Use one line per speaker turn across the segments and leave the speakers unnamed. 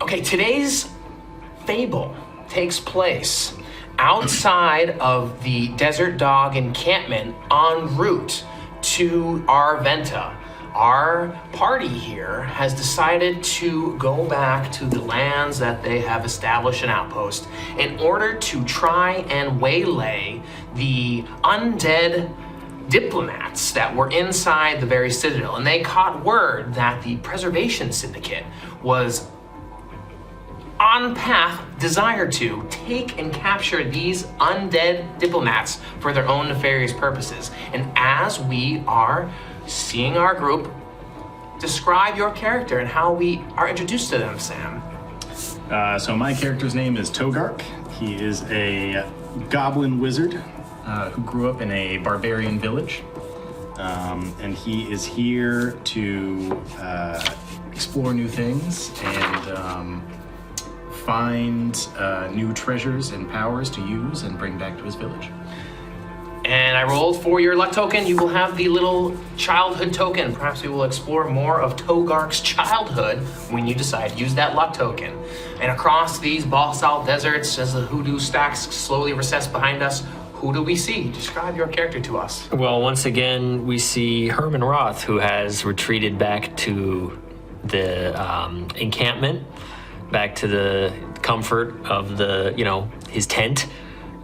Okay, today's fable takes place outside of the Desert Dog encampment en route to Arventa. Our party here has decided to go back to the lands that they have established an outpost in order to try and waylay the undead diplomats that were inside the very citadel. And they caught word that the Preservation Syndicate was on path, desire to take and capture these undead diplomats for their own nefarious purposes. And as we are seeing our group, describe your character and how we are introduced to them, Sam.
So my character's name is Togark. He is a goblin wizard who grew up in a barbarian village. And he is here to explore new things and find new treasures and powers to use and bring back to his village.
And I rolled for your luck token. You will have the little childhood token. Perhaps we will explore more of Togark's childhood when you decide to use that luck token. And across these basalt deserts, as the hoodoo stacks slowly recess behind us, who do we see? Describe your character to us.
Well, once again, we see Hermann Rothe, who has retreated back to the encampment, back to the comfort of his tent,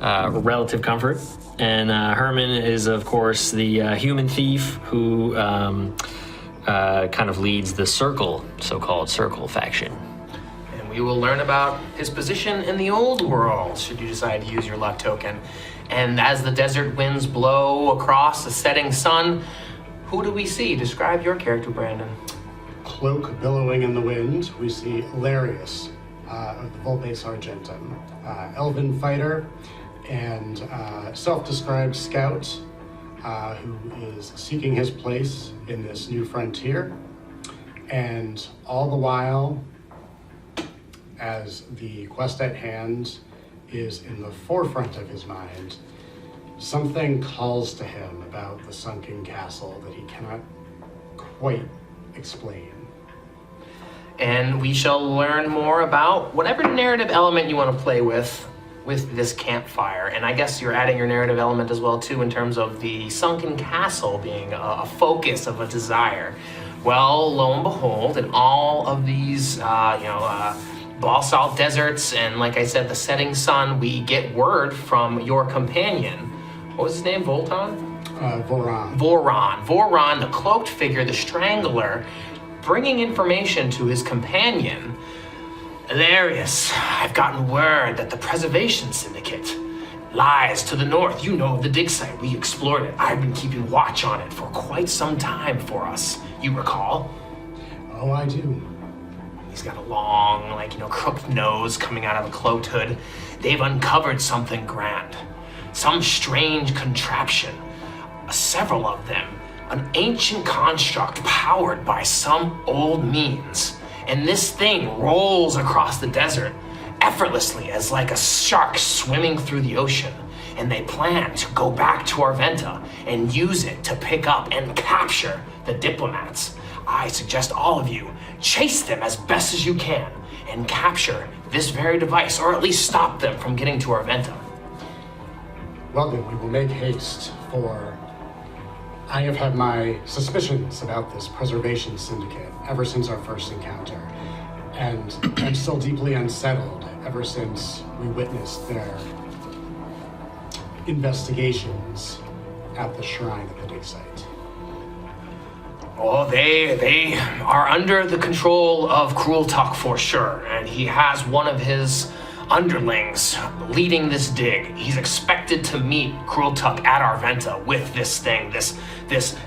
relative comfort. And Hermann is, of course, the human thief who kind of leads the Circle, so-called Circle faction.
And we will learn about his position in the old world, should you decide to use your luck token. And as the desert winds blow across the setting sun, who do we see? Describe your character, Brandon.
Cloak billowing in the wind, we see Elarius of the Volpe Argentum, elven fighter and self-described scout who is seeking his place in this new frontier. And all the while, as the quest at hand is in the forefront of his mind, something calls to him about the sunken castle that he cannot quite explain.
And we shall learn more about whatever narrative element you want to play with this campfire. And I guess you're adding your narrative element as well too, in terms of the sunken castle being a focus of a desire. Well, lo and behold, in all of these basalt deserts and, like I said, the setting sun, we get word from your companion. What was his name? Voran, the cloaked figure, the strangler, bringing information to his companion. Elarius, I've gotten word that the Preservation Syndicate lies to the north. You know the dig site. We explored it. I've been keeping watch on it for quite some time for us. You recall?
Oh, I do.
He's got a long, crooked nose coming out of a cloaked hood. They've uncovered something grand. Some strange contraption. Several of them. An ancient construct powered by some old means. And this thing rolls across the desert effortlessly as like a shark swimming through the ocean. And they plan to go back to Arventa and use it to pick up and capture the diplomats. I suggest all of you chase them as best as you can and capture this very device, or at least stop them from getting to Arventa.
Well then, we will make haste, for I have had my suspicions about this Preservation Syndicate ever since our first encounter, and I'm still deeply unsettled ever since we witnessed their investigations at the shrine at the dig site.
Oh, they are under the control of Crueltuck for sure, and he has one of his underlings leading this dig. He's expected to meet Crueltuck at Arventa with this thing, this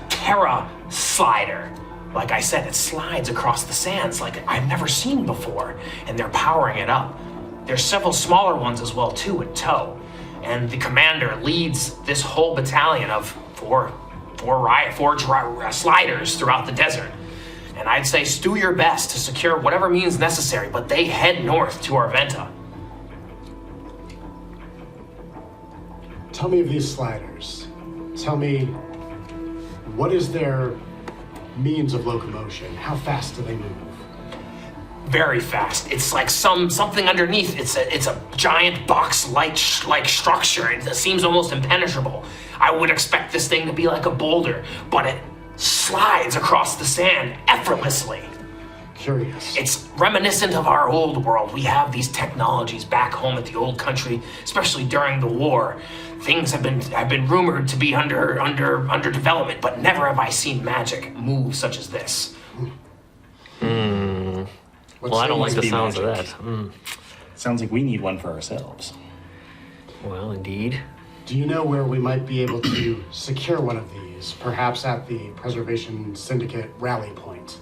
Terra Slider. Like I said, it slides across the sands like I've never seen before, and they're powering it up. There's several smaller ones as well too in tow, and the commander leads this whole battalion of four sliders throughout the desert. And I'd say do your best to secure whatever means necessary, but they head north to Arventa.
Tell me of these sliders. Tell me, what is their means of locomotion? How fast do they move?
Very fast. It's like something underneath. It's a giant box-like structure. It seems almost impenetrable. I would expect this thing to be like a boulder, but it slides across the sand effortlessly.
Curious.
It's reminiscent of our old world. We have these technologies back home at the old country, especially during the war. Things have been rumored to be under development, but never have I seen magic move such as this.
Well, I don't like the sounds of that.
Sounds like we need one for ourselves.
Well, indeed.
Do you know where we might be able to secure one of these? Perhaps at the Preservation Syndicate rally point.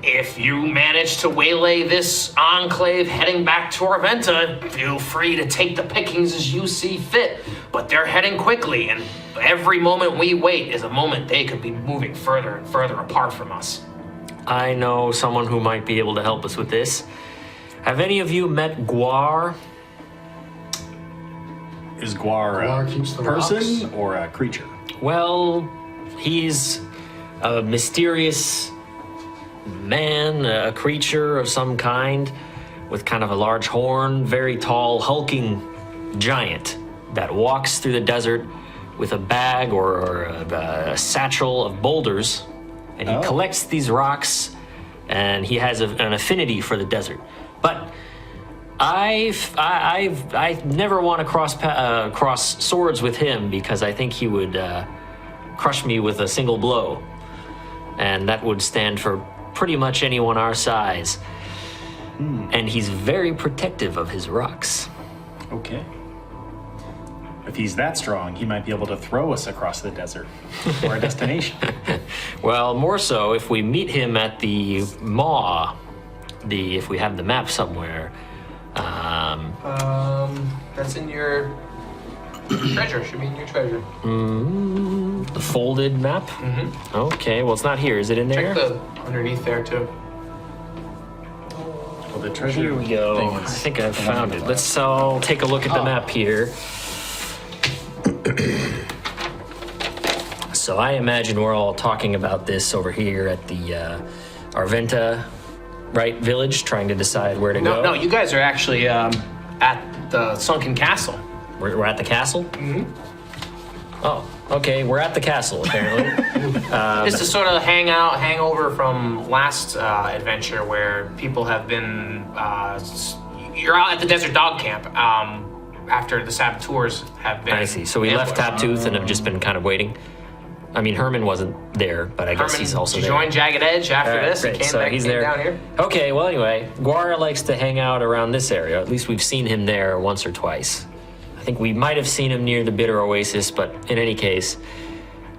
If you manage to waylay this enclave heading back to Arventa, feel free to take the pickings as you see fit. But they're heading quickly, and every moment we wait is a moment they could be moving further and further apart from us.
I know someone who might be able to help us with this. Have any of you met Guar?
Is Guar
Guar keeps the
a person
rocks?
or a creature?
Well, he's a mysterious man, a creature of some kind, with kind of a large horn, very tall, hulking giant that walks through the desert with a bag or a satchel of boulders, and he collects these rocks, and he has an affinity for the desert. But I never want to cross swords with him because I think he would crush me with a single blow, and that would stand for pretty much anyone our size. And he's very protective of his rocks.
Okay. If he's that strong, he might be able to throw us across the desert to our destination.
Well, more so if we meet him at the maw, if we have the map somewhere.
That's in your treasure. Should be in your treasure.
The folded map? Okay, well, it's not here. Is it in there?
Check the underneath there too.
Well, the treasure
Here we go.
thing
I
is
think I
the one
found
we
it.
left.
Let's all take a look at the map here. So I imagine we're all talking about this over here at the Arventa, right, village, trying to decide where to go.
No, you guys are actually at the sunken castle.
We're at the castle? Oh, okay, we're at the castle, apparently.
It's to sort of hangover from last adventure where people have been. You're out at the Desert Dog Camp after the saboteurs have been.
I see. So we left
ambushed.
Taptooth and have just been kind of waiting. I mean, Herman wasn't there, but I guess he's also there.
joined Jagged Edge after
All right,
this.
great.
And came
So
back,
he's
came
there.
down here.
Okay, well, anyway, Guar likes to hang out around this area. At least we've seen him there once or twice. I think we might have seen him near the Bitter Oasis, but in any case,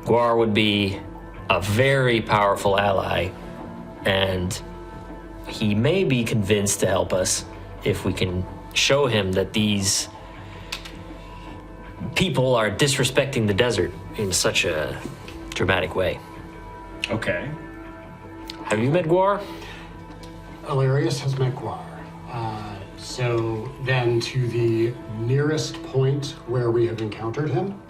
Guar would be a very powerful ally, and he may be convinced to help us if we can show him that these people are disrespecting the desert in such a dramatic way.
Okay.
Have you met Guar?
Elarius has met Guar. So then to the nearest point where we have encountered him?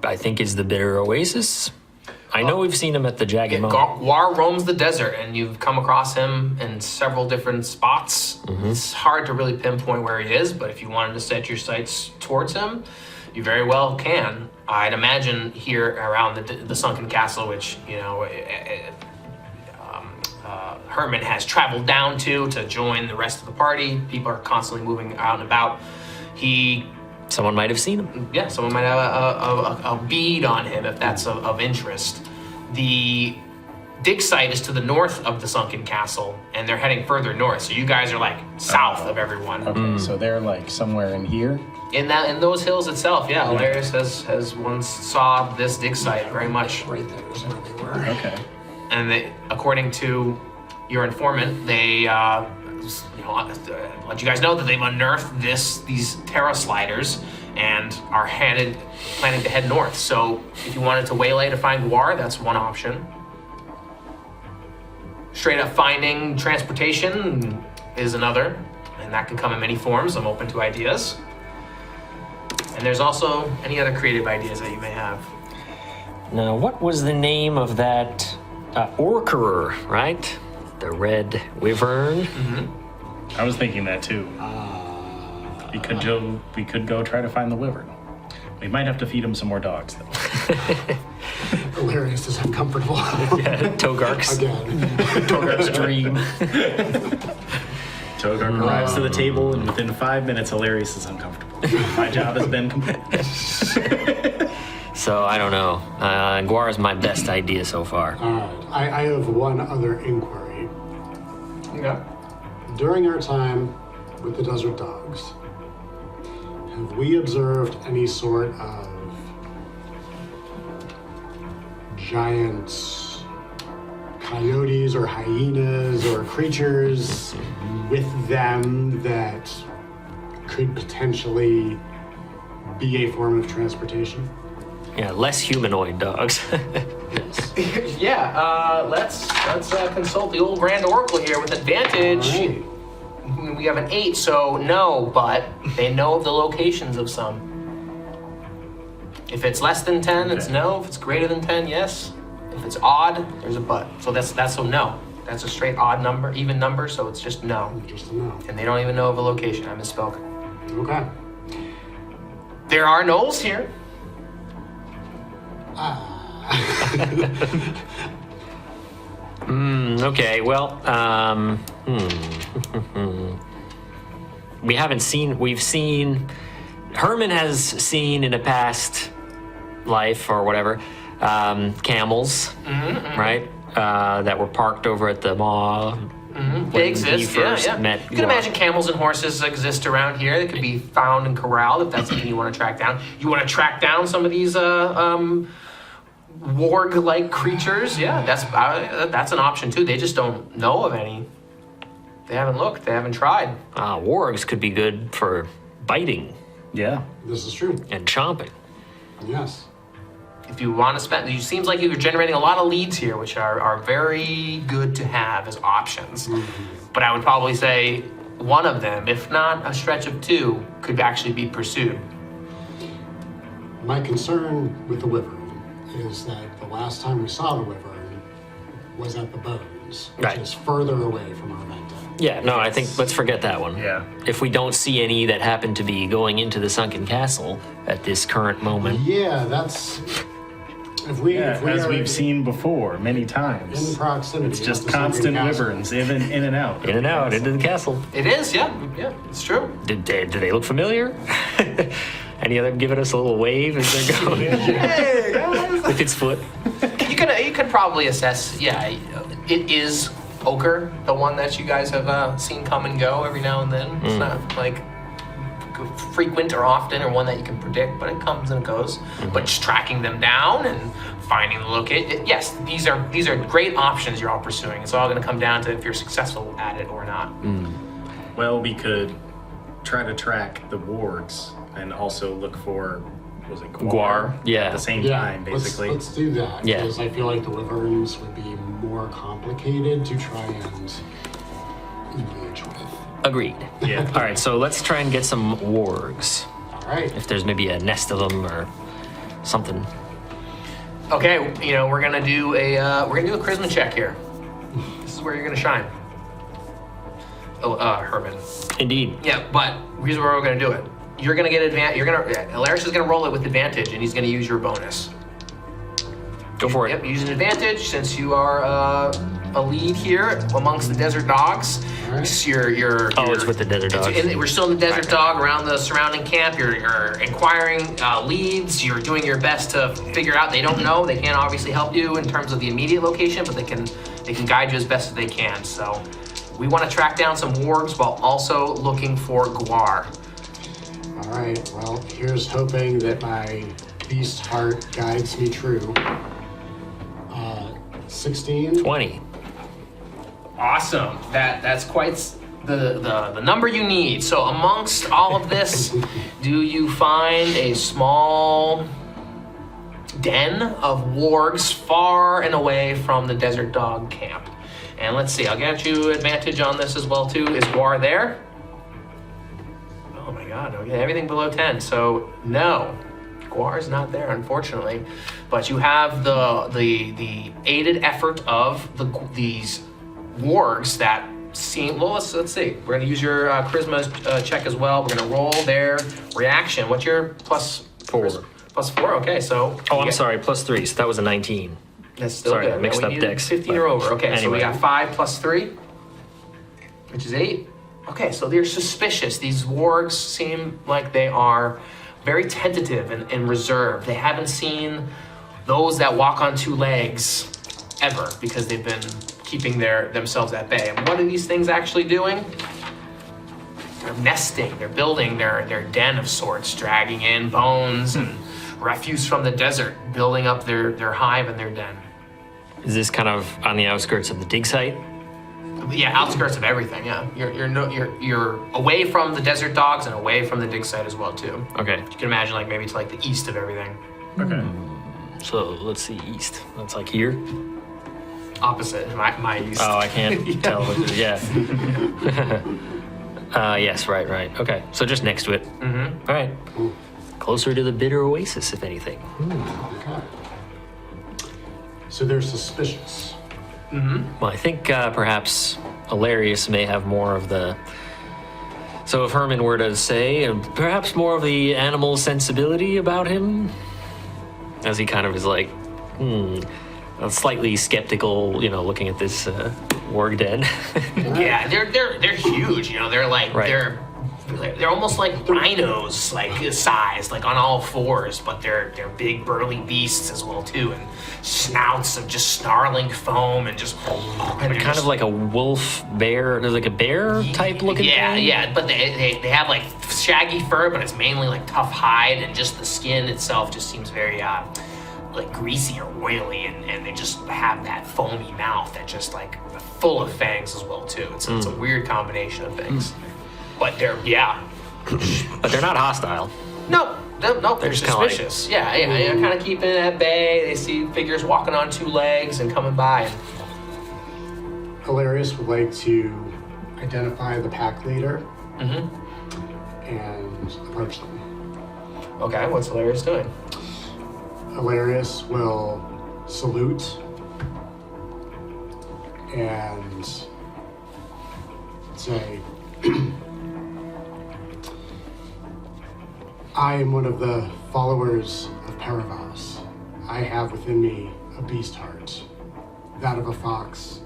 I think is the Bitter Oasis. I know we've seen him at the Jagged Mountain.
Guar roams the desert, and you've come across him in several different spots. It's hard to really pinpoint where he is, but if you wanted to set your sights towards him, you very well can. I'd imagine here around the sunken castle, which Hermann has traveled down to join the rest of the party. People are constantly moving out and about.
Someone might have seen him.
Yeah, someone might have a bead on him if that's of interest. The dig site is to the north of the sunken castle, and they're heading further north. So you guys are like south of everyone.
Okay, so they're like somewhere in here.
In those hills itself, yeah. Elarius has once saw this dig site very much.
Right there is where they were.
Okay.
And according to your informant, they let you guys know that they've unearthed these Terra Sliders and are planning to head north. So if you wanted to waylay to find Guar, that's one option. Straight up finding transportation is another, and that can come in many forms. I'm open to ideas. And there's also any other creative ideas that you may have.
Now, what was the name of that Orkerer, right? The red wyvern.
I was thinking that too. We could go try to find the wyvern. We might have to feed him some more dogs, though.
Elarius is uncomfortable.
Yeah, Togark's.
Again.
Togark's dream.
Togark arrives to the table, and within 5 minutes, Elarius is uncomfortable. My job has been completed.
So, I don't know. Guar is my best idea so far.
Alright, I have one other inquiry.
Yeah.
During our time with the Desert Dogs, have we observed any sort of giant coyotes or hyenas or creatures with them that could potentially be a form of transportation?
Yeah, less humanoid dogs.
Yes.
Yeah, let's consult the old Grand Oracle here with advantage.
Alright.
We have an 8, so no, but they know the locations of some. If it's less than 10, it's no. If it's greater than 10, yes. If it's odd, there's a but. So that's a no. That's a straight odd number, even number, so it's just no.
Just to know.
And they don't even know of a location. I misspoke.
Okay.
There are gnolls here.
Okay, well, we've seen, Hermann has seen in a past life or whatever, camels, right? That were parked over at the mall.
They exist, yeah.
Met
You can imagine camels and horses exist around here. They could be found and corralled if that's something you want to track down. You want to track down some of these warg-like creatures? Yeah, that's an option too. They just don't know of any. They haven't looked. They haven't tried.
Wargs could be good for biting
Yeah.
This is true.
and chomping.
Yes.
If you want to spend, it seems like you're generating a lot of leads here, which are very good to have as options. But I would probably say one of them, if not a stretch of 2, could actually be pursued.
My concern with the wyvern is that the last time we saw the wyvern was at the bones, which
Right.
is further away from our venta.
Yeah, no, I think let's forget that one.
Yeah.
If we don't see any that happen to be going into the sunken castle at this current moment.
Yeah, that's if we
Yeah, as
are
we've seen before many
in
times.
proximity.
It's just
of the sunken
constant
castle.
wyverns in and out.
In and out into the castle.
It is, yeah, it's true.
Did they look familiar? Any of them giving us a little wave as they're going
Hey, guys.
with its foot?
You could probably assess. Yeah, it is ochre, the one that you guys have seen come and go every now and then. It's not like frequent or often, or one that you can predict, but it comes and it goes. But just tracking them down and finding the location. Yes, these are great options you're all pursuing. It's all going to come down to if you're successful at it or not.
Well, we could try to track the wargs and also look for, was it
Guar? Yeah.
At the same
Yeah,
time, basically.
Let's do that.
Yeah.
Because I feel like the wyverns would be more complicated to try and engage with.
Agreed.
Yeah.
All right, so let's try and get some wargs.
All right.
If there's maybe a nest of them or something.
Okay, we're gonna do a charisma check here. This is where you're gonna shine. Oh, Hermann.
Indeed.
Yeah, but here's where we're gonna do it. You're gonna get Elarius is gonna roll it with advantage, and he's gonna use your bonus.
Go for it.
Yep, use an advantage since you are a lead here amongst the desert dogs.
All right.
So you're
It's with the desert dogs.
we're still in the desert dog around the surrounding camp. You're inquiring leads. You're doing your best to figure out. They don't know. They can't obviously help you in terms of the immediate location, but they can guide you as best as they can. So we want to track down some wargs while also looking for Guar.
All right. Well, here's hoping that my beast heart guides me true. 16.
20.
Awesome. That's quite the number you need. So amongst all of this, do you find a small den of wargs far and away from the desert dog camp? And let's see, I'll get you advantage on this as well too. Is Guar there? Oh my god, okay, everything below 10. So no. Guar is not there, unfortunately. But you have the aided effort of these wargs that seem. Well, let's see. We're gonna use your charisma check as well. We're gonna roll their reaction. What's your plus
4?
Plus 4. Okay, so.
Oh, I'm sorry. Plus 3. So that was a 19.
That's still
Sorry,
good.
I mixed
We
up
need
decks,
15
but
or over. Okay, so we
anyway.
got 5 plus 3, which is 8. Okay, so they're suspicious. These wargs seem like they are very tentative and reserved. They haven't seen those that walk on 2 legs ever because they've been keeping themselves at bay. And what are these things actually doing? They're nesting. They're building their den of sorts, dragging in bones and refuse from the desert, building up their hive and their den.
Is this kind of on the outskirts of the dig site?
Yeah, outskirts of everything. Yeah, you're away from the desert dogs and away from the dig site as well too.
Okay.
You can imagine like maybe to like the east of everything.
Okay.
So let's see, east. That's like here.
Opposite, my east.
Oh, I can't tell. Yeah. Yes, right. Okay, so just next to it. Mm-hmm. All right. Closer to the bitter oasis, if anything.
Okay. So they're suspicious.
Well, I think perhaps Elarius may have more of the. So if Hermann were to say, perhaps more of the animal sensibility about him, as he kind of is like, slightly skeptical, looking at this warg den.
Yeah, they're huge. They're like
Right.
they're almost like rhinos, like size, like on all fours, but they're big burly beasts as well too, and snouts of just snarling foam and just
Kind of like a wolf bear. There's like a bear type looking thing.
Yeah, but they have like shaggy fur, but it's mainly like tough hide, and just the skin itself just seems very like greasy or oily, and they just have that foamy mouth that just like full of fangs as well too. It's a weird combination of things. But they're
But they're not hostile.
no, they're
just kinda like-
suspicious. Yeah, they're kind of keeping it at bay. They see figures walking on 2 legs and coming by.
Elarius would like to identify the pack leader and approach them.
Okay, what's Elarius doing?
Elarius will salute and say, I am one of the followers of Paravas. I have within me a beast heart, that of a fox.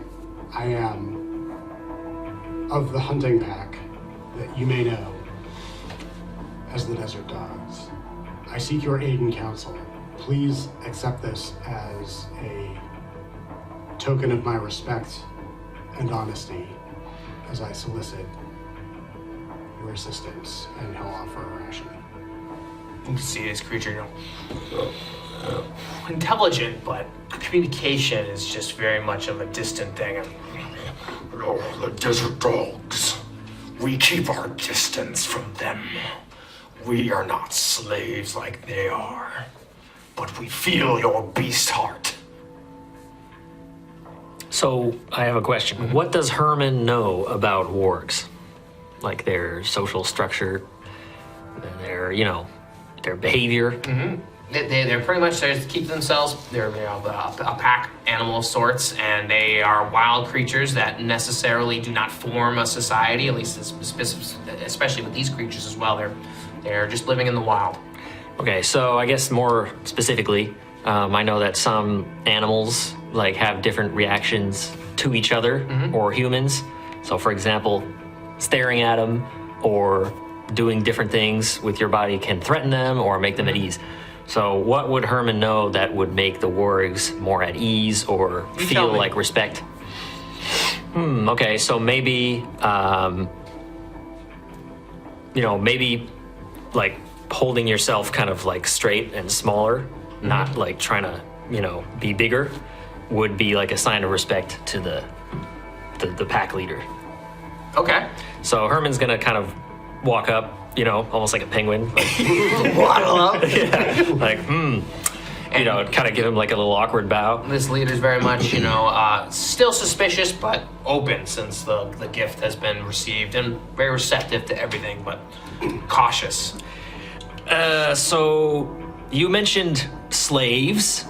I am of the hunting pack that you may know as the Desert Dogs. I seek your aid and counsel. Please accept this as a token of my respect and honesty as I solicit your assistance, and he'll offer a ration.
You see this creature, intelligent, but communication is just very much of a distant thing.
The desert dogs. We keep our distance from them. We are not slaves like they are, but we feel your beast heart.
So I have a question. What does Hermann know about wargs? Like their social structure, their behavior.
They're pretty much there to keep themselves. They're a pack animal of sorts, and they are wild creatures that necessarily do not form a society. At least, especially with these creatures as well. They're just living in the wild.
Okay, so I guess more specifically, I know that some animals like have different reactions to each other or humans. So, for example, staring at them or doing different things with your body can threaten them or make them at ease. So what would Hermann know that would make the wargs more at ease or
You tell
feel
me.
like respect? Okay, so maybe, maybe like holding yourself kind of like straight and smaller, not like trying to, be bigger, would be like a sign of respect to the pack leader.
Okay.
So Hermann's gonna kind of walk up, almost like a penguin, like,
Waddle up.
like, kind of give him like a little awkward bow.
This leader's very much, still suspicious, but open since the gift has been received, and very receptive to everything, but cautious.
So you mentioned slaves.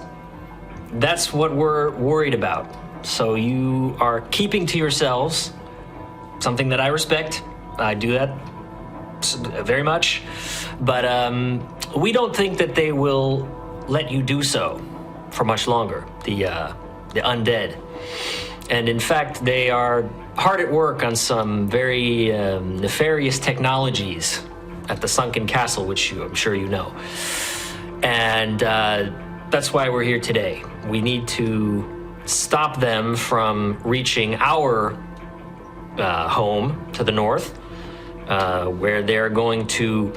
That's what we're worried about. So you are keeping to yourselves, something that I respect. I do that very much. But we don't think that they will let you do so for much longer, the undead. And in fact, they are hard at work on some very nefarious technologies at the sunken castle, which I'm sure you know. And that's why we're here today. We need to stop them from reaching our home to the north, where they're going to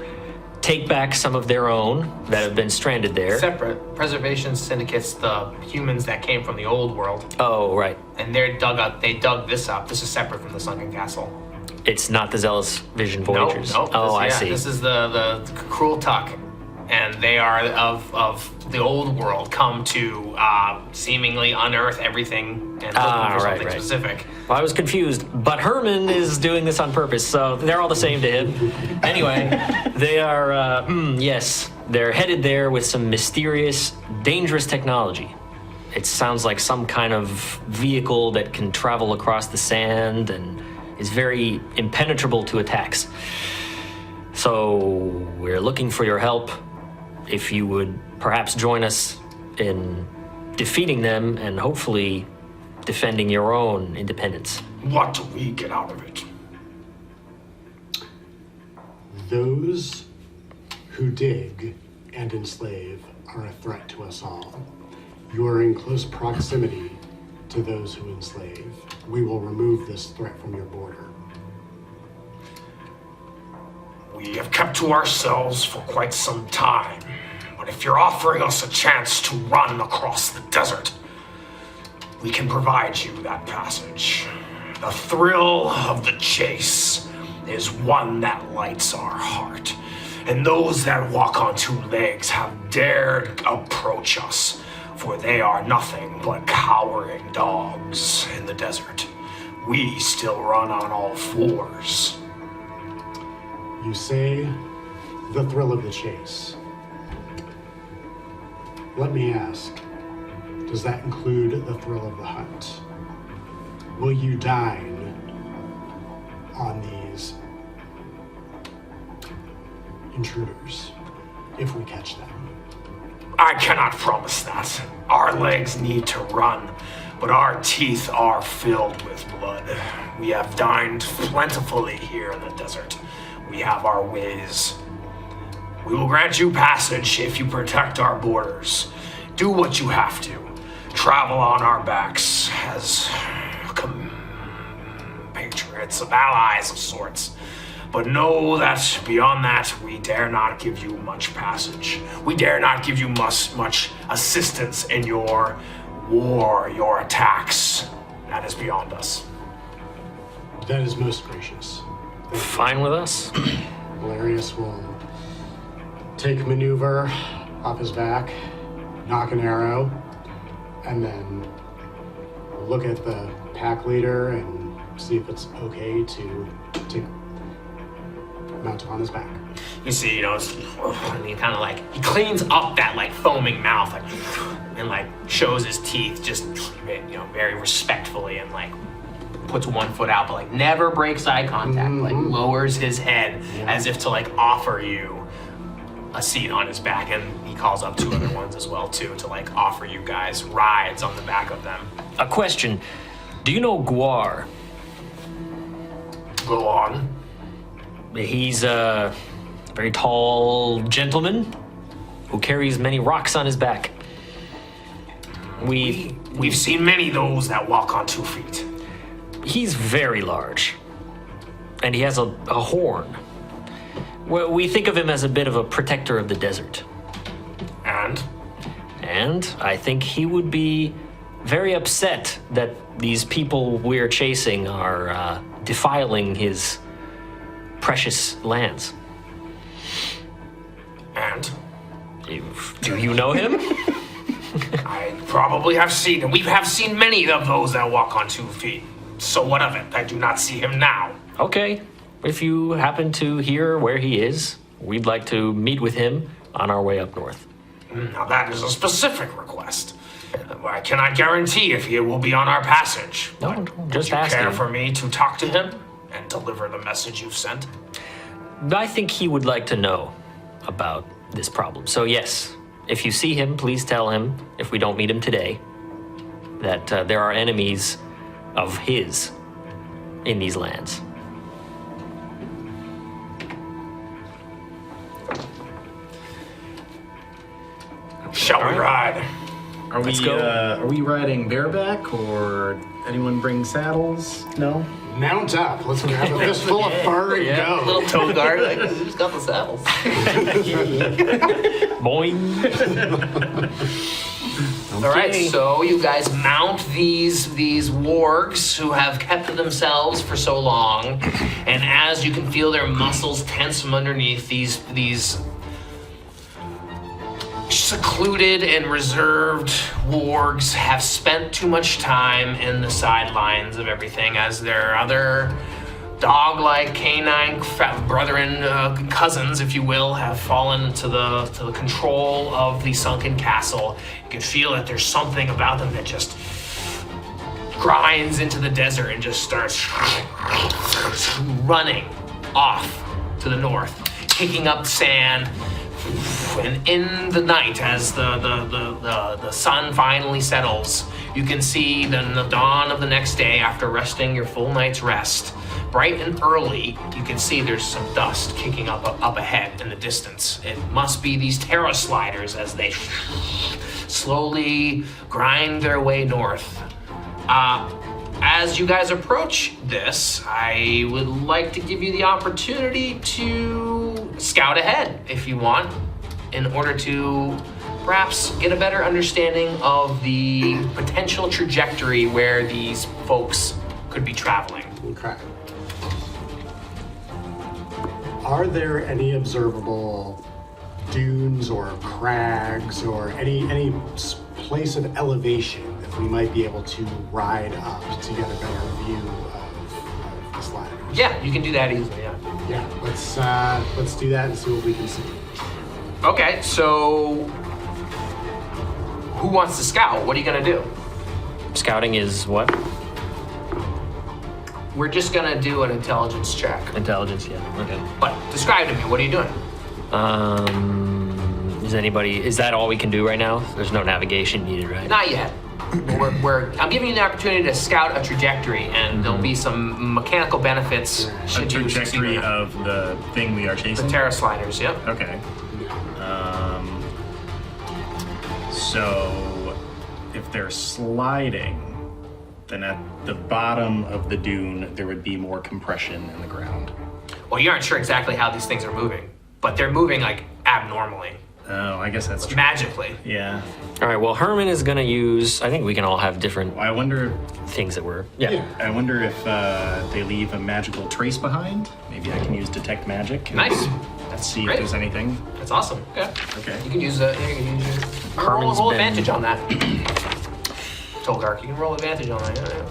take back some of their own that have been stranded there.
Separate. Preservation Syndicate's the humans that came from the old world.
Oh, right.
And they dug this up. This is separate from the sunken castle.
It's not the Zealous Vision Voyagers.
No.
Oh, I see.
This is the Cruel Tuck. And they are of the old world, come to seemingly unearth everything and looking for something specific.
Well, I was confused, but Hermann is doing this on purpose, so they're all the same to him. Anyway, they are, yes, they're headed there with some mysterious, dangerous technology. It sounds like some kind of vehicle that can travel across the sand and is very impenetrable to attacks. So we're looking for your help. If you would perhaps join us in defeating them and hopefully defending your own independence.
What do we get out of it?
Those who dig and enslave are a threat to us all. You are in close proximity to those who enslave. We will remove this threat from your border.
We have kept to ourselves for quite some time, but if you're offering us a chance to run across the desert, we can provide you that passage. The thrill of the chase is one that lights our heart, and those that walk on two legs have dared approach us, for they are nothing but cowering dogs in the desert. We still run on all fours.
You say the thrill of the chase. Let me ask, does that include the thrill of the hunt? Will you dine on these intruders if we catch them?
I cannot promise that. Our legs need to run, but our teeth are filled with blood. We have dined plentifully here in the desert. We have our ways. We will grant you passage if you protect our borders. Do what you have to. Travel on our backs as compatriots of allies of sorts. But know that beyond that, we dare not give you much passage. We dare not give you much assistance in your war, your attacks. That is beyond us.
That is most gracious.
Fine with us.
Elarius will take maneuver off his back, knock an arrow, and then look at the pack leader and see if it's okay to mount on his back.
You see, and he kind of he cleans up that foaming mouth, and shows his teeth just, very respectfully, and puts one foot out, but never breaks eye contact, lowers his head as if to offer you a seat on his back, and he calls up two other ones as well too to offer you guys rides on the back of them.
A question, do you know Guar?
Go on.
He's a very tall gentleman who carries many rocks on his back.
We've seen many of those that walk on 2 feet.
He's very large, and he has a horn. We think of him as a bit of a protector of the desert. And I think he would be very upset that these people we're chasing are defiling his precious lands.
And?
Do you know him?
I probably have seen him. We have seen many of those that walk on 2 feet. So what of it? I do not see him now.
Okay. If you happen to hear where he is, we'd like to meet with him on our way up north.
Now that is a specific request. I cannot guarantee if he will be on our passage.
No,
but
just
would you
asking.
care for me to talk to him and deliver the message you've sent?
I think he would like to know about this problem. So yes, if you see him, please tell him, if we don't meet him today, that there are enemies of his in these lands.
Shall we ride?
Are
Let's
we
go.
are we riding bareback or anyone bring saddles? No.
Mount up. Let's have a fistful of fur and go.
Little Togark, like, who's got the saddles?
Boing.
All right, so you guys mount these wargs who have kept themselves for so long, and as you can feel their muscles tense from underneath, these secluded and reserved wargs have spent too much time in the sidelines of everything as their other dog-like canine brethren, cousins, if you will, have fallen to the control of the sunken castle. You can feel that there's something about them that just grinds into the desert and just starts running off to the north, kicking up sand. And in the night, as the sun finally settles, you can see then the dawn of the next day after resting your full night's rest. Bright and early, you can see there's some dust kicking up ahead in the distance. It must be these Terra Sliders as they slowly grind their way north. As you guys approach this, I would like to give you the opportunity to scout ahead, if you want, in order to perhaps get a better understanding of the potential trajectory where these folks could be traveling.
Okay. Are there any observable dunes or crags or any place of elevation that we might be able to ride up to get a better view of the sliders?
Yeah, you can do that easily, yeah.
Yeah, let's do that and see what we can see.
Okay, so who wants to scout? What are you gonna do?
Scouting is what?
We're just gonna do an intelligence check.
Intelligence, yeah. Okay.
But describe to me, what are you doing?
Is that all we can do right now? There's no navigation needed, right?
Not yet. I'm giving you the opportunity to scout a trajectory, and there'll be some mechanical benefits
A
should you
trajectory
succeed.
of the thing we are
The
chasing.
Terra Sliders, yep.
Okay. So if they're sliding, then at the bottom of the dune there would be more compression in the ground.
Well, you aren't sure exactly how these things are moving, but they're moving like abnormally,
Oh, I guess that's true.
magically.
Yeah.
All right, well, Herman is going to use, I think we can all have different
I wonder.
things that we're, yeah.
I wonder if they leave a magical trace behind. Maybe I can use detect magic.
Nice.
Let's see
Great.
if there's anything.
That's awesome. Okay.
Okay.
You can use you can use your
Herman's
roll
been-
advantage on that. Togark, you can roll advantage on that. Yeah.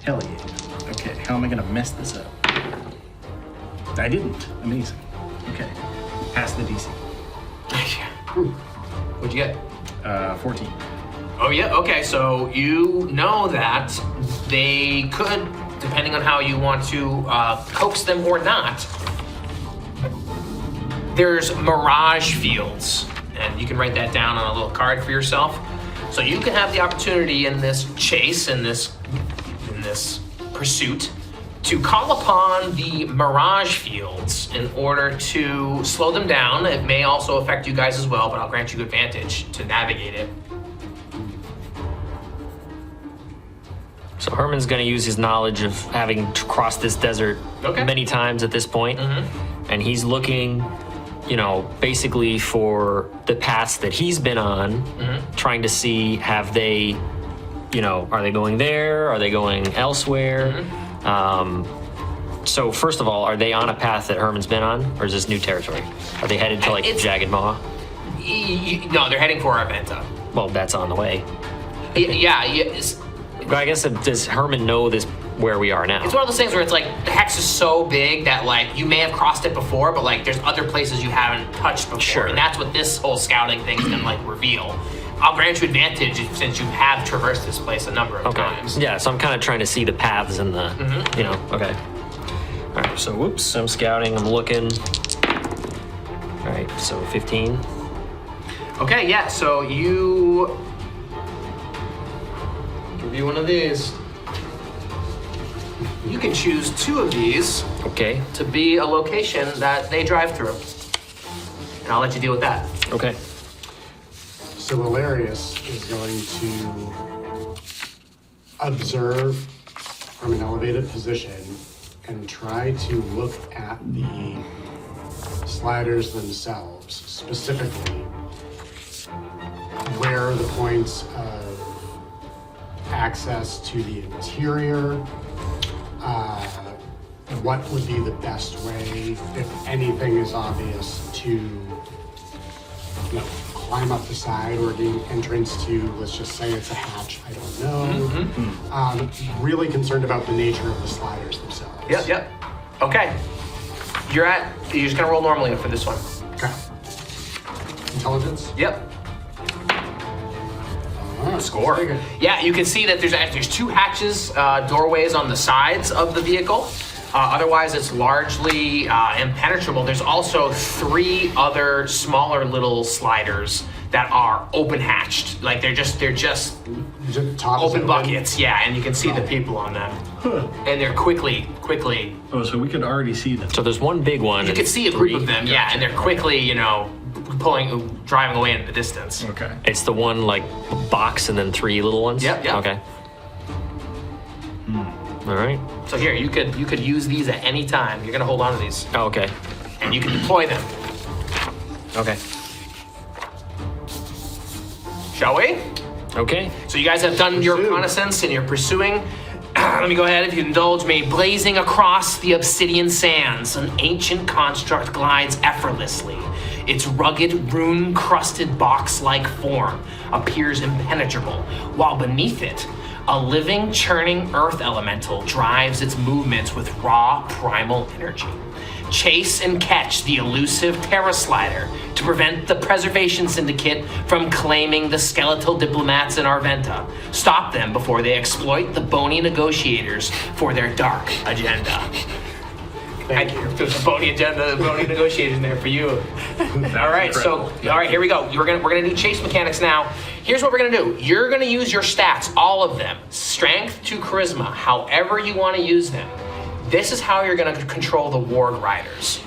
Hell yeah. Okay, how am I gonna mess this up? I didn't. Amazing. Okay. Pass the DC.
What'd you get?
14.
Oh yeah, okay, so you know that they could, depending on how you want to coax them or not, there's mirage fields, and you can write that down on a little card for yourself. So you can have the opportunity in this chase, in this pursuit, to call upon the mirage fields in order to slow them down. It may also affect you guys as well, but I'll grant you advantage to navigate it.
So Herman's going to use his knowledge of having crossed this desert
Okay.
many times at this point, and he's looking, basically for the paths that he's been on, trying to see have they, are they going there? Are they going elsewhere? So first of all, are they on a path that Herman's been on, or is this new territory? Are they headed to
It's-
Jagged Maw?
No, they're heading for Arventa.
Well, that's on the way.
Yeah, yes.
Well, I guess does Herman know this where we are now?
It's one of those things where it's like the hex is so big that like you may have crossed it before, but like there's other places you haven't touched before.
Sure.
And that's what this whole scouting thing is gonna like reveal. I'll grant you advantage since you have traversed this place a number of times.
Yeah, so I'm kind of trying to see the paths and the, you know, okay. All right, so whoops, I'm scouting, I'm looking. All right, so 15.
Okay, yeah, so you give you one of these. You can choose 2 of these
Okay,
to be a location that they drive through. And I'll let you deal with that.
okay.
So Elarius is going to observe from an elevated position and try to look at the sliders themselves, specifically where are the points of access to the interior, what would be the best way, if anything is obvious, to climb up the side or gain entrance to, let's just say it's a hatch, I don't know. Really concerned about the nature of the sliders themselves.
Yep. Okay. You're just gonna roll normally for this one.
Okay. Intelligence?
Yep.
Score.
Yeah, you can see that there's 2 hatches, doorways on the sides of the vehicle. Otherwise, it's largely impenetrable. There's also 3 other smaller little sliders that are open hatched. Like they're just open buckets. Yeah, and you can see the people on them, and they're quickly.
Oh, so we could already see them.
So there's one big one.
You can see a group of them. Yeah, and they're quickly, driving away into the distance.
Okay.
It's the one like box and then 3 little ones?
Yep.
Okay. All right.
So here, you could use these at any time. You're gonna hold on to these,
Oh, okay.
and you can deploy them.
Okay.
Shall we?
Okay.
So you guys have done your reconnaissance and you're pursuing. Let me go ahead, if you indulge me. Blazing across the obsidian sands, an ancient construct glides effortlessly. Its rugged, rune-crusted box-like form appears impenetrable, while beneath it, a living, churning earth elemental drives its movements with raw, primal energy. Chase and catch the elusive Terra Slider to prevent the Preservation Syndicate from claiming the skeletal diplomats in Arventa. Stop them before they exploit the bony negotiators for their dark agenda. Thank you. The bony agenda, the bony negotiators in there for you. All right, here we go. We're gonna do chase mechanics now. Here's what we're gonna do. You're gonna use your stats, all of them, strength to charisma, however you want to use them. This is how you're gonna control the ward riders.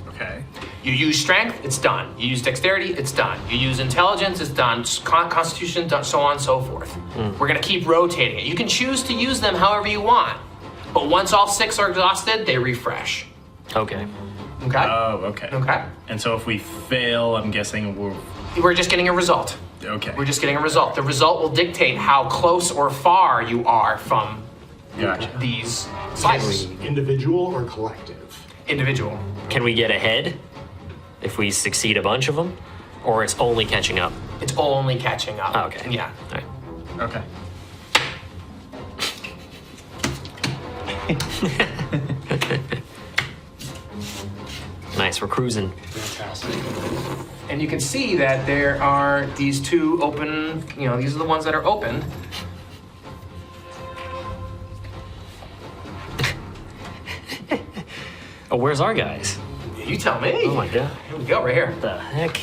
Okay.
You use strength, it's done. You use dexterity, it's done. You use intelligence, it's done. Constitution, done, so on and so forth. We're gonna keep rotating it. You can choose to use them however you want, but once all 6 are exhausted, they refresh.
Okay.
Okay?
Oh, okay.
Okay.
And so if we fail, I'm guessing
We're just getting a result.
okay.
We're just getting a result. The result will dictate how close or far you are from
Gotcha.
these sliders.
Individual or collective?
Individual.
Can we get ahead if we succeed a bunch of them? Or it's only catching up?
It's only catching up.
Oh, okay.
Yeah.
All right.
Okay.
Nice, we're cruising.
Fantastic.
And you can see that there are these 2 open, these are the ones that are open.
Oh, where's our guys?
You tell me.
Oh my god.
Here we go, right here.
What the heck?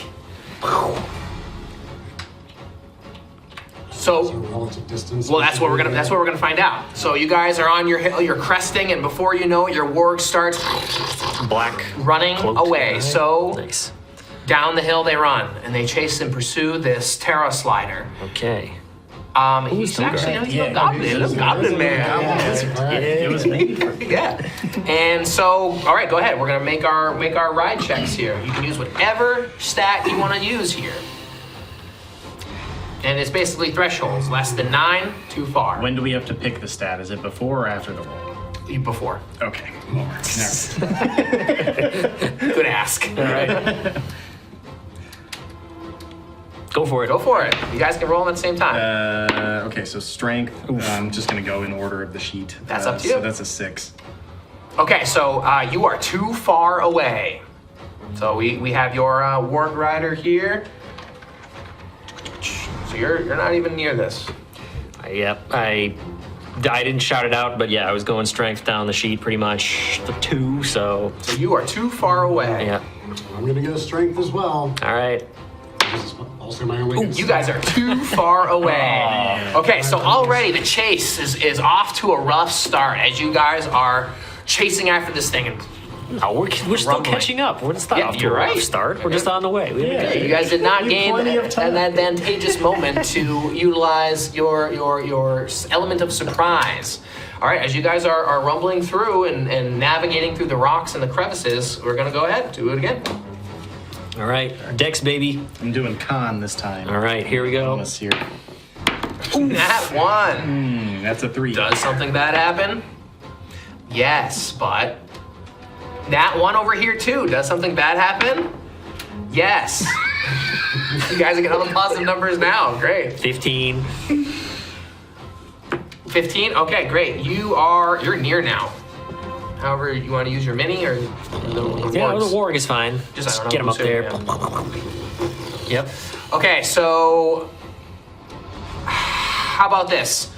So,
Relative distance.
well, that's what we're gonna find out. So you guys are on your hill, you're cresting, and before you know it, your warg starts
Black.
running
cloak.
away. So
Nice.
down the hill they run, and they chase and pursue this Terra Slider.
Okay.
He's
Togark?
actually a goblin man.
It was me.
Yeah. And so, all right, go ahead. We're gonna make our ride checks here. You can use whatever stat you want to use here. And it's basically thresholds. Less than 9, too far.
When do we have to pick the stat? Is it before or after the roll?
Before.
Okay. Never.
Good ask.
All right. Go for it.
Go for it. You guys can roll them at the same time.
Okay, so strength. I'm just gonna go in order of the sheet.
That's up to you.
So that's a 6.
Okay, so you are too far away. So we have your Warg Rider here. So you're not even near this.
Yep. I didn't shout it out, but yeah, I was going strength down the sheet pretty much. The 2, so.
So you are too far away.
Yeah.
I'm gonna go strength as well.
All right.
This is also my only.
Ooh, you guys are too far away. Okay, so already the chase is off to a rough start as you guys are chasing after this thing. And
No, we're still
Rumbling.
catching up. We're just not
Yeah,
off to
you're
a rough
right.
start. We're just on the way.
you guys did not gain
plenty of time.
an advantageous moment to utilize your element of surprise. All right, as you guys are rumbling through and navigating through the rocks and the crevices, we're gonna go ahead do it again.
All right. Dex, baby.
I'm doing con this time.
All right, here we go.
Almost here.
Nat 1.
That's a 3.
Does something bad happen? Yes, but Nat 1 over here too. Does something bad happen? Yes. You guys are getting all the positive numbers now. Great.
15.
15? Okay, great. You're near now. However, you want to use your mini or the
Yeah,
wargs?
the warg is fine.
Just, I
Just
don't
get
know
him up
who's
there.
who,
Yep.
Okay, so how about this?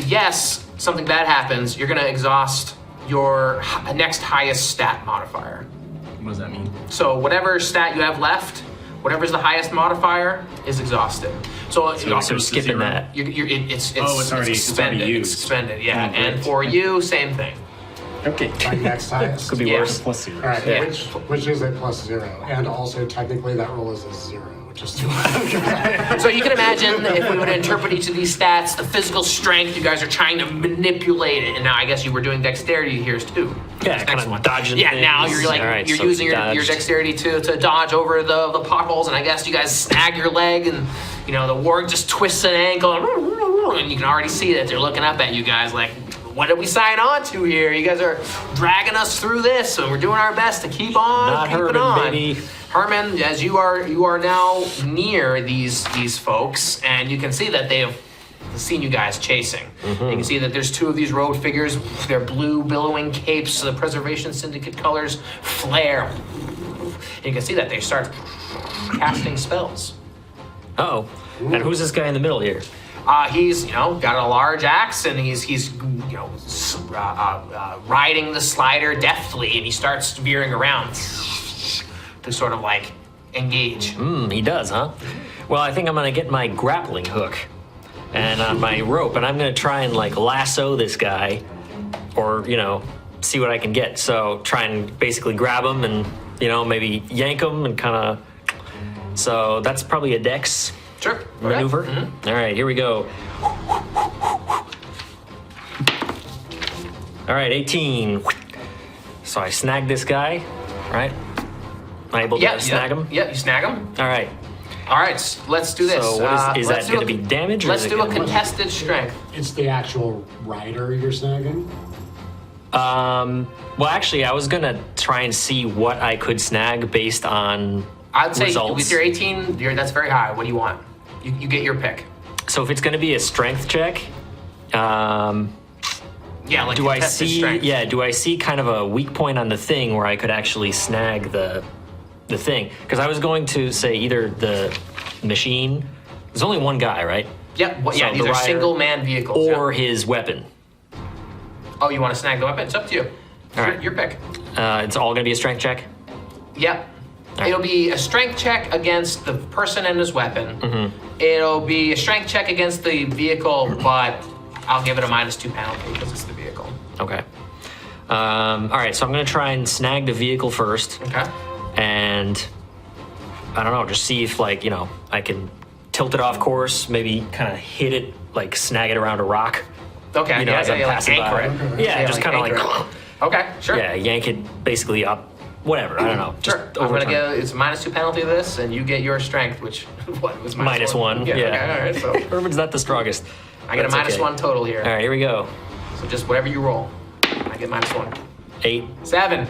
Yes, something bad happens. You're gonna exhaust your next highest stat modifier.
What does that mean?
So whatever stat you have left, whatever's the highest modifier is exhausted. So
So skipping that.
it's
already
expended.
used.
Expended, yeah.
Oh,
And
great.
for you, same thing.
Okay.
My next highest.
Could be
Yeah.
worse.
Plus 0.
All right,
Yeah.
which is a +0, and also technically that roll is a 0, which is too high.
So you can imagine if we would interpret each of these stats, the physical strength, you guys are trying to manipulate it. And now I guess you were doing dexterity here too.
Yeah,
This
kind
next
of
one.
dodging
Yeah,
things.
now you're like
All right,
you're
so
using your
dodged.
dexterity to dodge over the potholes, and I guess you guys snag your leg, and the warg just twists an ankle, and you can already see that they're looking up at you guys like, what did we sign on to here? You guys are dragging us through this, and we're doing our best to keep on
Not
keeping
Hermann,
on.
baby.
Hermann, as you are now near these folks, and you can see that they have seen you guys chasing. You can see that there's 2 of these road figures. Their blue billowing capes, the Preservation Syndicate colors flare. And you can see that they start casting spells.
Uh-oh. And who's this guy in the middle here?
He's got a large axe, and he's riding the slider deftly, and he starts veering around to sort of like engage.
He does, huh? Well, I think I'm gonna get my grappling hook and on my rope, and I'm gonna try and like lasso this guy, or see what I can get. So try and basically grab him, and maybe yank him, and kind of. So that's probably a dex
Sure.
maneuver.
Okay.
All right, here we go. All right, 18. So I snag this guy, right? Am I able to snag him?
Yep, you snag him.
All right.
All right, let's do this.
So what is
let's
that
do
going to be damage? Or
Let's
is it
do a
gonna be-
contested strength.
It's the actual rider you're snagging.
Well, actually, I was gonna try and see what I could snag based on
I'd say
results.
with your 18, that's very high. What do you want? You get your pick.
So if it's gonna be a strength check,
Yeah, like
do I
contested
see?
strength.
Yeah, do I see kind of a weak point on the thing where I could actually snag the thing? Because I was going to say either the machine. There's only one guy, right?
Yep.
So
These
the
are
rider
single man vehicles.
Or
yep.
his weapon.
Oh, you want to snag the weapon? It's up to you.
All right.
Your pick.
It's all gonna be a strength check.
Yep.
right.
It'll be a strength check against the person and his weapon.
Mm-hmm.
It'll be a strength check against the vehicle, but I'll give it a -2 penalty because it's the vehicle.
Okay. All right, so I'm gonna try and snag the vehicle first.
Okay.
And I don't know, just see if I can tilt it off course, maybe kind of hit it, like snag it around a rock.
Okay.
As I'm
like
passing
anchor
by.
it.
Yeah, just kind of like,
anchor it. Okay. Sure.
yank it basically up, whatever. I don't know. Just
Sure. I'm gonna
overturn.
get it's -2 penalty to this, and you get your strength, which what was
-1.
Yeah.
Yeah.
Okay, all right. So
Herman's not the strongest.
I get a
That's okay.
-1 total here.
All right, here we go.
So just whatever you roll, I get -1.
8.
7.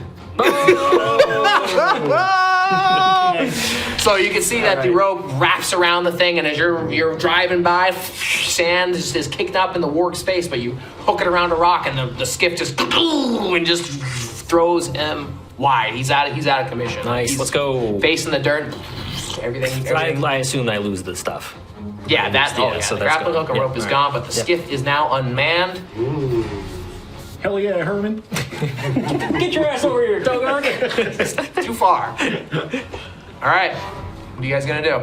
So you can see that the rope wraps around the thing, and as you're driving by, sand is kicked up in the warg's face, but you hook it around a rock, and the skiff just and just throws him wide. He's out of commission.
Nice.
He's
Let's go.
Facing the dirt. Everything.
I assume I lose the stuff.
Yeah, that's
Yeah, so
the
that's
grappling
gone.
hook and rope is gone, but the skiff is now unmanned.
Hell yeah, Herman.
Get your ass over here, Togark.
Too far. All right, what are you guys gonna do?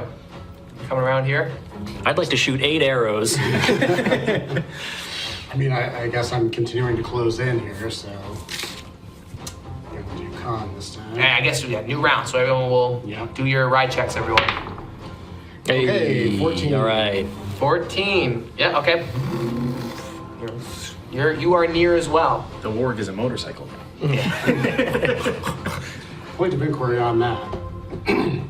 Coming around here?
I'd like to shoot 8 arrows.
I mean, I guess I'm continuing to close in here, so I'm gonna do con this time.
I guess we have new round, so everyone will do your ride checks, everyone.
Okay, 14.
All right.
14. Yeah, okay. You are near as well.
The warg is a motorcycle.
Point of inquiry on that.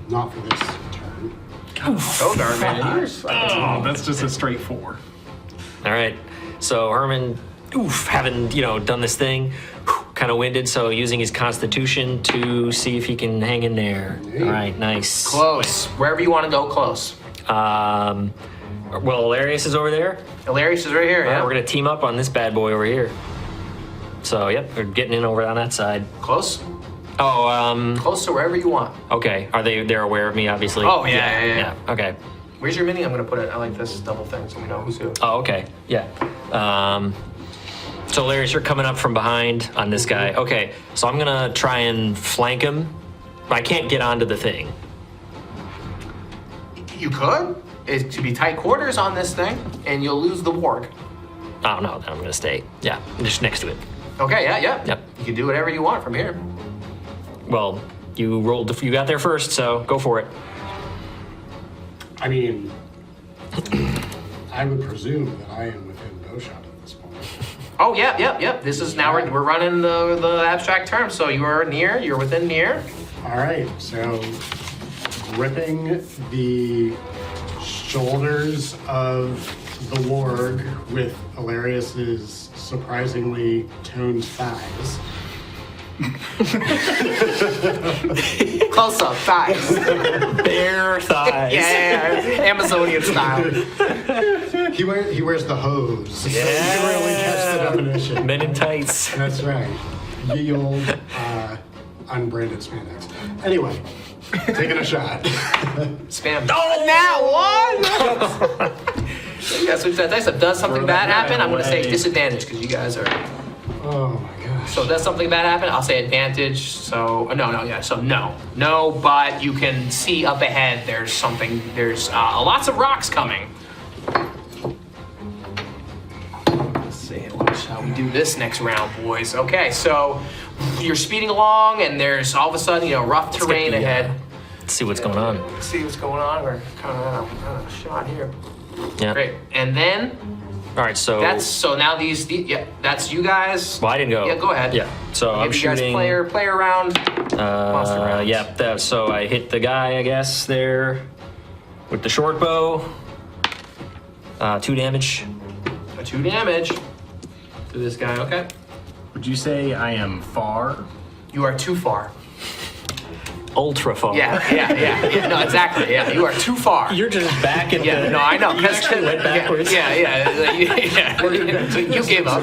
Not for this turn.
Togark, man.
Oh, that's just a straight 4.
All right. So Herman, having done this thing, kind of winded, so using his constitution to see if he can hang in there. All right, nice.
Close. Wherever you want to go, close.
Well, Elarius is over there.
Elarius is right here,
All right,
yeah.
we're gonna team up on this bad boy over here. So yep, we're getting in over on that side.
Close?
Oh,
Close to wherever you want.
okay. They're aware of me, obviously?
Oh, yeah.
Okay.
Where's your mini? I'm going to put it. I like this double thing so we know who's who.
Oh, okay. Yeah. So Elarius, you're coming up from behind on this guy. Okay, so I'm gonna try and flank him. I can't get onto the thing.
You could. It should be tight quarters on this thing, and you'll lose the warg.
Oh no, then I'm gonna stay. Yeah, I'm just next to it.
Okay, yeah.
Yep.
You can do whatever you want from here.
Well, you got there first, so go for it.
I mean, I would presume that I am within bowshot at this point.
Oh, yep. This is now we're running the abstract term, so you are near. You're within near.
All right, so gripping the shoulders of the warg with Elarius's surprisingly toned thighs.
Close up, thighs.
Bare thighs.
Yeah, Amazonian style.
He wears the hose.
Yeah.
So you can really catch the definition.
Men in tights.
That's right. The old unbranded spandex. Anyway, taking a shot.
Spam. Oh, now what? Yeah, so if that dice does something bad happen, I'm going to say disadvantage because you guys are.
Oh my gosh.
So does something bad happen? I'll say advantage. So no. But you can see up ahead. There's something. There's lots of rocks coming. Let's see. How we do this next round, boys? Okay, so you're speeding along, and there's all of a sudden, rough terrain ahead.
Let's see what's going on.
Let's see what's going on. We're kind of on a shot here.
Yeah.
Great. And then
All right. So
that's now that's you guys.
Well, I didn't go.
Yeah, go ahead.
Yeah. So I'm
Give you guys
shooting.
player round. Monster rounds.
Yeah. So I hit the guy, I guess, there with the short bow. 2 damage.
2 damage to this guy. Okay.
Would you say I am far?
You are too far.
Ultra far.
Yeah. No, exactly. Yeah, you are too far.
You're just back in
Yeah,
the.
no, I know.
You actually went backwards.
Yeah. You gave up.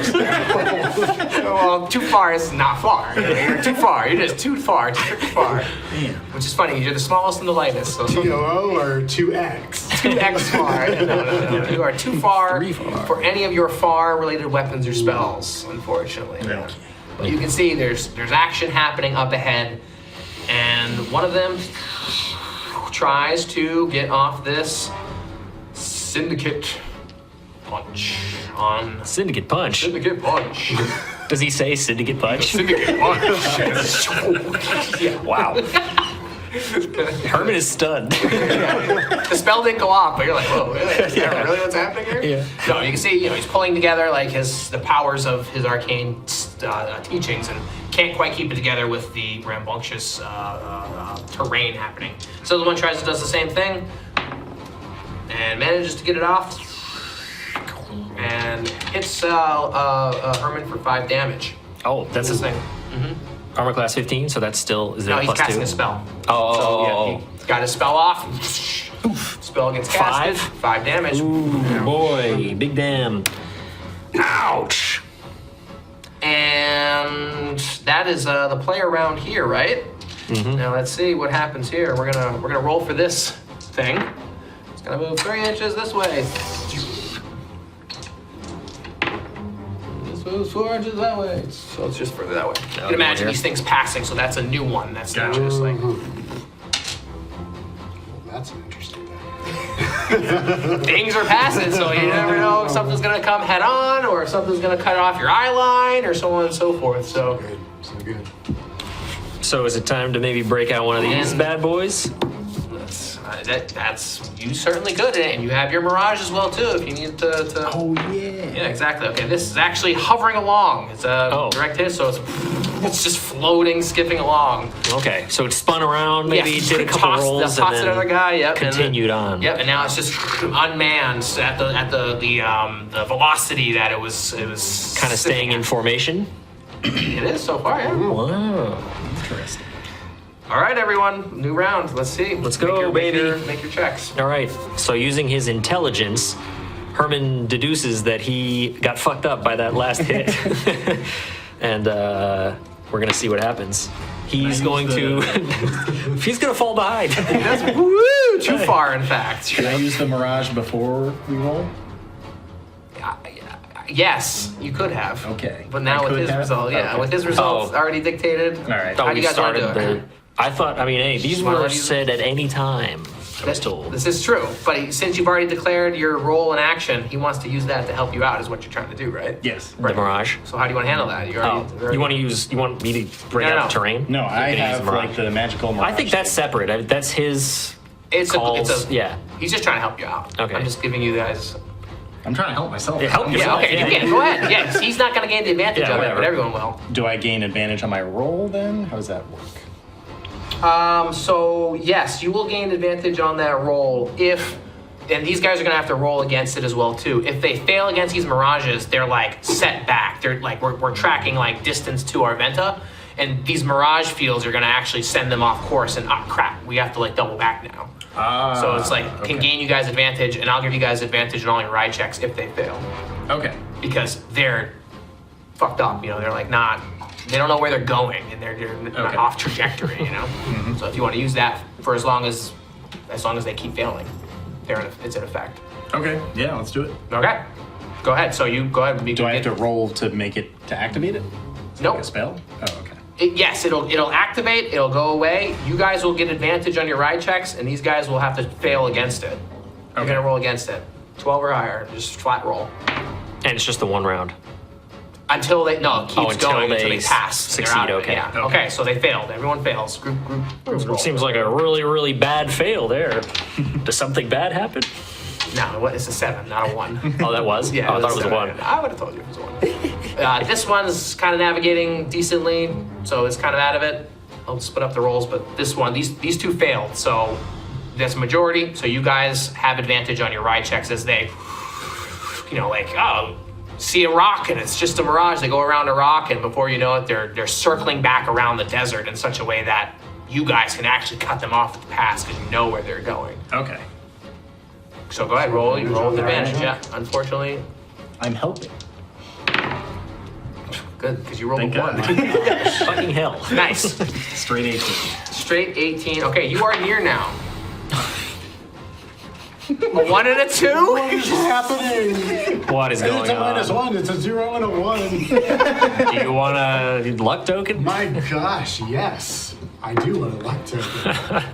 Well, too far is not far. You're too far. You're just too far. Too far. Which is funny. You're the smallest and the lightest. So
TOO or 2X?
2x far. No. You are too far for any of your far-related weapons or spells, unfortunately.
Yeah.
But you can see there's action happening up ahead, and one of them tries to get off this Syndicate punch on
Syndicate punch.
Syndicate punch.
Does he say syndicate punch?
Syndicate punch. Yeah.
Wow. Herman is stunned.
The spell didn't go off, but you're like, whoa, really? Is that really what's happening here?
Yeah.
No, you can see, he's pulling together like the powers of his arcane teachings, and can't quite keep it together with the rambunctious terrain happening. So the one does the same thing, and manages to get it off, and hits Herman for 5 damage.
Oh, that's
This
his
thing.
Armor class 15, so that's still, is
No,
that
he's
plus
casting
2?
a spell.
Oh,
So, yeah, he got his spell off. Spell gets casted. 5 damage.
Ooh, boy, big damn. Ouch.
And that is the play around here, right? Now let's see what happens here. We're gonna roll for this thing. It's gonna move 3 inches this way. This moves 4 inches that way. So it's just further that way. You can imagine these things passing, so that's a new one. That's not just like.
That's an interesting thing.
Things are passing, so you never know if something's gonna come head on, or if something's gonna cut off your eye line, or so on and so forth. So.
Good. So good.
So is it time to maybe break out one of these bad boys?
That's you certainly could, and you have your Mirage as well too if you need to.
Oh yeah.
Yeah, exactly. Okay, this is actually hovering along. It's a direct hit, so it's just floating, skipping along.
Okay, so it spun around, maybe
Yeah,
did a couple rolls, and then
another guy. Yep,
continued on.
Yep, and now it's just unmanned at the velocity that it was
Kind of staying in formation.
It is so far, yeah.
Wow.
Interesting.
All right, everyone, new round. Let's see.
Let's go, baby.
Make your checks.
All right, so using his intelligence, Herman deduces that he got fucked up by that last hit. And we're going to see what happens. He's going to... he's going to fall behind.
That's woo, too far, in fact.
Can I use the Mirage before we roll?
Yes, you could have.
Okay.
But now
I
with
could
his
have?
result, yeah,
Okay.
with his results
Oh.
already dictated.
All right.
How do you guys want to do it?
I thought, I mean, hey, these
Why
were
not use
said at any time, I was told.
This is true, but since you've already declared your role in action, he wants to use that to help you out, is what you're trying to do, right?
Yes.
The Mirage.
So how do you want to handle that? You
Oh,
already,
you want me to bring
No,
out
no.
the terrain?
No,
So
I
you can use
have
the Mirage.
like the magical Mirage.
I think that's separate. That's his
It's
calls.
a,
yeah.
He's just trying to help you out.
Okay.
I'm just giving you guys.
I'm trying to help myself.
Yeah, help
I'm
yourself.
Yeah, okay, you can. Go ahead. Yeah, he's not going to gain the advantage
Yeah,
of it,
whatever.
but everyone will.
Do I gain advantage on my roll then? How does that work?
So yes, you will gain advantage on that roll if, and these guys are gonna have to roll against it as well too. If they fail against these mirages, they're like set back. They're like we're tracking like distance to Arventa, and these mirage fields are gonna actually send them off course. And crap, we have to like double back now. So it's like can gain you guys advantage, and I'll give you guys advantage on all your ride checks if they fail,
Okay.
because they're fucked up. You know, they're like not. They don't know where they're going, and they're not off trajectory, you know. So if you want to use that for as long as they keep failing, it's in effect.
Okay. Yeah, let's do it.
Okay, go ahead. So you go ahead. And
Do I have to roll to make it to activate it?
Nope.
Like a spell? Oh, okay.
Yes, it'll activate. It'll go away. You guys will get advantage on your ride checks, and these guys will have to fail against it. You're gonna roll against it. 12 or higher, just flat roll.
And it's just the one round.
Until it keeps
until
going until
they
they pass.
succeed,
They're out of it,
okay.
Yeah. Okay, so they failed. Everyone fails. Group roll.
Seems like a really, really bad fail there. Does something bad happen?
No, it's a 7, not a 1.
Oh, that was?
Yeah,
Oh, I thought it was a 1.
I would have told you it was a 1. This one's kind of navigating decently, so it's kind of out of it. I'll split up the rolls, but this one, these two failed, so that's a majority. So you guys have advantage on your ride checks as they, see a rock and it's just a mirage. They go around a rock, and before you know it, they're circling back around the desert in such a way that you guys can actually cut them off at the pass because you know where they're going.
Okay.
So go ahead, roll. You roll with advantage. Yeah, unfortunately.
I'm helping.
Good, because you rolled
Thank
a 1.
God.
Fucking hell.
Nice.
Straight 18.
Straight 18. Okay, you are near now. A 1 and a 2?
What is happening?
What is
It's
going
a
on?
-1. It's a 0 and a 1.
Do you want a luck token?
My gosh, yes. I do want a luck token.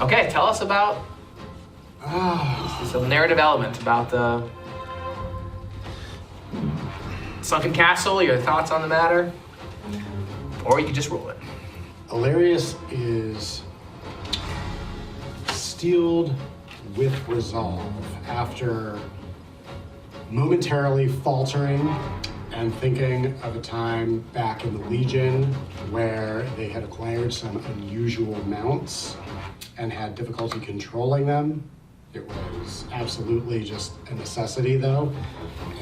Okay, tell us about some narrative element about the Sunken Castle, your thoughts on the matter. Or you can just roll it.
Elarius is steeled with resolve after momentarily faltering and thinking of a time back in the Legion where they had acquired some unusual mounts and had difficulty controlling them. It was absolutely just a necessity, though.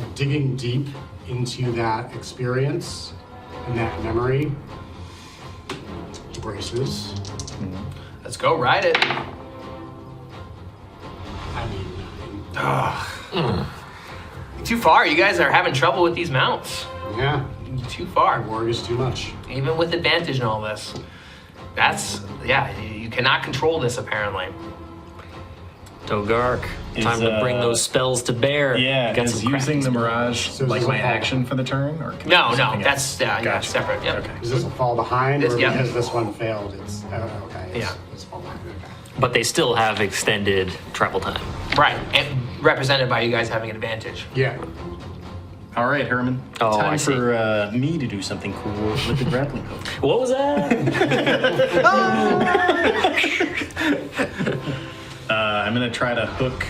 And digging deep into that experience, net memory. He braces.
Let's go, ride it.
I mean, 9.
Too far. You guys are having trouble with these mounts.
Yeah,
Too far.
Warg is too much.
Even with advantage and all this. You cannot control this apparently.
Togark, time to bring those spells to bear.
Yeah,
Got
is
some
using the
crafty
Mirage
So
like
this
my
is a
action for the turn? Or can I
No,
do
no,
something
that's
else? Gotcha.
separate. Yep.
Okay.
Is this a fall behind, or
Yeah.
because this one failed? It's okay.
Yeah.
It's fall behind. Okay.
But they still have extended travel time.
Right, and represented by you guys having an advantage.
Yeah.
All right, Herman.
Oh,
Time
I see.
for me to do something cool with the grappling hook.
What was that?
I'm gonna try to hook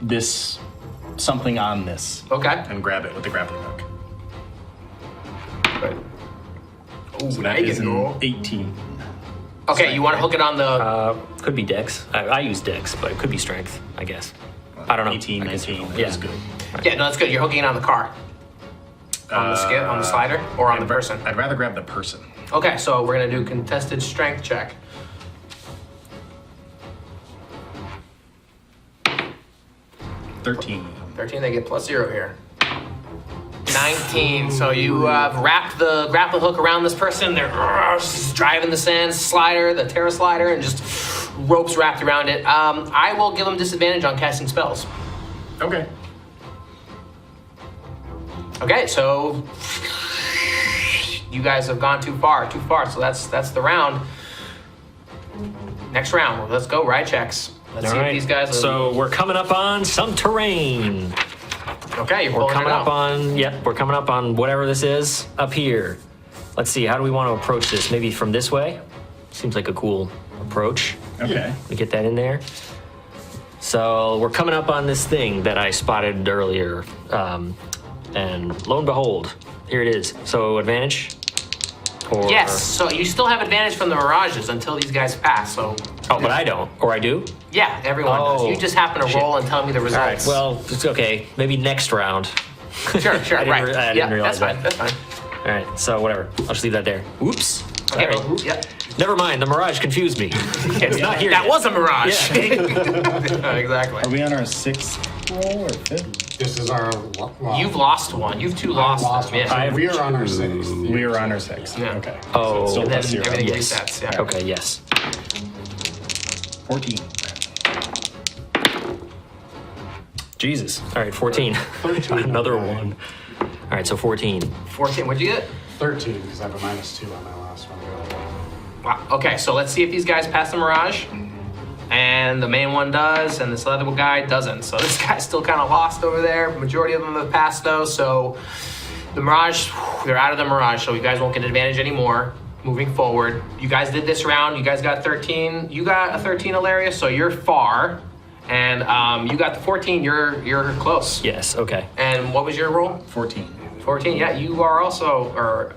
this something on this
Okay.
and grab it with the grappling hook.
Ooh,
So
now
that
you
is
get to roll.
an 18.
Okay, you want to hook it on the.
Could be Dex. I use Dex, but it could be Strength, I guess. I don't know.
18,
I guess
19.
yeah.
That's good.
Yeah, no, that's good. You're hooking it on the car. On the skip, on the slider, or on the person.
I'd rather grab the person.
Okay, so we're gonna do contested strength check.
13.
13, they get +0 here. 19, so you wrap the grappling hook around this person. They're just driving the sand slider, the Terra Slider, and just ropes wrapped around it. I will give them disadvantage on casting spells.
Okay.
Okay, so you guys have gone too far, so that's the round. Next round, let's go, ride checks. Let's see if these guys are...
So we're coming up on some terrain.
Okay, you're
We're
pulling it
coming up
out.
we're coming up on whatever this is up here. Let's see, how do we want to approach this? Maybe from this way? Seems like a cool approach.
Okay.
We get that in there. So we're coming up on this thing that I spotted earlier. And lo and behold, here it is. So advantage? Or...
Yes, so you still have advantage from the mirages until these guys pass, so...
Oh, but I don't. Or I do?
Yeah, everyone does.
Oh,
You just happen to
shit.
roll and tell me the
All right,
results.
well, it's okay. Maybe next round.
Sure,
I didn't
right.
I didn't realize
that's fine,
that.
that's fine.
All right, so whatever. I'll just leave that there. Oops.
Okay,
All right.
well, yep.
Never mind, the Mirage confused me. It's not here
That
yet.
was a mirage.
Yeah.
Exactly.
Are we on our 6th roll or 5th?
This is our.
You've lost one. You've two lost.
lost
them,
one.
yeah.
So we are on our 6th.
We are on our 6th.
Yeah.
Okay.
Oh,
so
And
it's
then
still +0.
everything
Yes.
resets, yeah.
Okay, yes.
14.
Jesus. All right, 14.
13.
Another one. All right, so 14.
14, what'd you get?
13, because I have a -2 on my last one.
Wow. Okay, so let's see if these guys pass the mirage. And the main one does, and this other guy doesn't. So this guy's still kind of lost over there. Majority of them have passed though, so the mirage, they're out of the mirage, so you guys won't get advantage anymore moving forward. You guys did this round, you guys got 13. You got a 13, Elarius, so you're far. And you got the 14, you're close.
Yes, okay.
And what was your roll?
14.
14, yeah, you are also, or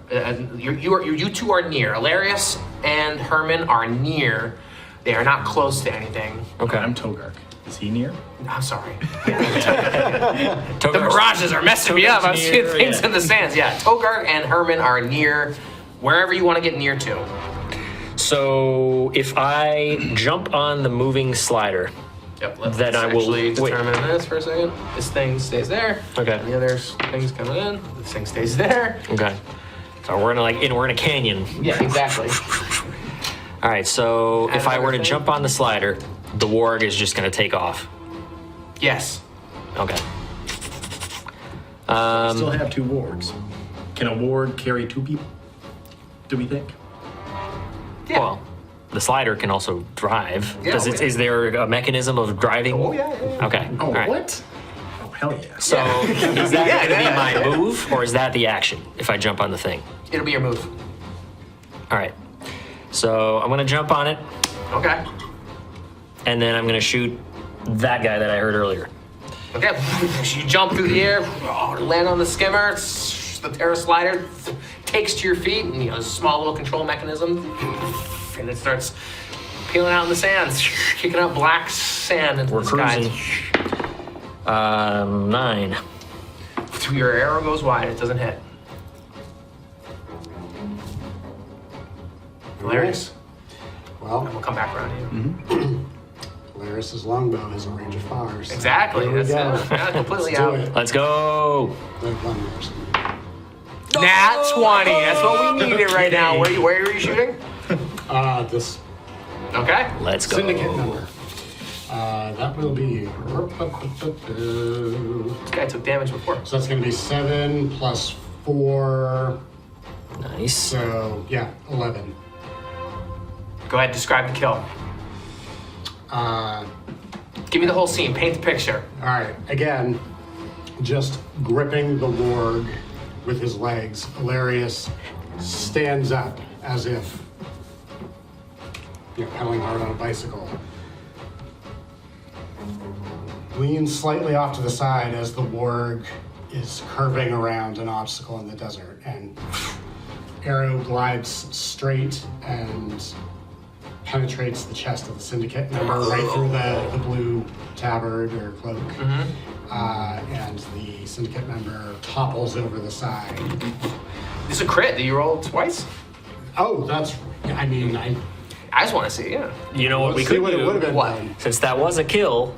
you two are near. Elarius and Hermann are near. They are not close to anything.
Okay.
I'm Togark. Is he near?
I'm sorry. Yeah. The
Togark's-
mirages are messing me up. I'm
Togark's
seeing
near,
things
yeah.
in the sands. Yeah, Togark and Hermann are near wherever you want to get near to.
So if I jump on the moving slider,
Yep, let's
Then I will-
actually
wait.
determine this for a second. This thing stays there.
Okay.
And the other thing's coming in. This thing stays there.
okay. So we're in a canyon.
Yeah, exactly.
All right, so
Add
if I were to
another thing.
jump on the slider, the warg is just going to take off.
Yes.
Okay.
Still have 2 wargs. Can a warg carry 2 people? Do we think?
Yeah.
Well, the slider can also drive.
Yeah,
Does
oh,
it,
yeah.
Is there a mechanism of driving?
Oh, yeah.
Okay.
Oh,
all right.
what? Oh, hell yeah.
So is that
Yeah,
going to
yeah.
be my move, or is that the action if I jump on the thing?
It'll be your move.
All right. So I'm going to jump on it,
Okay.
and then I'm going to shoot that guy that I heard earlier.
Okay, you jump through the air, land on the skimmer, the Terra Slider takes to your feet, and a small little control mechanism, and it starts peeling out in the sand, kicking up black sand into
We're
the sky.
cruising. 9.
Your arrow goes wide, it doesn't hit. Hilarious.
Well,
We'll come back around to you.
Hilarious' longbow has a range of far. So
Exactly.
Here we
That's
go.
it. Yeah, completely
Let's do
out.
it.
Let's go.
Good blunders.
Nat 20. That's what we needed right now. Where are you shooting?
This
Okay.
Let's go.
syndicate number. That will be.
This guy took damage before.
So that's going to be 7 plus 4.
Nice.
So, yeah, 11.
Go ahead. Describe the kill. Give me the whole scene. Paint the picture.
All right, again, just gripping the warg with his legs, Elarius stands up as if, pedaling hard on a bicycle. Leans slightly off to the side as the warg is curving around an obstacle in the desert, and arrow glides straight and penetrates the chest of the syndicate member right through the blue tabard or cloak. And the syndicate member topples over the side.
This is a crit. Did you roll twice?
Oh, that's, I
I just want to see. Yeah.
You know what we
see
could
what it
do?
would have been
What?
done.
Since that was a kill,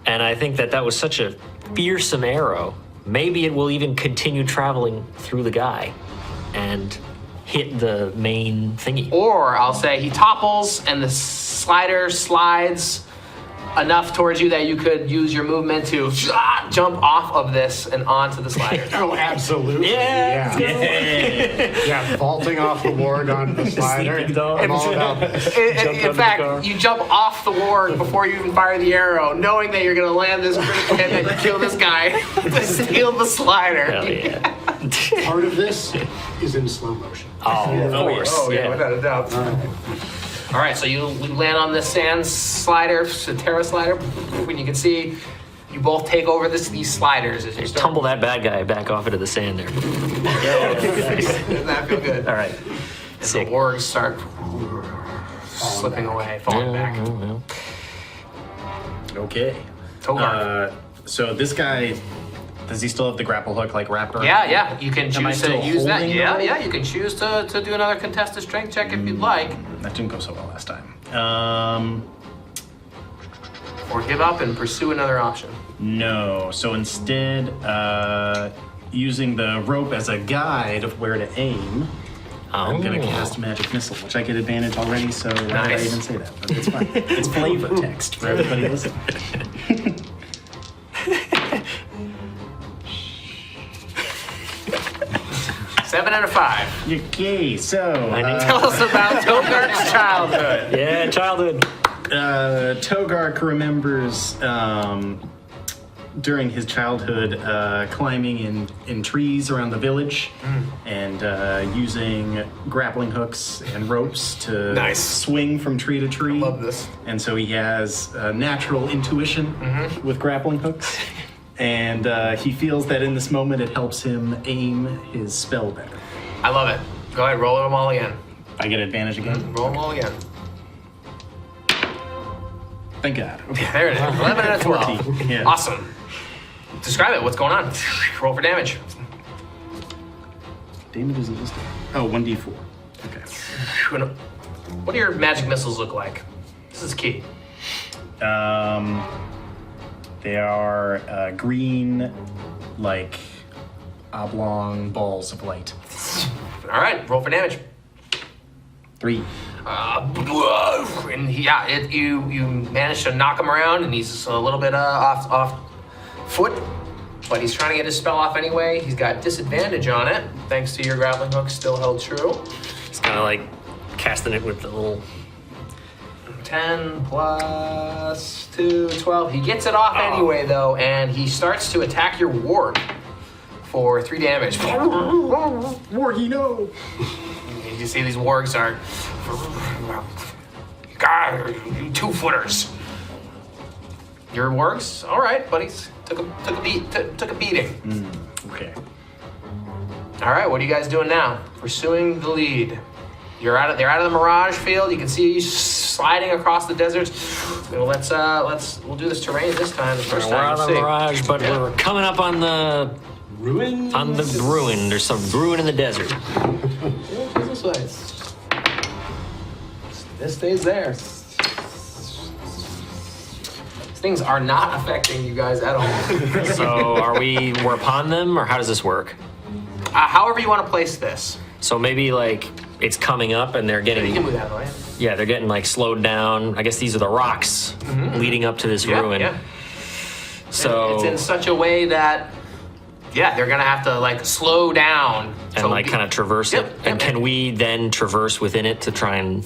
and I think that was such a fearsome arrow, maybe it will even continue traveling through the guy and hit the main thingy.
Or I'll say he topples and the slider slides enough towards you that you could use your movement to jump off of this and onto the slider.
Oh, absolutely.
Yeah,
Yeah, vaulting off the warg onto the slider.
sleeping dog.
I'm all about this.
In fact, you jump off the ward before you even fire the arrow, knowing that you're going to land this critical hit and kill this guy to steal the slider.
Hell yeah.
Part of this is in slow motion.
Oh, of course.
Oh, yeah,
yeah.
without a doubt.
All right.
All right, so you land on this sand slider, the Terra Slider, and you can see you both take over these sliders as you start.
Tumble that bad guy back off into the sand there.
Doesn't that feel good?
All right.
As the wargs start slipping away, falling back.
Okay.
Togark.
So this guy, does he still have the grapple hook wrapped around?
Yeah, you can
Am I
choose to
still
use that.
holding
Yeah,
the
yeah, you can choose to do another contested strength check if you'd like.
That didn't go so well last time.
Or give up and pursue another option.
No. So instead, using the rope as a guide of where to aim, I'm gonna cast Magic Missile, which I get advantage already, so why did I
Nice.
even say that? But it's fine. It's flavor text for everybody listening.
7 out of 5.
Okay, so
Tell us about Togark's childhood.
Yeah, childhood.
Togark remembers during his childhood climbing in trees around the village and using grappling hooks and ropes to
Nice.
swing from tree to tree.
Love this.
And so he has natural intuition with grappling hooks. And he feels that in this moment it helps him aim his spell better.
I love it. Go ahead, roll them all again.
I get advantage again?
Roll them all again.
Thank God. Okay.
There it is. 11 out of 12.
14, yeah.
Awesome. Describe it. What's going on? Roll for damage.
Damage isn't this time. Oh, 1d4. Okay.
What do your magic missiles look like? This is key.
They are green, oblong balls of light.
All right, roll for damage.
3.
And you manage to knock him around, and he's a little bit off foot, but he's trying to get his spell off anyway. He's got disadvantage on it, thanks to your grappling hook still held true.
It's kind of like casting it with the little.
10 plus 2, 12. He gets it off anyway, though, and he starts to attack your ward for 3 damage.
Wargy, no!
You see these wargs are... God, you 2-footers. Your wargs? All right, buddies. Took a beating.
Okay.
All right, what are you guys doing now? Pursuing the lead. They're out of the mirage field. You can see you sliding across the desert. So we'll do this terrain this time. The first
We're
time.
out of the mirage, but we're coming up on the
Ruin?
on the ruin. There's some ruin in the desert.
This way. This stays there. Things are not affecting you guys at all.
So we're upon them, or how does this work?
However you want to place this.
So maybe like it's coming up and they're
You can
getting,
move that way.
yeah, they're getting like slowed down. I guess these are the rocks leading up to this ruin.
Yeah.
So
It's in such a way that, yeah, they're gonna have to like slow down
and like kind of traverse
Yep,
it.
yep,
And can we then traverse within it to try and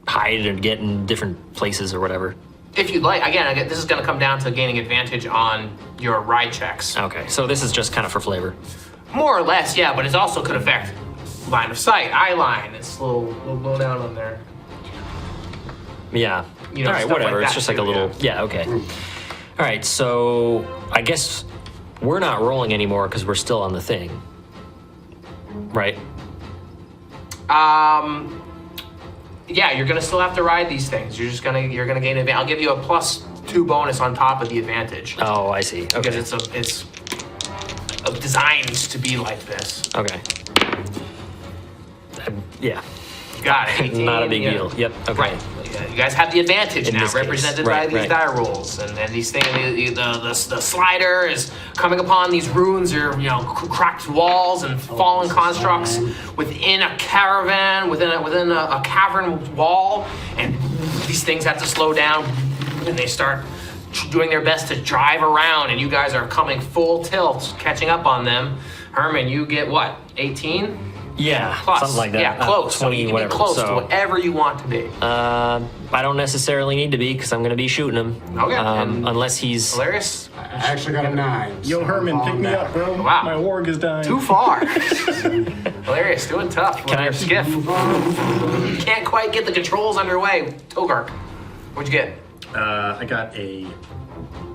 hide and get in different places or whatever?
if you'd like. Again, this is gonna come down to gaining advantage on your ride checks.
Okay, so this is just kind of for flavor.
More or less, yeah, but it also could affect line of sight, eye line. It's a little low down on there.
Yeah.
You know,
all right,
stuff
whatever.
like
It's
that
just like a
too,
little. Yeah. Okay. All right. So I guess we're not rolling anymore because we're still on the thing, right?
Yeah, you're gonna still have to ride these things. You're gonna gain advantage. I'll give you a +2 bonus on top of the advantage
Oh, I see. Okay.
because it's designed to be like this.
Okay. Yeah.
You got it. 18,
Not a big
yeah.
deal. Yep. Okay.
Right. Yeah, you guys have the advantage
In
now,
this case.
represented by
Right,
these
right.
die rolls, and these things. The slider is coming upon these ruins, or cracked walls and fallen constructs within a caravan, within a cavern wall, and these things have to slow down, and they start doing their best to drive around, and you guys are coming full tilt, catching up on them. Herman, you get what? 18?
Yeah.
Plus.
Something like that.
Yeah, close. So
20,
you can
whatever.
be close
so,
to whatever you want to be.
I don't necessarily need to be because I'm going to be shooting him.
Okay, and-
Unless he's.
Hilarious?
I actually got a 9.
Yo,
so
Herman,
I'm
pick me
down.
up, bro.
Wow.
My warg is dying.
Too far. Hilarious, doing tough with
I-
your skiff. Can't quite get the controls underway. Togark, what'd you get?
I got a.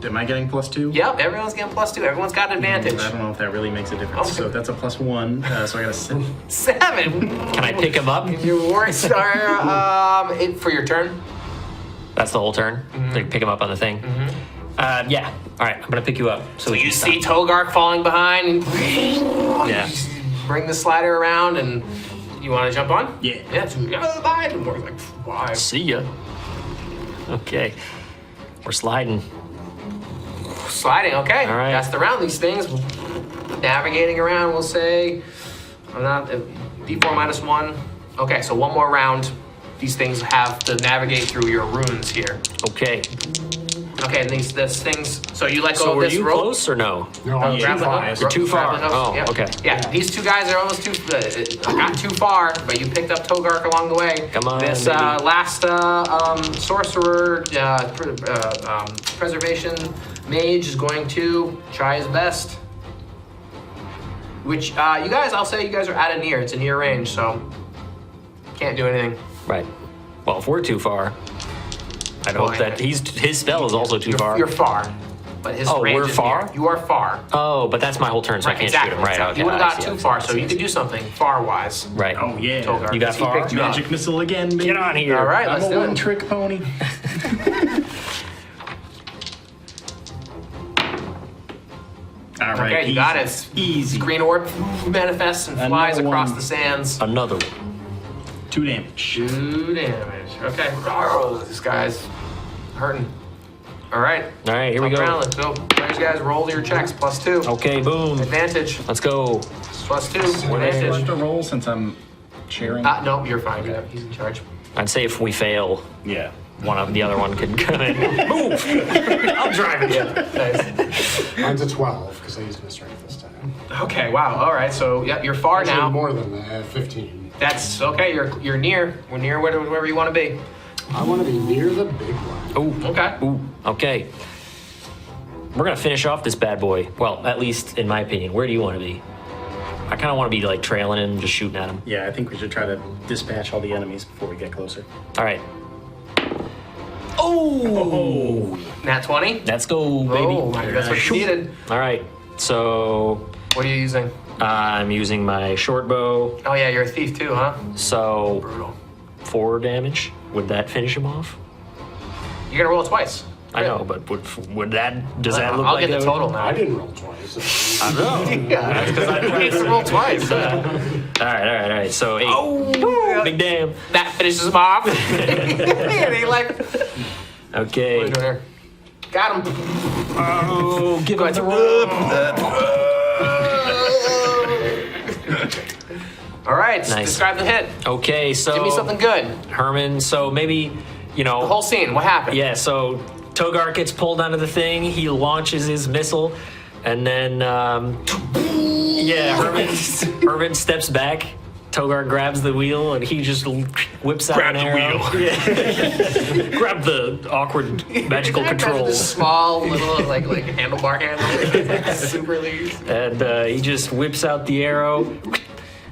Am I getting +2?
Yep, everyone's getting +2. Everyone's got an advantage.
I don't know if that really makes a difference.
Okay.
So that's a +1. So I got a 7.
7.
Can I pick him up?
Your war star. For your turn.
That's the whole turn. Like pick him up on the thing. Yeah. All right. I'm gonna pick you up.
So
we
you
can
see
stop.
Togark falling behind, and
Yeah.
bring the slider around, and you want to jump on?
Yeah.
Yeah. So you gotta abide. And we're like, why?
See ya. Okay. We're sliding.
Sliding, okay.
All right.
That's around these things. Navigating around, we'll say. I'm not D4 -1. Okay, so one more round. These things have to navigate through your runes here.
Okay.
Okay, and these things. So you let go
So
of
were
this
you
rope.
close or no?
No, I'm
Grab
too
the
far.
hook.
You're too
Grab
far.
the hook.
Oh,
Yeah.
okay.
Yeah, these two guys are almost not too far, but you picked up Togark along the way.
Come on,
This
baby.
last sorcerer, preservation mage is going to try his best. Which you guys, I'll say you guys are at a near. It's a near range, so can't do anything.
Right. Well, if we're too far, I'd hope
Well,
that his spell is also too far.
You're far, but his
Oh,
range
we're
is
far?
near. You are far.
Oh, but that's my whole turn, so I can't shoot him. Right.
exactly.
Okay.
You would have
I
got
see, I
too
see,
far,
I
so
see.
you could do something far-wise.
Right.
Oh, yeah.
Togark,
You got
because he
far?
picked you up.
Magic missile again, baby.
Get on here.
All right,
I'm
let's
a
do it.
one-trick pony. All right.
Okay, you
easy.
got it.
Easy.
Green orb manifests and flies
Another
across
one.
the sands.
Another one.
2 damage.
2 damage. Okay. Oh, this guy's hurting. All right.
All right. Here we
Top
go.
round, let's go. Players, guys, roll your checks. +2.
Okay. Boom.
Advantage.
Let's go.
+2.
Do I still have
Advantage.
to roll since I'm sharing?
No, you're fine. Yeah, he's in charge.
I'd say if we fail,
Yeah.
one of the other one could come in. Move.
I'm driving. Yeah. Nice.
Mine's a 12 because I used my strength this time.
Okay. Wow. All right. So yeah, you're far
Actually,
now.
more than that. 15.
That's okay. You're near. We're near wherever you want to be.
I want to be near the big one.
Ooh.
Okay.
Ooh. Okay. We're gonna finish off this bad boy. Well, at least in my opinion. Where do you want to be? I kind of want to be like trailing him, just shooting at him.
Yeah, I think we should try to dispatch all the enemies before we get closer.
All right.
Oh. Nat 20.
Let's go, baby.
Oh, that's what you needed.
All right. So
What are you using?
I'm using my short bow.
Oh yeah, you're a thief too, huh?
So
Brutal.
4 damage. Would that finish him off?
You're gonna roll it twice.
I know, but would that, does that look
I'll
like
get the
that would-
total now.
I didn't roll twice.
I know.
Yeah, he needs to roll twice.
All right. So 8.
Oh,
Big damn.
that finishes him off. And he like,
Okay.
what are you doing here? Got him.
Oh, give
Go
him
ahead. All right,
Nice.
describe the hit.
Okay, so
Give me something good.
Herman, so maybe, you know,
The whole scene, what happened?
yeah, so Togark gets pulled onto the thing, he launches his missile, and then Herman steps back. Togark grabs the wheel and he just whips out an arrow. Yeah. Grab the awkward magical
This
controls.
small little like handlebar handle. Super loose.
And he just whips out the arrow,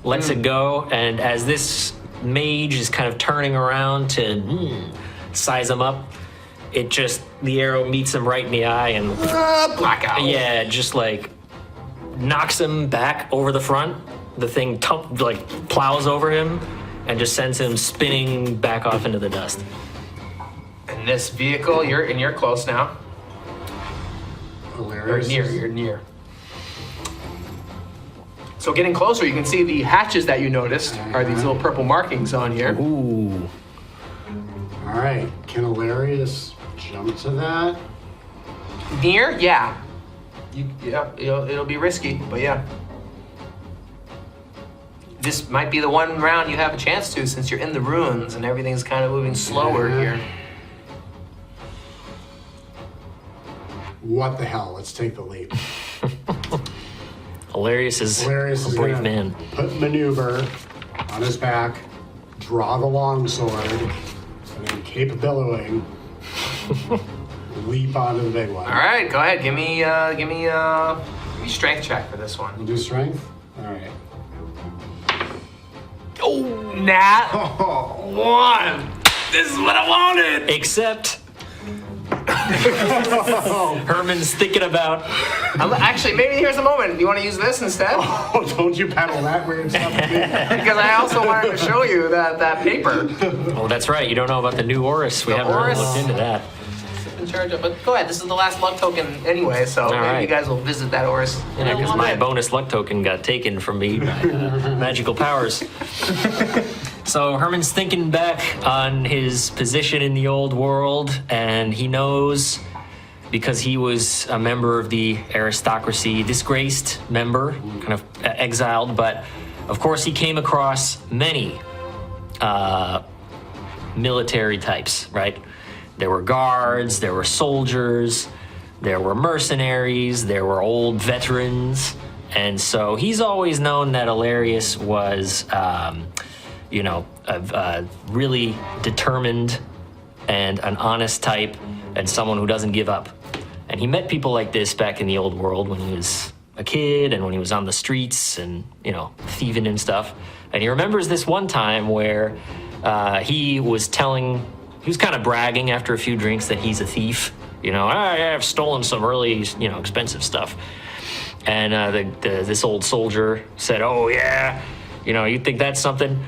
lets it go, and as this mage is kind of turning around to size him up, the arrow meets him right in the eye and
Blackout.
yeah, just like knocks him back over the front. The thing plows over him and just sends him spinning back off into the dust.
And this vehicle, you're close now.
Hilarious.
You're near. So getting closer, you can see the hatches that you noticed are these little purple markings on here.
Ooh.
All right, can Elarius jump to that?
Near? Yeah. It'll be risky, but yeah. This might be the one round you have a chance to since you're in the ruins and everything's kind of moving slower here.
What the hell? Let's take the leap.
Elarius is
Elarius
a
is
brave
gonna
man.
put maneuver on his back, draw the longsword, and then cape billowing, leap onto the big one.
All right, go ahead. Give me strength check for this one.
We'll do strength. All right.
Oh, nat one. This is what I wanted.
Except Herman's thinking about
Actually, maybe here's a moment. You want to use this instead?
Oh, don't you peddle that weird stuff to me.
Because I also wanted to show you that paper.
oh, that's right, you don't know about the new Oris. We haven't really
Oris.
looked into that.
In charge of, but go ahead. This is the last luck token anyway, so maybe
right.
you guys will visit that Oris.
Yeah, because my bonus luck token got taken from me by magical powers. So Herman's thinking back on his position in the old world, and he knows, because he was a member of the aristocracy, disgraced member, kind of exiled, but of course he came across many military types, right? There were guards, there were soldiers, there were mercenaries, there were old veterans. And so he's always known that Elarius was, a really determined and an honest type and someone who doesn't give up. And he met people like this back in the old world when he was a kid and when he was on the streets and, thieving and stuff. And he remembers this one time where he was kind of bragging after a few drinks that he's a thief. I have stolen some really, expensive stuff. And this old soldier said, "Oh yeah, you think that's something?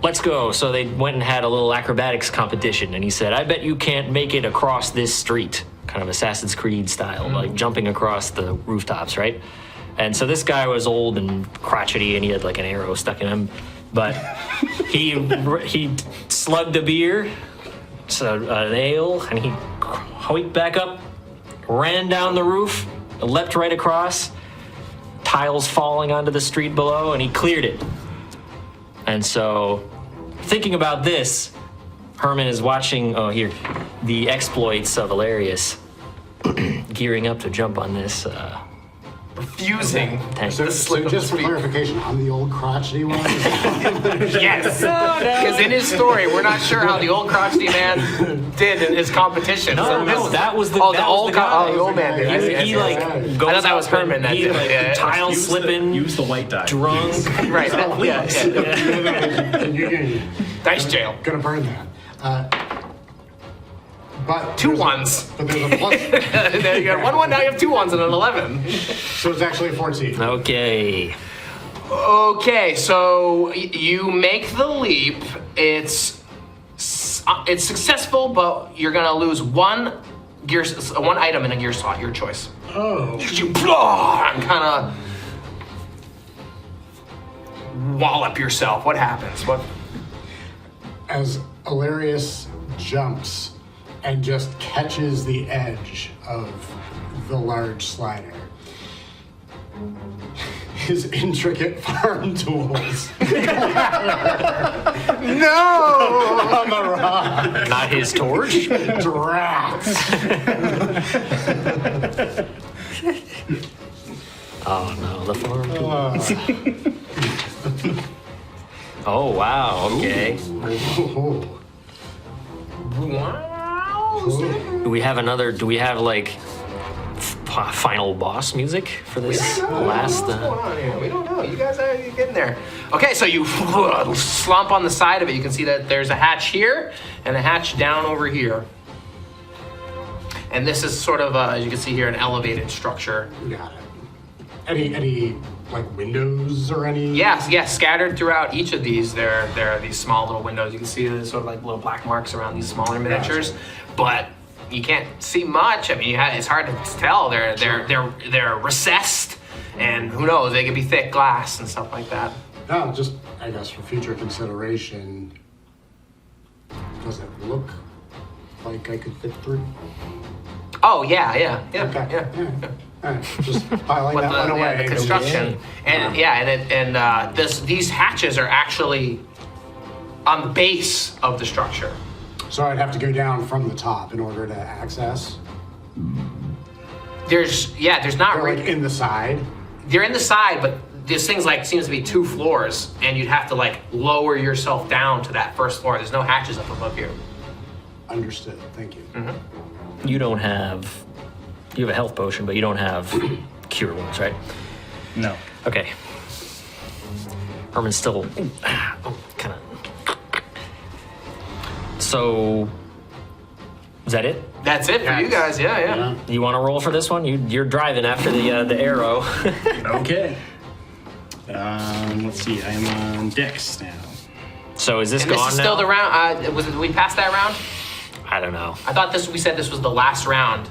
Let's go." So they went and had a little acrobatics competition. And he said, "I bet you can't make it across this street," kind of Assassin's Creed style, like jumping across the rooftops, right? And so this guy was old and crotchety, and he had like an arrow stuck in him. But he slugged a beer, an ale, and he hoiked back up, ran down the roof, leapt right across, tiles falling onto the street below, and he cleared it. And so, thinking about this, Herman is watching, the exploits of Elarius, gearing up to jump on this
Refusing.
tank.
So just for clarification, I'm the old crotchety one?
Yes. Because in his story, we're not sure how the old crotchety man did in his competition.
No, that was the
the
that
old
was the guy.
the old man did. I see, I
He
see.
like
I
goes
thought that was
up and
Herman that
he,
did it,
like,
yeah.
tile slipping,
Use the white die.
drunk.
Right. Yeah.
You're
Dice jail.
gonna burn that. But
Two
there's a-
ones.
But there's a plus,
There you go. 1-1. Now you have 2 1s and an 11.
so it's actually 14.
Okay.
Okay, so you make the leap. It's successful, but you're gonna lose 1 one item in a gear slot, your choice.
Oh.
You and kind of wallop yourself. What happens? What?
As Elarius jumps and just catches the edge of the large slider, his intricate farm tools on the rock.
Not his torch?
Drats.
Oh no, the farm tools. Oh wow, okay. Do we have like final boss music for this last?
What's going on here? We don't know. You guys are getting there. Okay, so you slump on the side of it. You can see that there's a hatch here and a hatch down over here. And this is sort of, as you can see here, an elevated structure.
Got it. Any like windows or any?
Yes, scattered throughout each of these, there are these small little windows. You can see there's sort of like little black marks around these smaller miniatures, but you can't see much. I mean, it's hard to tell. They're recessed, and who knows? They could be thick glass and stuff like that.
No, just I guess for future consideration. Does it look like I could fit through?
Oh yeah.
Okay. Yeah. All right. Just highlight that one away.
The construction, and these hatches are actually on the base of the structure.
So I'd have to go down from the top in order to access.
There's not
They're like in the side.
They're in the side, but this thing's like seems to be 2 floors, and you'd have to like lower yourself down to that first floor. There's no hatches up above you.
Understood. Thank you.
Mm-hmm. You have a health potion, but you don't have cure wounds, right?
No.
Okay. Herman's still kind of. So, is that it?
That's it for you guys. Yeah.
You want to roll for this one? You're driving after the arrow.
Okay. Let's see. I am on Dex now.
So is this
And
gone
this is
now?
still the round. We passed that round?
I don't know.
I thought we said this was the last round.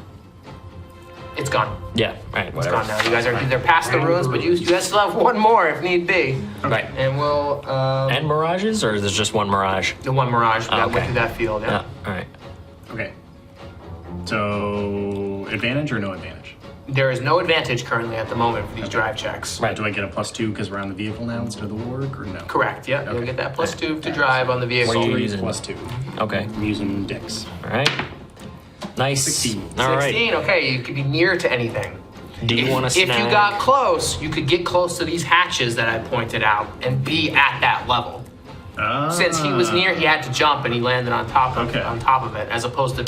It's gone.
Yeah. All right.
It's
Whatever.
gone now. You guys they're past the ruins, but you guys still have one more if need be.
Right.
And we'll
And mirages, or is there just one mirage?
the one mirage that
Okay.
went through that field. Yeah.
All right.
Okay. So, advantage or no advantage?
There is no advantage currently at the moment for these drive checks.
Right.
Do I get a +2 because we're on the vehicle now instead of the warg, or no?
Correct. Yeah. You'll
Okay.
get that +2 to drive on the vehicle.
What are you
3
using?
+2.
Okay.
I'm using Dex.
All right. Nice.
16.
All right.
16. Okay, you could be near to anything.
Do you want to
If you got close, you could get close to these hatches that I pointed out and be at that level. Since he was near, he had to jump and he landed on top of it, as opposed to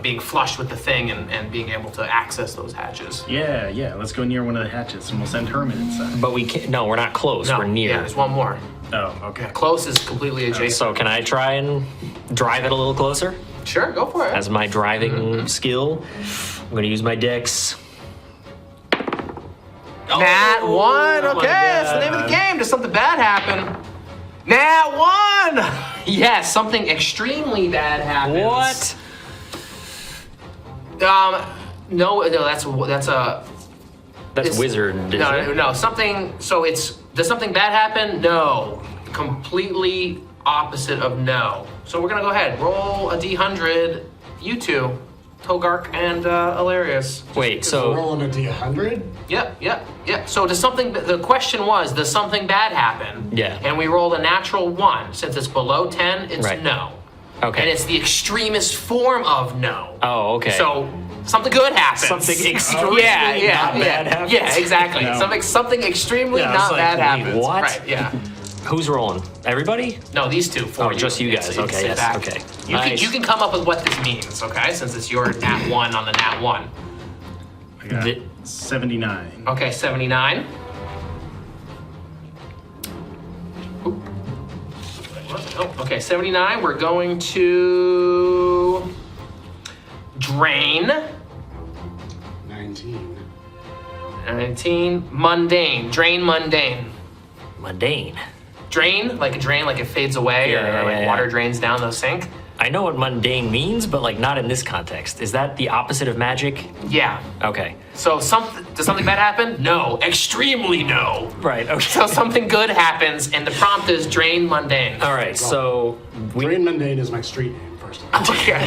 being flush with the thing and being able to access those hatches.
Yeah. Let's go near one of the hatches and we'll send Herman inside.
But we can't. No, we're not close.
No,
We're near.
Yeah, there's one more.
Oh, okay.
Close is completely adjacent.
So can I try and drive it a little closer?
Sure, go for it.
As my driving skill, I'm going to use my Dex.
Nat 1.
my
Okay, that's the name of the game. Does something bad happen? Nat 1. Yes, something extremely bad happens.
What?
No, that's a.
That's
It's-
wizard.
No. Something. So does something bad happen? No. Completely opposite of no. So we're gonna go ahead. Roll a d100. You two, Togark and Elarius.
Wait, so
Rolling a d100.
Yep. So the question was, does something bad happen?
Yeah.
And we rolled a natural 1. Since it's below 10, it's
Right.
no.
Okay.
And it's the extremist form of no.
Oh, okay.
So something good happens.
Something extremely not bad happens?
Yeah, exactly.
No.
Something extremely
Yeah, I was
not
like,
bad
wait,
happens.
what?
Right, yeah.
Who's rolling? Everybody?
No, these two for
Oh,
you.
just you
Yeah,
guys.
so you
Okay,
can sit
yes,
back.
okay.
You,
Nice.
you can come up with what this means, okay? Since it's your nat 1 on the nat 1.
I got
The-
79.
Okay, 79. Oop. Oh, okay, 79. We're going to drain.
19.
19. Mundane. Drain mundane.
Mundane.
Drain, like a drain, like it fades away,
Yeah,
or like
yeah.
water drains down the sink.
I know what mundane means, but like not in this context. Is that the opposite of magic?
Yeah.
Okay.
So does something bad happen? No. Extremely no.
Right. Okay.
So something good happens, and the prompt is drain mundane.
All right. So
Drain Mundane is my street name, first of all.
Okay.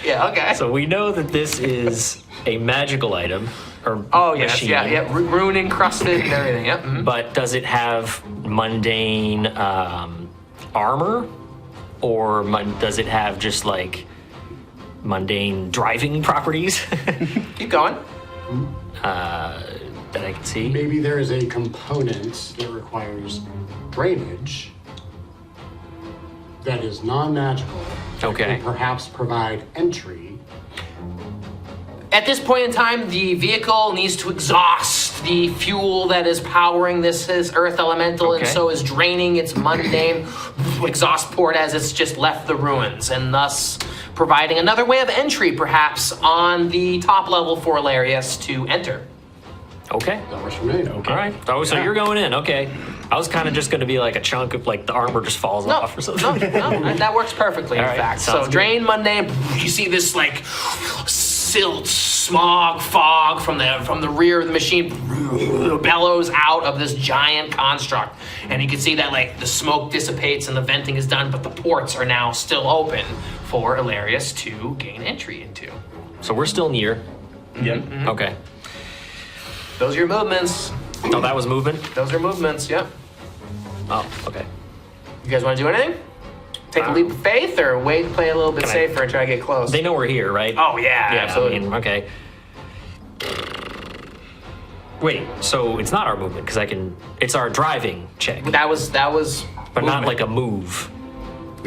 Yeah. Okay.
so we know that this is a magical item or
Oh yes,
machine.
yeah. Rune encrusted and everything. Yep. Mhm.
But does it have mundane armor, or does it have just like mundane driving properties
Keep going.
that I can see?
Maybe there is a component that requires drainage that is non-magical. that
Okay.
can perhaps provide entry.
At this point in time, the vehicle needs to exhaust the fuel that is powering this earth elemental, and
Okay.
so is draining its mundane exhaust port as it's just left the ruins, and thus providing another way of entry, perhaps, on the top level for Elarius to enter.
Okay.
That works for me.
All right. Oh, so you're going in. Okay. I was kind of just going to be like a chunk of like the armor just falls
No,
off or something.
no, that works perfectly, in
All right,
fact.
sounds
So
good.
drain mundane. You see this like silt, smog, fog from the rear of the machine bellows out of this giant construct, and you can see that like the smoke dissipates and the venting is done, but the ports are now still open for Elarius to gain entry into.
So we're still near.
Yep.
Okay.
Those are your movements.
Oh, that was movement.
Those are movements. Yep.
Oh, okay.
You guys want to do anything? Take a leap of faith, or wait and play a little bit
Can I-
safer and try to get close?
They know we're here, right?
Oh yeah,
yeah.
absolutely.
I mean, okay. Wait. So it's not our movement because I can. It's our driving check,
That was
but not
movement.
like a move.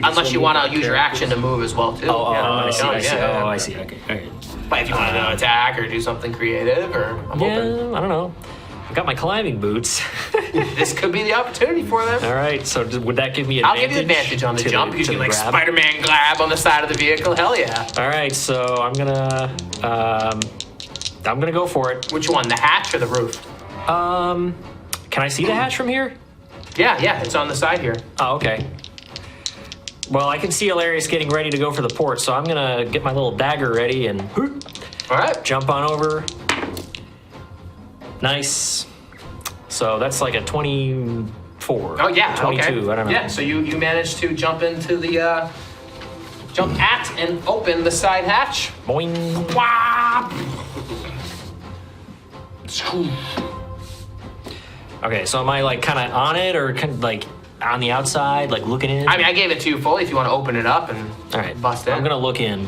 Unless you want to use your action to move as well too.
Oh,
Yeah.
I see. I see.
Yeah.
Oh, I see. Okay. All right.
But if you want to attack or do something creative, or I'm
Yeah,
open.
I don't know. I got my climbing boots.
This could be the opportunity for them.
All right. So would that give me
I'll
advantage?
give you advantage on the
to
jump. You
to
can like
grab?
Spider-Man grab on the side of the vehicle. Hell yeah.
All right. So I'm gonna go for it.
Which one, the hatch or the roof?
Can I see the hatch from here?
Yeah, it's on the side here.
Oh, okay. Well, I can see Elarius getting ready to go for the port, so I'm gonna get my little dagger ready and
All right.
jump on over. Nice. So that's like a 24.
Oh yeah.
22.
Okay.
I don't know.
Yeah. So you managed to jump into the jump at and open the side hatch.
Boing.
Wah!
Okay, so am I like kind of on it or kind of like on the outside, like looking in?
I mean, I gave it to you fully. If you want to open it up and
All right,
bust in.
I'm gonna look in.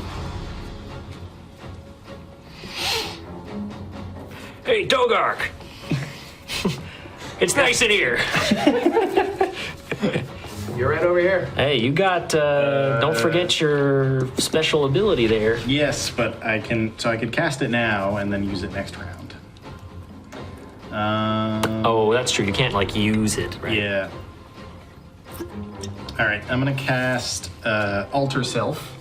Hey, Togark! It's nice in here.
You're right over here.
Hey, you got. Don't forget your special ability there.
Yes, but I could cast it now and then use it next round.
Oh, that's true. You can't like use it, right?
Yeah. All right, I'm gonna cast Alter Self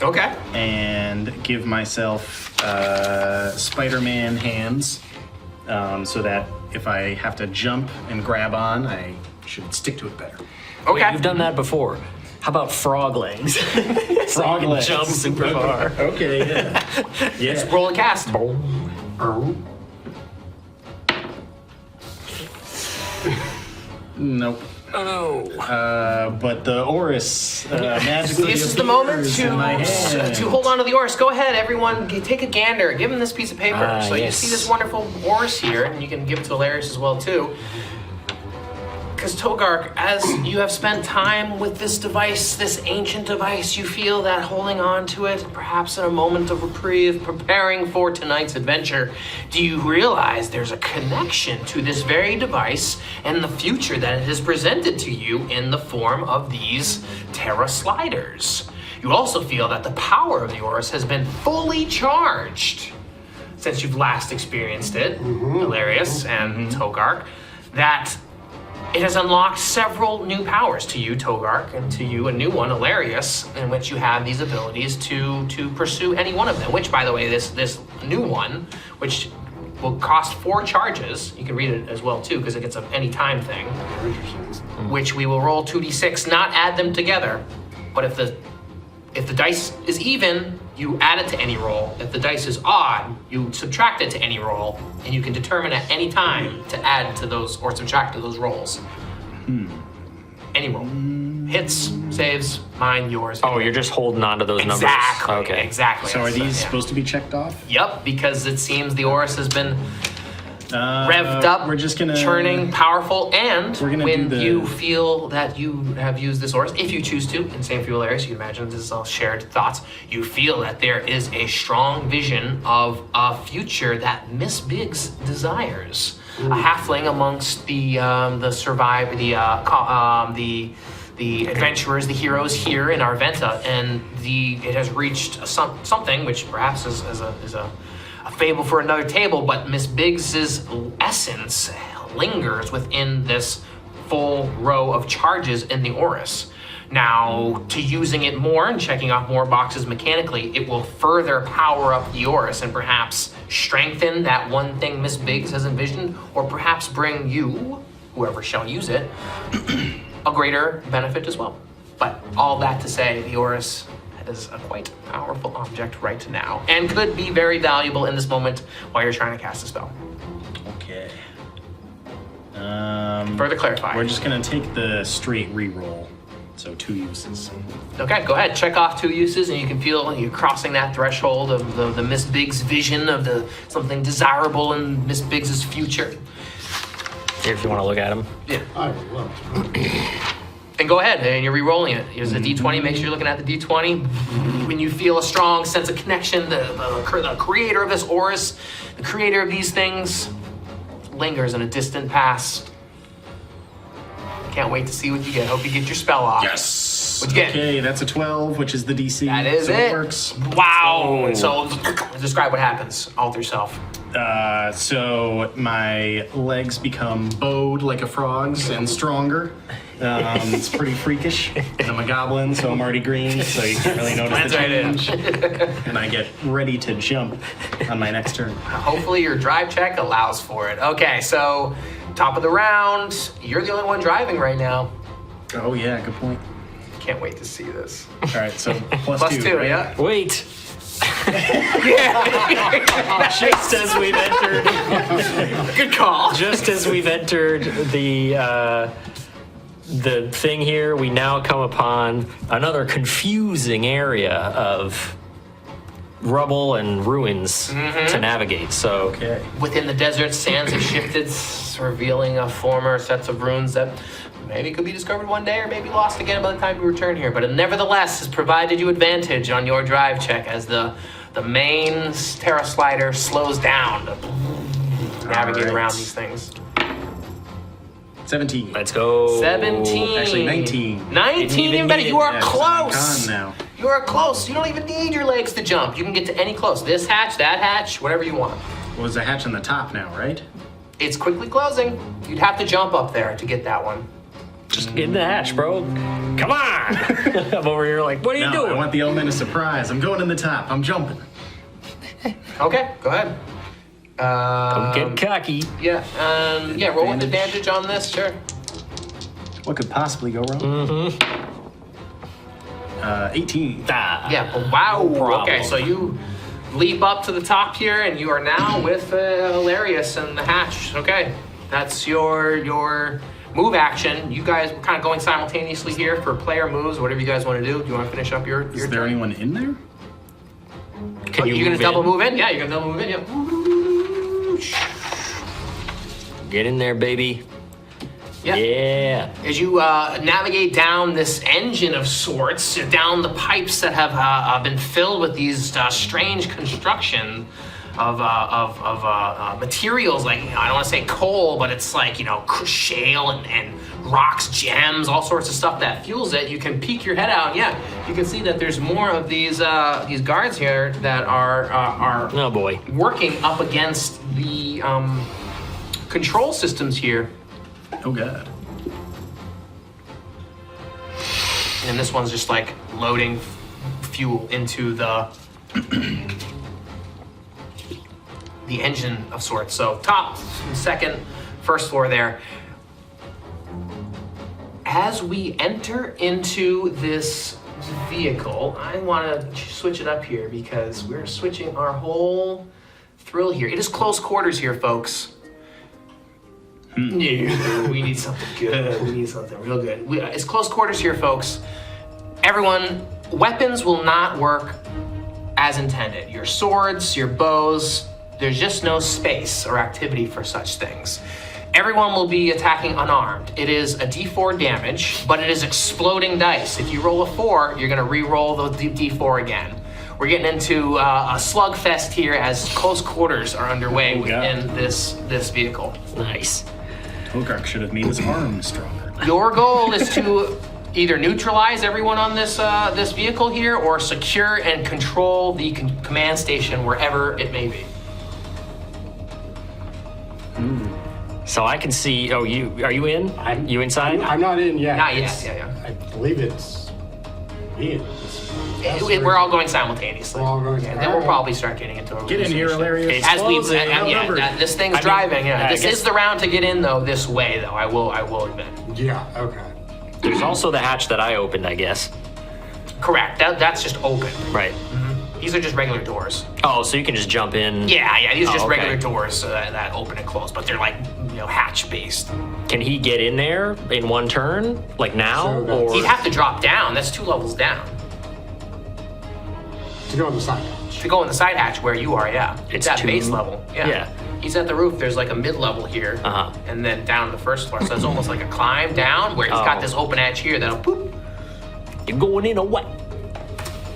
Okay.
and give myself Spider-Man hands, so that if I have to jump and grab on, I should stick to it better.
Okay.
You've done that before. How about frog legs?
Frog legs.
Jump super far.
Okay, yeah. Yeah.
Roll a cast.
Nope.
Oh.
But the Oris magically
This is the moment
appears in my hand.
to hold on to the Oris. Go ahead, everyone. Take a gander. Give him this piece of paper. So
yes.
you see this wonderful Oris here, and you can give it to Elarius as well too. Because Togark, as you have spent time with this device, this ancient device, you feel that holding on to it, perhaps in a moment of reprieve, preparing for tonight's adventure, do you realize there's a connection to this very device and the future that it has presented to you in the form of these Terra Sliders? You also feel that the power of the Oris has been fully charged since you've last experienced it, Elarius and Togark, that it has unlocked several new powers to you, Togark, and to you, a new one, Elarius, in which you have these abilities to pursue any one of them, which, by the way, this new one, which will cost 4 charges, you can read it as well, too, because it gets an any time thing, which we will roll 2d6, not add them together. But if the dice is even, you add it to any roll. If the dice is odd, you subtract it to any roll, and you can determine at any time to add to those or subtract to those rolls. Any roll. Hits, saves, mine, yours.
Oh, you're just holding on to those numbers.
Exactly.
Okay.
Exactly.
So are these supposed to be checked off?
Yep, because it seems the Oris has been revved up,
we're just gonna
churning, powerful, and
we're gonna
when
do the-
you feel that you have used this Oris, if you choose to, in same fuel areas, you can imagine this is all shared thoughts, you feel that there is a strong vision of a future that Miss Biggs desires. A halfling amongst the adventurers, the heroes here in Arventa, and it has reached something which perhaps is a fable for another table, but Miss Biggs's essence lingers within this full row of charges in the Oris. Now, to using it more and checking off more boxes mechanically, it will further power up the Oris and perhaps strengthen that one thing Miss Biggs has envisioned, or perhaps bring you, whoever shall use it, a greater benefit as well. But all that to say, the Oris is a quite powerful object right now, and could be very valuable in this moment while you're trying to cast a spell.
Okay.
Further clarify.
We're just gonna take the straight re-roll. So 2 uses.
Okay, go ahead. Check off 2 uses, and you can feel you're crossing that threshold of the Miss Biggs vision of something desirable in Miss Biggs's future.
If you want to look at them.
Yeah.
I would love to.
And go ahead, and you're re-rolling it. Here's the D20. Make sure you're looking at the D20. When you feel a strong sense of connection, the creator of this Oris, the creator of these things, lingers in a distant past. Can't wait to see what you get. Hope you get your spell off.
Yes.
What'd you get?
Okay, that's a 12, which is the DC.
That is
so
it.
Works.
Wow. And so describe what happens. Alter yourself.
So my legs become bowed like a frog's and stronger. It's pretty freakish. I'm a goblin, so I'm already green, so you can't really notice the change. And I get ready to jump on my next turn.
Hopefully your drive check allows for it. Okay, so top of the round. You're the only one driving right now.
Oh yeah, good point.
Can't wait to see this.
All right, so plus
Plus
2,
two,
right?
yeah.
Wait.
Just as we've entered. Good call.
Just as we've entered the thing here, we now come upon another confusing area of rubble and ruins to navigate. So
Okay.
Within the desert, sands have shifted, revealing a former sets of runes that maybe could be discovered one day or maybe lost again by the time you return here. But it nevertheless has provided you advantage on your drive check as the main Terra Slider slows down to navigate
Alright.
around these things.
17.
let's go.
17.
Actually, 19.
19, even better. You are
Yeah, 'cause I'm
close.
gone now.
You are close. You don't even need your legs to jump. You can get to any close. This hatch, that hatch, whatever you want.
Well, there's a hatch on the top now, right?
It's quickly closing. You'd have to jump up there to get that one.
Just get in the hatch, bro. Come on. I'm over here like, what are you
No, I
doing?
want the element of surprise. I'm going in the top. I'm jumping.
Okay, go ahead.
Don't get cocky.
Yeah, roll with advantage on this, sure.
What could possibly go wrong? 18.
Ah,
Yeah, but wow.
no problem.
Okay, so you leap up to the top here, and you are now with Elarius and the hatch. Okay, that's your move action. You guys were kind of going simultaneously here for player moves, whatever you guys want to do. Do you want to finish up your
Is there anyone in there?
Can you
You're gonna
move
double
in?
move in? Yeah, you're gonna double move in. Yeah.
Get in there, baby.
Yeah.
Yeah.
As you navigate down this engine of sorts, down the pipes that have been filled with these strange construction of materials, like, I don't want to say coal, but it's like, shale and rocks, gems, all sorts of stuff that fuels it. You can peek your head out, and yeah, you can see that there's more of these guards here that are
Oh boy.
working up against the control systems here.
Oh, God.
And this one's just like loading fuel into the engine of sorts. So top, second, first floor there. As we enter into this vehicle, I want to switch it up here because we're switching our whole thrill here. It is close quarters here, folks. Yeah, we need something good. We need something real good. It's close quarters here, folks. Everyone, weapons will not work as intended. Your swords, your bows, there's just no space or activity for such things. Everyone will be attacking unarmed. It is a D4 damage, but it is exploding dice. If you roll a 4, you're gonna re-roll the D4 again. We're getting into a slugfest here as close quarters are underway within this vehicle.
Nice.
Togark should have made his arm stronger.
Your goal is to either neutralize everyone on this this vehicle here, or secure and control the command station wherever it may be.
So I can see. Oh, are you in? You inside?
I'm not in yet.
Not yet. Yeah.
I believe it's me.
We're all going simultaneously.
We're all going
and then we'll probably start getting into a
Get in here, Elarius.
As we,
Explosive,
this thing's driving. Yeah,
I
this
guess-
is the round to get in though. This way though, I will admit.
Yeah, okay.
There's also the hatch that I opened, I guess.
Correct. That's just open.
Right.
These are just regular doors.
Oh, so you can just jump in.
Yeah. These are just
okay.
regular doors that open and close, but they're like hatch based.
Can he get in there in one turn, like now,
So that's-
or
He'd have to drop down. That's 2 levels down.
To go on the side hatch.
To go in the side hatch where you are, yeah. It's at
2?
base level.
Yeah.
He's at the roof. There's like a mid level here, and then down to the first floor. So it's almost like a climb down where he's got this open hatch here that'll boop.
you're going in or what?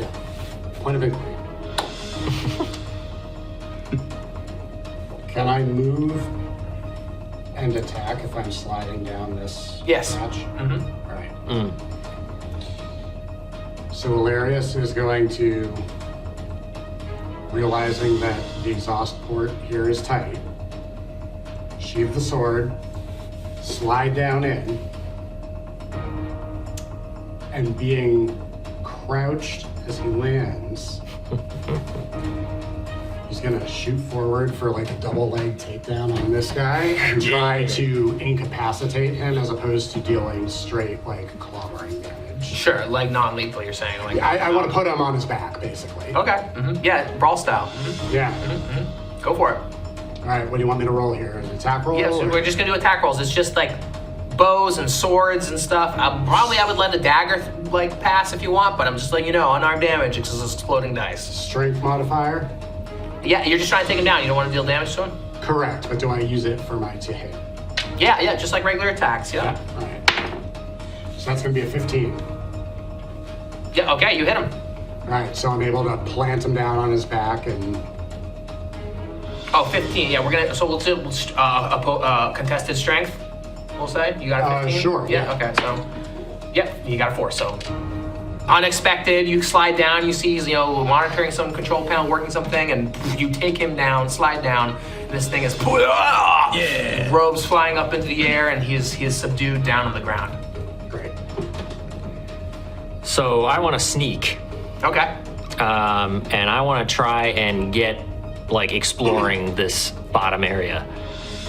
Yeah. Point of inquiry. Can I move and attack if I'm sliding down this
Yes.
hatch?
Mm-hmm.
All right. So Elarius is going to, realizing that the exhaust port here is tight, sheathe the sword, slide down in, and being crouched as he lands, he's gonna shoot forward for like a double leg takedown on this guy and try to incapacitate him as opposed to dealing straight like clobbering damage.
Sure, like non-lethal. You're saying like.
I want to put him on his back, basically.
Okay. Yeah, brawl style.
Yeah.
Go for it.
All right. What do you want me to roll here? An attack roll?
Yeah, so
or-
we're just gonna do attack rolls. It's just like bows and swords and stuff. I would let a dagger like pass if you want, but I'm just letting you know unarmed damage because it's exploding dice.
Strength modifier?
Yeah, you're just trying to take him down. You don't want to deal damage to him.
Correct. But do I use it for my to hit?
Yeah, just like regular attacks. Yeah.
All right. So that's gonna be a 15.
Yeah. Okay, you hit him.
All right. So I'm able to plant him down on his back and.
Oh, 15. Yeah, we're gonna. So we'll do contested strength. We'll say you got a 15.
Sure,
Yeah.
yeah.
Okay. So, yep, you got a 4. So, unexpected. You slide down. You see he's monitoring some control panel, working something, and you take him down. Slide down. And this thing is robes flying up into the air, and he is subdued down on the ground.
Great.
So I want to sneak,
Okay.
and I want to try and get like exploring this bottom area.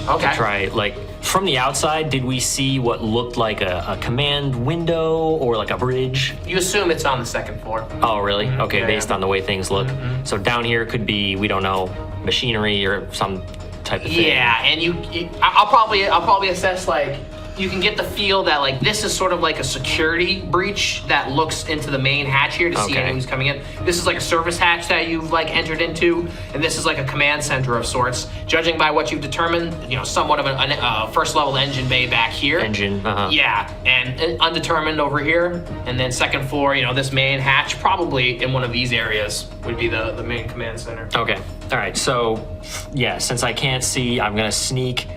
Okay.
Try like from the outside. Did we see what looked like a command window or like a bridge?
You assume it's on the second floor.
Oh, really? Okay,
Yeah.
based on the way things look. So down here could be, we don't know, machinery or some type of thing.
Yeah, and I'll probably assess like you can get the feel that like this is sort of like a security breach that looks into the main hatch here to see
Okay.
anyone who's coming in. This is like a service hatch that you've like entered into, and this is like a command center of sorts. Judging by what you've determined, somewhat of a first level engine bay back here.
Engine,
Yeah, and undetermined over here, and then second floor. This main hatch probably in one of these areas would be the main command center.
Okay. All right. So, yeah, since I can't see, I'm going to sneak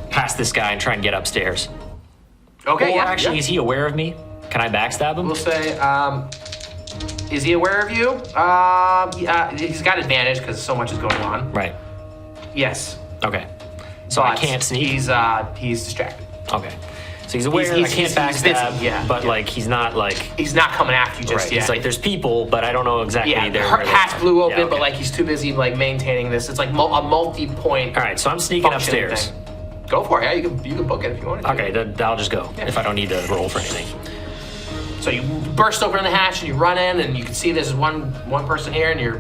past this guy and try and get upstairs.
Okay.
Or
yeah.
actually,
yeah.
is he aware of me? Can I backstab him?
We'll say, is he aware of you? Yeah, he's got advantage because so much is going on.
Right.
Yes.
Okay. So I
But
can't sneak?
He's distracted.
Okay. So he's aware
He's-
I can't
he's busy,
backstab,
yeah,
but
yeah.
like he's not like...
He's not coming after you just
right.
yet.
It's like there's people, but I don't know exactly
yeah,
where
her
they
hatch
are.
blew open,
Yeah, okay.
but like he's too busy like maintaining this. It's like a multi-point.
All right, so I'm sneaking
functioning
upstairs.
thing. Go for it. Yeah, you can book it if you want to.
Okay, I'll just go if I don't need to roll for anything.
So you burst open the hatch and you run in, and you can see there's one person here, and you're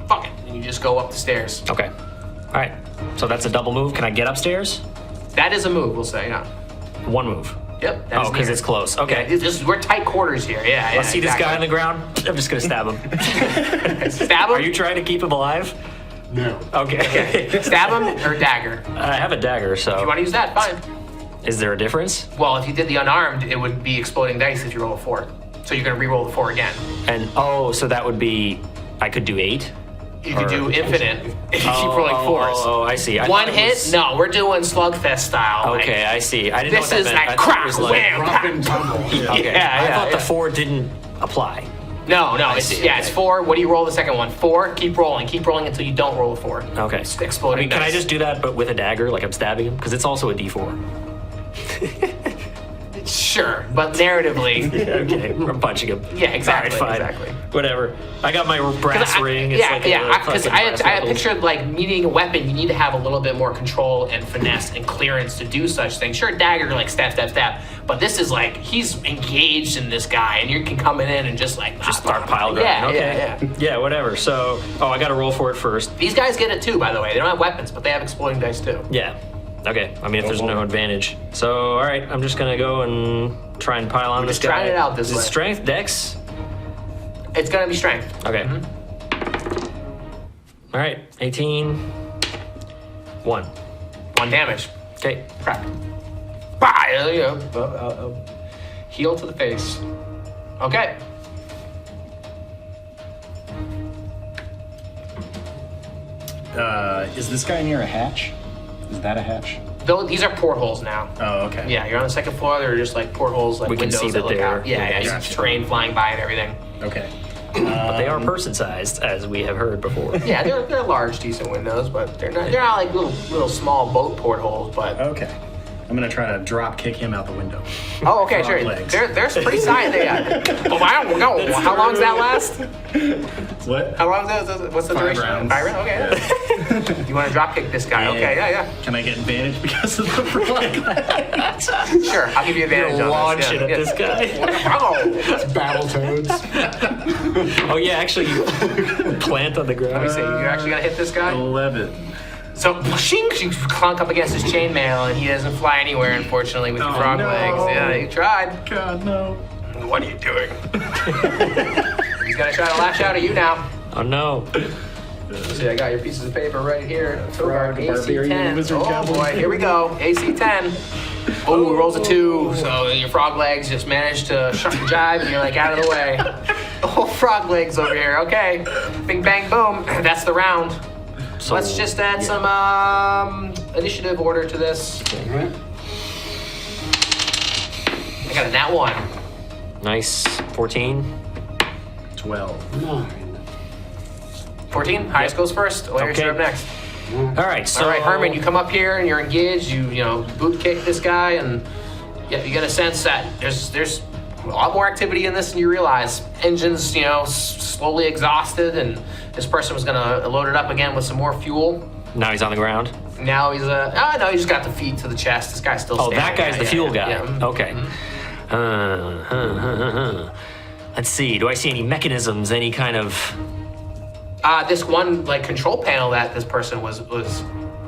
fuck it, and you just go up the stairs.
Okay. All right. So that's a double move. Can I get upstairs?
That is a move, we'll say. Yeah.
One move.
Yep.
Oh, because it's close. Okay.
Yeah, we're tight quarters here. Yeah.
I see this guy on the ground. I'm just gonna stab him.
Stab him.
Are you trying to keep him alive?
No.
Okay.
Stab him or dagger?
I have a dagger, so.
If you want to use that, fine.
Is there a difference?
Well, if you did the unarmed, it would be exploding dice if you roll a 4. So you're gonna re-roll the 4 again.
And so that would be, I could do 8.
You could do infinite if you keep rolling 4s.
Oh, I see. I
One
thought it
hit?
was-
No, we're doing slugfest style.
Okay, I see. I didn't know
This
what that
is
meant.
like
I thought it
crack,
was like-
wham,
Rough and tumble.
Okay.
Yeah,
I thought
yeah.
the 4 didn't apply.
No, it's
see,
it's
okay.
4. What do you roll the second one? 4. Keep rolling until you don't roll a 4.
Okay.
It's exploding.
Can I
dice.
just do that, but with a dagger, like I'm stabbing him? Because it's also a D4.
Sure, but narratively.
Okay, I'm punching him.
Yeah, exactly,
All right, fine.
exactly.
Whatever. I got my brass ring. It's like
Because I
fucking
pictured like needing a weapon, you need to have a little bit more control and finesse and clearance to do such things. Sure, dagger, like stab, but this is like he's engaged in this guy, and you can come in and just like
start pile driving.
Yeah,
Okay. Yeah, whatever. So, I got to roll for it first.
These guys get it too, by the way. They don't have weapons, but they have exploding dice too.
Yeah. Okay. I mean, if there's no advantage. So, all right, I'm just gonna go and try and pile on this
just
guy.
trying it out this
Is it
way.
strength, dex?
It's gonna be strength.
Okay. All right, 18. 1.
1 damage.
Okay.
Crack. Bah! Heal to the face. Okay.
Is this guy near a hatch? Is that a hatch?
Though these are portholes now.
Oh, okay.
Yeah, you're on the second floor. They're just like portholes, like
We can
windows
see that
look
they're-
out. Yeah, you
Gotcha.
see terrain flying by and everything.
Okay.
But they are person-sized, as we have heard before.
Yeah, they're large, decent windows, but they're not like little small boat portholes. But
Okay. I'm gonna try to drop kick him out the window.
oh, okay,
Frog
sure.
legs.
They're pretty sized. They got. Oh, I don't know. How long does that last?
What?
How long does that? What's the
5
duration?
rounds.
5 rounds. Okay. You want to drop kick this guy? Okay, yeah.
Can I get advantage because of the frog legs?
Sure, I'll give you advantage on
Launch
this.
it at this guy.
Oh.
Battletoads.
Oh yeah, actually, you plant on the
Let me
ground.
see. You're actually gonna hit this guy.
11.
So, shing, you clunk up against his chainmail, and he doesn't fly anywhere, unfortunately, with your
Oh,
frog
no.
legs. Yeah, you tried.
God, no.
What are you doing? He's gonna try to lash out at you now.
Oh no.
See, I got your pieces of paper right here. Togark, AC
Barbarian
10.
Wizard
Oh
Cowboy.
boy, here we go. AC 10. Oh, rolls a 2. So your frog legs just managed to shuck and jive, and you're like out of the way. Oh, frog legs over here. Okay. Bing, bang, boom. That's the round.
So
Let's just add some initiative order to this.
Alright.
I got a nat 1.
nice. 14.
12.
9.
14. Highest goes first. Elarius,
Okay.
you're up next.
All right. So
All right, Herman, you come up here and you're engaged. You boot kick this guy, and yeah, you get a sense that there's a lot more activity in this than you realize. Engines, slowly exhausted, and this person was gonna load it up again with some more fuel.
Now he's on the ground.
Now he's no, he just got the feet to the chest. This guy's still
Oh,
standing.
that guy's the fuel guy.
Yeah.
Okay. Let's see. Do I see any mechanisms? Any kind of?
This one like control panel that this person was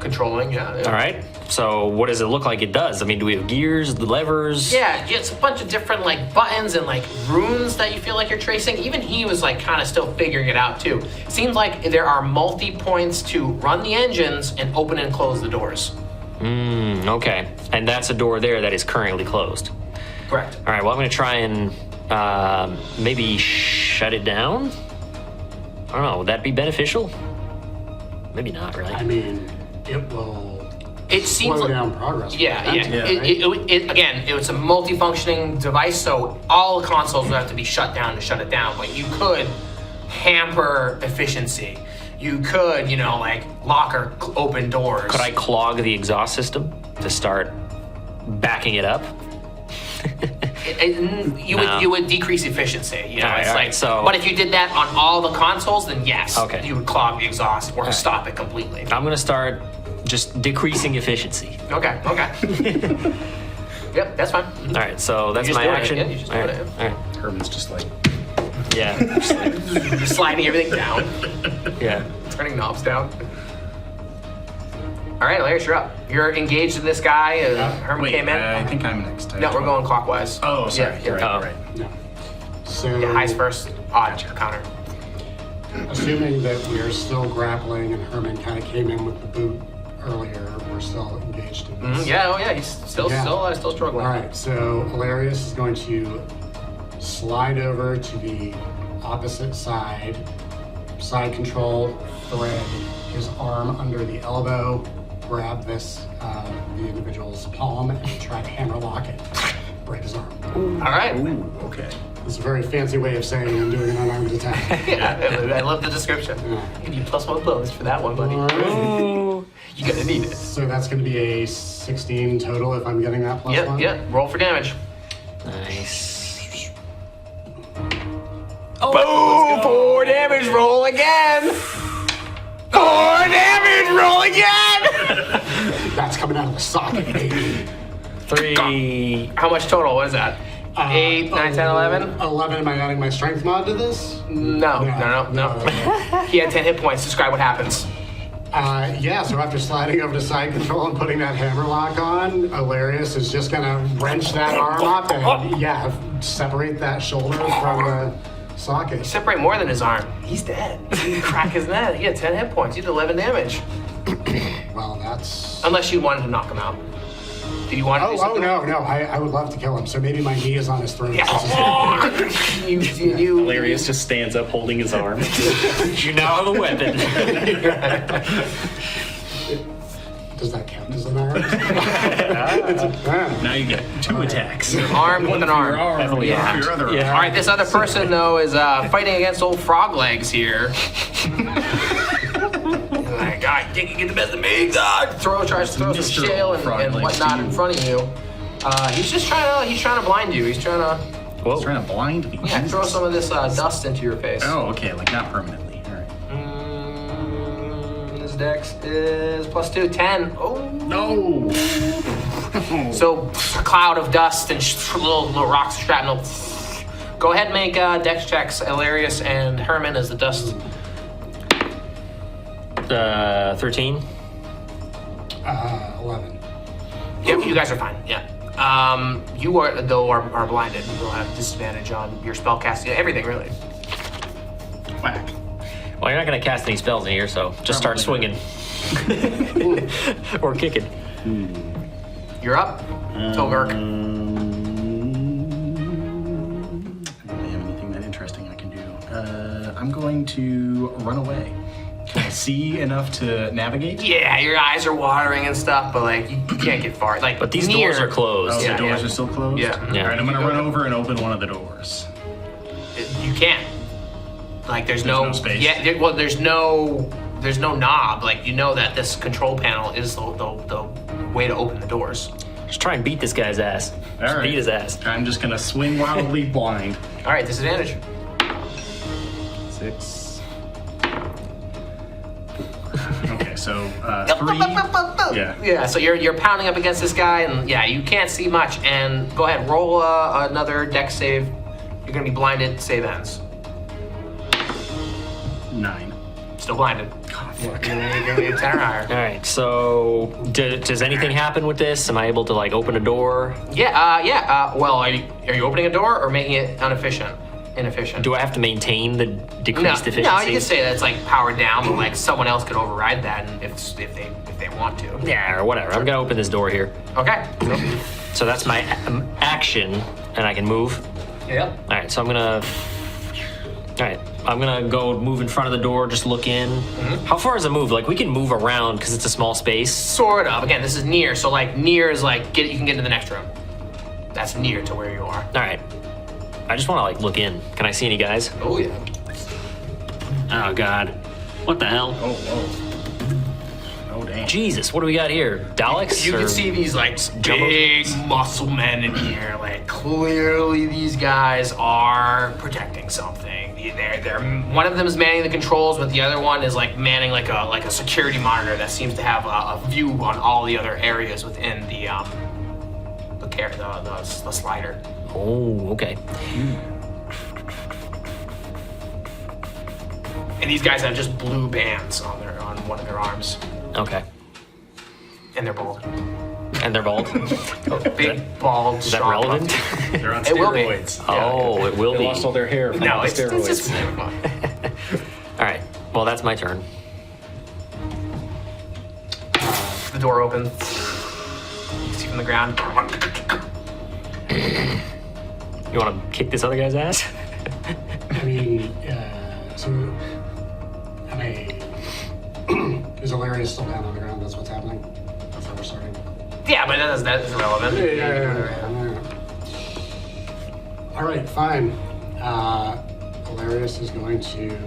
controlling. Yeah.
All right. So what does it look like it does? I mean, do we have gears, the levers?
Yeah, it's a bunch of different like buttons and like runes that you feel like you're tracing. Even he was like kind of still figuring it out too. It seems like there are multi-points to run the engines and open and close the doors.
Okay. And that's a door there that is currently closed.
Correct.
All right. Well, I'm going to try and maybe shut it down. I don't know. Would that be beneficial? Maybe not, right?
I mean, it will
It seems
slow
like,
down progress.
yeah.
Right?
Again, it was a multi-functioning device, so all consoles would have to be shut down to shut it down. But you could hamper efficiency. You could, like lock or open doors.
Could I clog the exhaust system to start backing it up? No.
You would decrease efficiency.
All right,
It's
all
like
right, so-
But if you did that on all the consoles, then yes,
Okay.
you would clog the exhaust or stop it completely.
I'm going to start just decreasing efficiency.
Okay. Yep, that's fine.
All right, so that's
just
my
doing it,
action.
yeah, you're just
all right,
doing it.
all right.
Herman's just like,
Yeah.
Just sliding everything down,
Yeah.
turning knobs down. All right, Elarius, you're up. You're engaged in this guy. Herman
wait,
came in.
I think I'm next.
No, we're going clockwise.
Oh, sorry.
Yeah,
You're
yeah.
right.
No. So,
Yeah, highs first, odd counter.
assuming that we are still grappling and Herman kind of came in with the boot earlier, we're still engaged in this.
Yeah, oh yeah, he's still struggling.
All right, so Elarius is going to slide over to the opposite side, side control, thread his arm under the elbow, grab this, the individual's palm, and try to hammerlock it, break his arm.
All right.
Ooh, okay.
It's a very fancy way of saying I'm doing an unarmed attack.
Yeah, I love the description.
Yeah.
Give you +1 bonus for that one, buddy.
All right.
Oh.
You're gonna need it.
So that's going to be a 16 total if I'm getting that plus
Yep,
one?
yep. Roll for damage.
Nice.
Boom! 4 damage. Roll again. 4 damage. Roll again.
That's coming out of the socket, baby.
3.
How much total? What is that? 8, 9, 10, 11?
11, am I adding my strength mod to this?
No. He had 10 hit points. Describe what happens.
Yeah, so after sliding over to side control and putting that hammerlock on, Elarius is just gonna wrench that arm up and, yeah, separate that shoulder from the socket.
Separate more than his arm. He's dead. You crack his neck. He had 10 hit points. You did 11 damage.
Well, that's...
Unless you wanted to knock him out. Do you want to do
Oh,
something?
no, I would love to kill him, so maybe my knee is on his throat.
you
Hilarious just stands up holding his arm.
You now have a weapon.
Does that count as an arm? It's a fan.
Now you get 2 attacks.
armed with an arm.
One
Yeah.
for your other
Yeah.
arm.
All right, this other person though is fighting against old frog legs here. Like, I think you get the best of me. God, tries to throw some
Mr.
shale
Frog
and
Legs
whatnot
to
in
you.
front of you. He's trying to blind you. He's trying to
Whoa.
He's trying to blind me.
throw
Jesus.
some of this dust into your face.
Oh, okay, like not permanently. All right.
His dex is +2, 10. Oh.
No.
So, a cloud of dust and little rocks and shrapnel. Go ahead and make dex checks, Elarius and Herman, as the dust.
13.
11.
Yep, you guys are fine. Yeah. You are blinded. You'll have disadvantage on your spell casting, everything really.
Whack.
Well, you're not going to cast any spells in here, so just start swinging. Or kicking.
You're up, Togark.
I don't really have anything that interesting I can do. I'm going to run away. Can I see enough to navigate?
Yeah, your eyes are watering and stuff, but like you can't get far. Like,
But these
near-
doors are closed.
Oh,
Yeah,
the doors
yeah.
are still closed?
Yeah.
Yeah.
All right, I'm going to run over and open one of the doors.
You can't. Like there's no
space.
Yeah. There's no knob. Like you know that this control panel is the way to open the doors.
Just try and beat this guy's ass.
All
Just
right.
beat his ass.
I'm just going to swing wildly blind.
All right, disadvantage.
6. Okay, so 3. Yeah.
Yeah, so you're pounding up against this guy, and yeah, you can't see much. And go ahead, roll another dex save. You're gonna be blinded. Save ends.
9.
Still blinded. You're gonna be a 10 or higher.
All right, so does anything happen with this? Am I able to like open a door?
Yeah. Well, are you opening a door or making it inefficient?
Do I have to maintain the decreased efficiency?
No, you can say that it's like powered down, but like someone else could override that if they want to.
Yeah, or whatever. I'm gonna open this door here.
Okay.
So that's my action, and I can move.
Yep.
All right, so I'm gonna go move in front of the door, just look in.
Mm-hmm.
How far is the move? Like we can move around because it's a small space.
Sort of. Again, this is near, so like near is like you can get into the next room. That's near to where you are.
All right. I just want to like look in. Can I see any guys?
Oh yeah.
Oh God. What the hell?
Oh, whoa. Oh, damn.
Jesus, what do we got here? Daleks?
You
or-
can see these like big muscle men in here. Like clearly, these guys are protecting something. They're one of them is manning the controls, but the other one is like manning like a security monitor that seems to have a view on all the other areas within the slider.
Oh, okay.
And these guys have just blue bands on one of their arms,
Okay.
and they're bald.
And they're bald.
Big, bald,
Is that
strong
relevant?
muscles.
They're on
It will be.
steroids.
Oh, it will
They
be.
lost all their hair from
No,
all the
it's
steroids.
just
All right. Well, that's my turn.
the door opens. You see from the ground.
You want to kick this other guy's ass?
I mean, so is Elarius still down on the ground? That's what's happening. That's how we're starting.
Yeah, but that's irrelevant.
All right, fine. Elarius is going to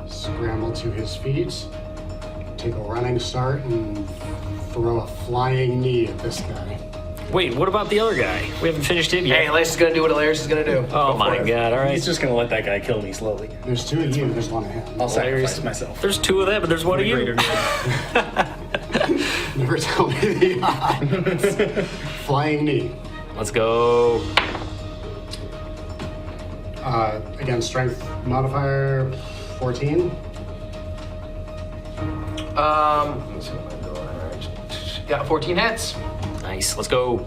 scramble to his feet, take a running start, and throw a flying knee at this guy.
Wait, what about the other guy? We haven't finished him yet.
Hey, Elarius is gonna do what Elarius is gonna do.
Oh
Go
my
for it.
god, all right.
He's just gonna let that guy kill me slowly.
There's two of you, there's one of him.
I'll sacrifice myself.
There's two of them, but there's one of you.
Greater good.
Never tell me the odds. Flying knee.
Let's go.
Again, strength modifier 14.
Let me see what I'm doing. All right. Yeah, 14 hits.
Nice, let's go.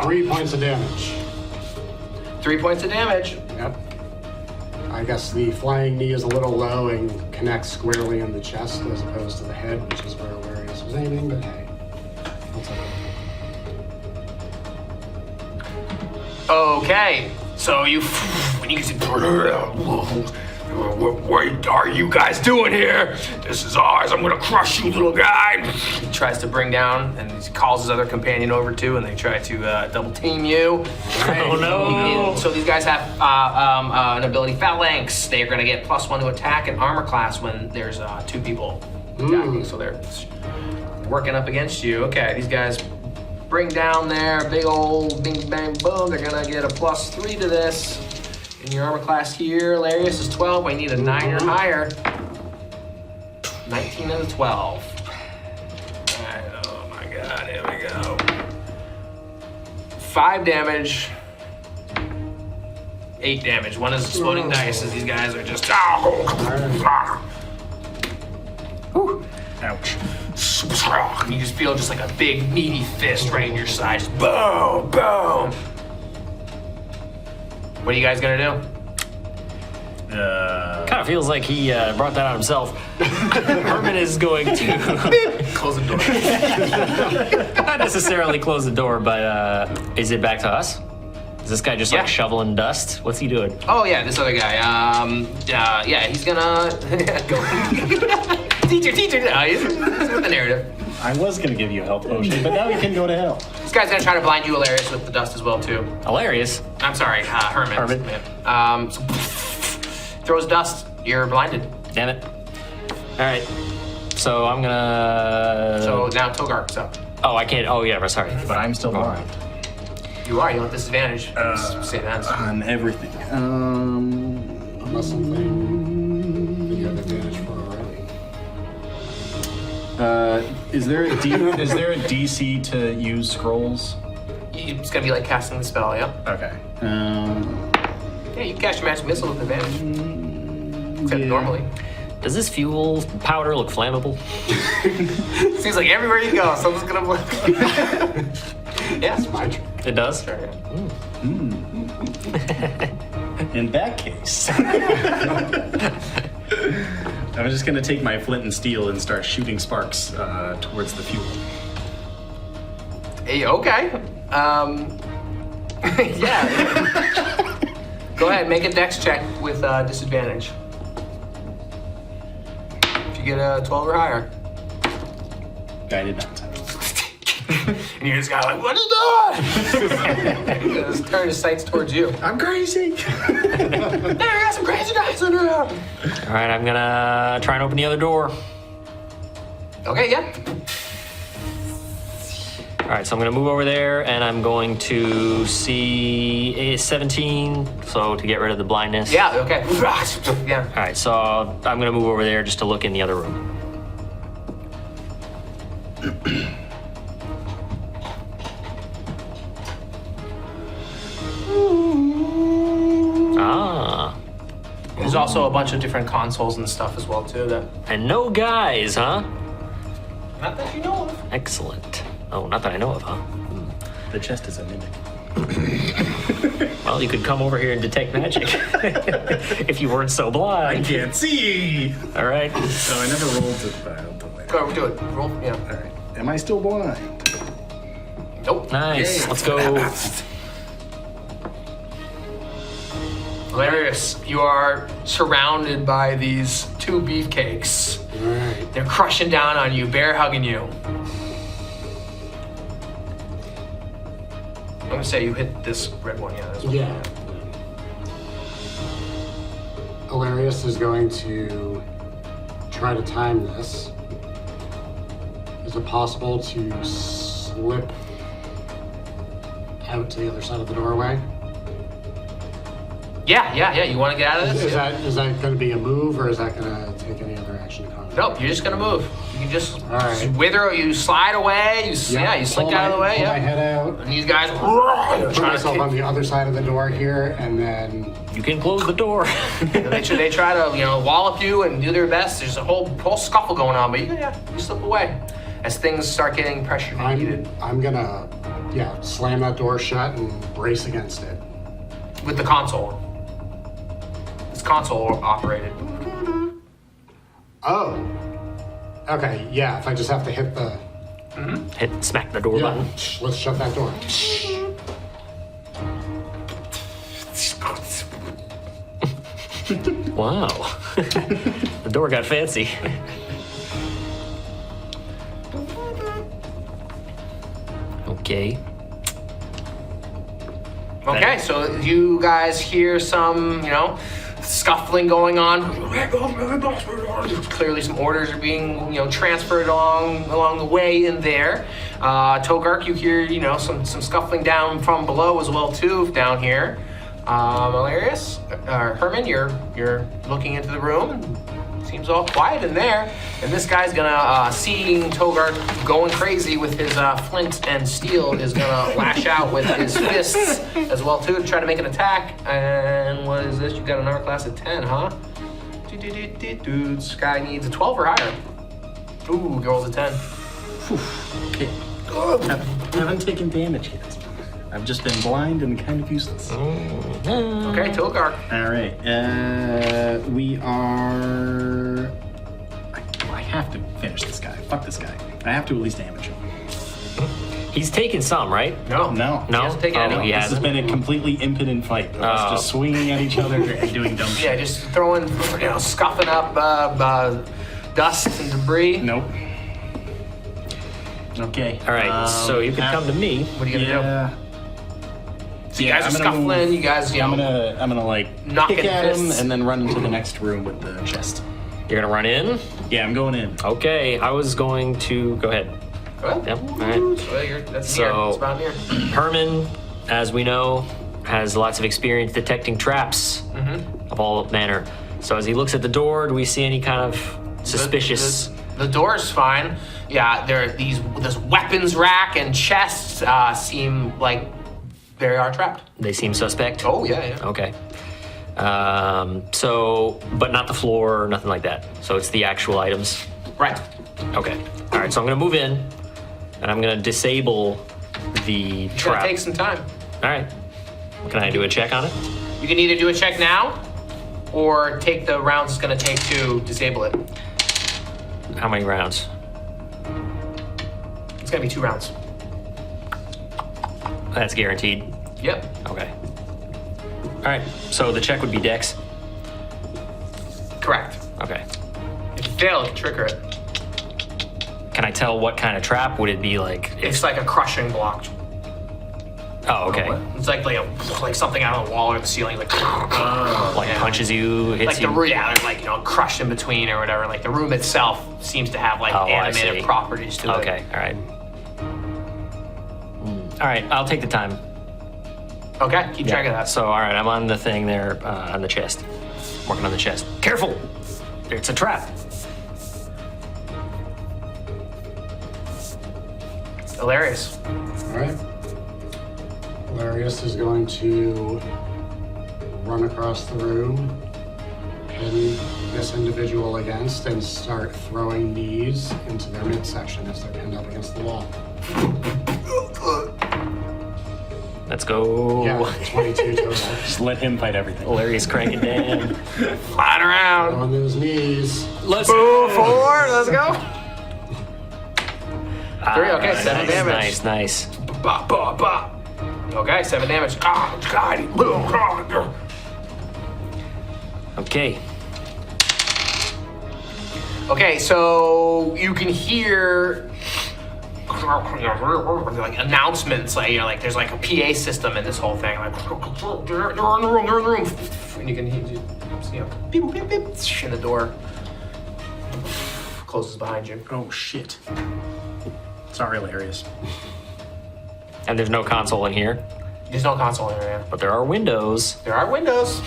3 points of damage.
3 points of damage.
Yep. I guess the flying knee is a little low and connects squarely in the chest as opposed to the head, which is where Elarius was aiming, but hey. I'll take it.
Okay, so when you see, what are you guys doing here? This is ours. I'm gonna crush you, little guy. He tries to bring down, and he calls his other companion over too, and they try to double team you.
Oh no!
So these guys have an ability, Phalanx. They're gonna get +1 to attack and armor class when there's 2 people attacking. So they're working up against you. Okay, these guys bring down their big old bing bang boom. They're gonna get a +3 to this. In your armor class here, Elarius is 12. I need a 9 or higher. 19 and a 12. Alright, oh my god, here we go. 5 damage. 8 damage. One is exploding dice as these guys are just. Whew.
Ouch.
And you just feel just like a big meaty fist right in your side. Just boom, boom. What are you guys gonna do?
Kind of feels like he brought that on himself. Herman is going to
Close the door.
not necessarily close the door, but is it back to us? Is this guy just
Yeah.
like shoveling dust? What's he doing?
Oh yeah, this other guy. Yeah, he's gonna go. teacher. He's with the narrative.
I was gonna give you a health potion, but now you can go to hell.
This guy's gonna try to blind you, Elarius, with the dust as well too.
Hilarious.
I'm sorry, Herman.
Herman.
Yeah. So, throws dust. You're blinded.
Damn it. All right. So I'm gonna.
So now Togark's up.
Oh, I can't. Oh yeah, sorry.
But I'm still blind.
You are. You have disadvantage. Same ends.
On everything.
Unless something that you have advantage for already.
Is there a DC to use scrolls?
It's gonna be like casting the spell. Yeah.
Okay.
Yeah, you can cast your magic missile with advantage. Except normally.
Does this fuel powder look flammable?
Seems like everywhere you go, someone's gonna blink. Yeah.
My turn.
It does.
Sure, yeah.
In that case, I'm just gonna take my flint and steel and start shooting sparks towards the fuel.
Hey, okay. Yeah. Go ahead, make a dex check with disadvantage. If you get a 12 or higher.
I did not.
And you're just kind of like, what is that? He just turn his sights towards you.
I'm crazy.
There, I got some crazy guys in here.
All right, I'm gonna try and open the other door.
Okay, yeah.
All right, so I'm gonna move over there, and I'm going to see a 17, so to get rid of the blindness.
Yeah, okay. Yeah.
All right, so I'm gonna move over there just to look in the other room.
There's also a bunch of different consoles and stuff as well too. That
And no guys, huh?
not that you know of.
Excellent. Oh, not that I know of, huh?
The chest is a mimic.
Well, you could come over here and detect magic if you weren't so
I
blind.
can't see.
All right.
So I never rolled it. I'll do it.
Go do it. Roll. Yeah.
All right. Am I still blind?
Nope.
Nice.
Yay.
Let's go.
Elarius, you are surrounded by these two beefcakes.
All right.
They're crushing down on you, bear hugging you. I'm gonna say you hit this red one, yeah. This one.
Yeah. Elarius is going to try to time this. Is it possible to slip out to the other side of the doorway?
Yeah. You want to get out of this?
Is that going to be a move, or is that going to take any other action to combat?
Nope, you're just gonna move. You can just
right.
wither, you slide away. You slink out of the way.
Pull my
Yeah.
head out.
And these guys
Put
trying
myself
to
on the other side of the door here, and then
You can close the door.
they try to wallop you and do their best. There's a whole scuffle going on, but you slip away as things start getting pressure heated
I'm gonna slam that door shut and brace against it.
with the console. It's console operated.
Oh. Okay, yeah, if I just have to hit the
Smack the door button.
let's shut that door.
Wow. The door got fancy. Okay.
Okay, so you guys hear some, scuffling going on. Clearly some orders are being, transferred along the way in there. Togark, you hear, some scuffling down from below as well too, down here. Elarius, Hermann, you're looking into the room. Seems all quiet in there. And this guy's gonna, seeing Togark going crazy with his flint and steel, is gonna lash out with his fists as well too to try to make an attack. And what is this? You got an armor class of 10, huh? This guy needs a 12 or higher. Ooh, rolls a 10.
Okay. Haven't taken damage yet. I've just been blind and kind of useless.
Okay, Togark.
All right. We are. I have to finish this guy. Fuck this guy. I have to at least damage him.
He's taken some, right?
No.
No.
No?
He hasn't taken any.
He
This has
hasn't?
been a completely impotent fight. Of us just swinging at each other and doing dumb shit.
Yeah, just throwing, scuffing up dust and debris.
Nope. Okay.
All right, so you can come to me.
What are you gonna do?
Yeah.
So you guys are scuffling. You guys,
I'm gonna like
knocking
kick at him
fists.
and then run into the next room with the chest.
You're gonna run in?
Yeah, I'm going in.
Okay, I was going to go ahead.
Go ahead.
Yep, all right.
Well, that's
So-
here. It's about here.
Hermann, as we know, has lots of experience detecting traps of all manner. So as he looks at the door, do we see any kind of suspicious?
The door's fine. Yeah, this weapons rack and chests seem like they are trapped.
They seem suspect?
Oh yeah.
Okay. But not the floor or nothing like that. So it's the actual items.
Right.
Okay. All right, so I'm gonna move in and I'm gonna disable the
It's gonna
trap.
take some time.
All right. Can I do a check on it?
You can either do a check now, or take the rounds it's gonna take to disable it.
How many rounds?
It's gonna be 2 rounds.
That's guaranteed.
Yep.
Okay. All right, so the check would be Dex.
Correct.
Okay.
If you fail, you can trigger it.
Can I tell what kind of trap would it be like?
It's like a crushing block.
Oh, okay.
It's like something out of the wall or the ceiling, like
Like punches you, hits
like
you.
there's like crushed in between or whatever. Like the room itself seems to have like
Oh, I
animated
see.
properties to it.
Okay, all right. All right, I'll take the time.
Okay, keep track of that.
So, all right, I'm on the thing there, on the chest. Working on the chest. Careful! It's a trap.
Elarius.
All right. Elarius is going to run across the room, pin this individual against and start throwing knees into their midsection as they're pinned up against the wall.
Let's go.
Yeah, 22 total.
Just let him fight everything.
Larry's cranking down.
Flying around.
On those knees.
Let's
Move forward. Let's go. 3. Okay, 7 damage.
Nice.
Ba, ba, ba. Okay, 7 damage. Ah, God.
Okay.
Okay, so you can hear like announcements, like there's like a PA system in this whole thing, like they're in the room, and you can hear beep, beep, beep, and the door closes behind you.
Oh shit. Sorry, Elarius.
And there's no console in here,
There's no console in there.
but there are windows.
There are windows.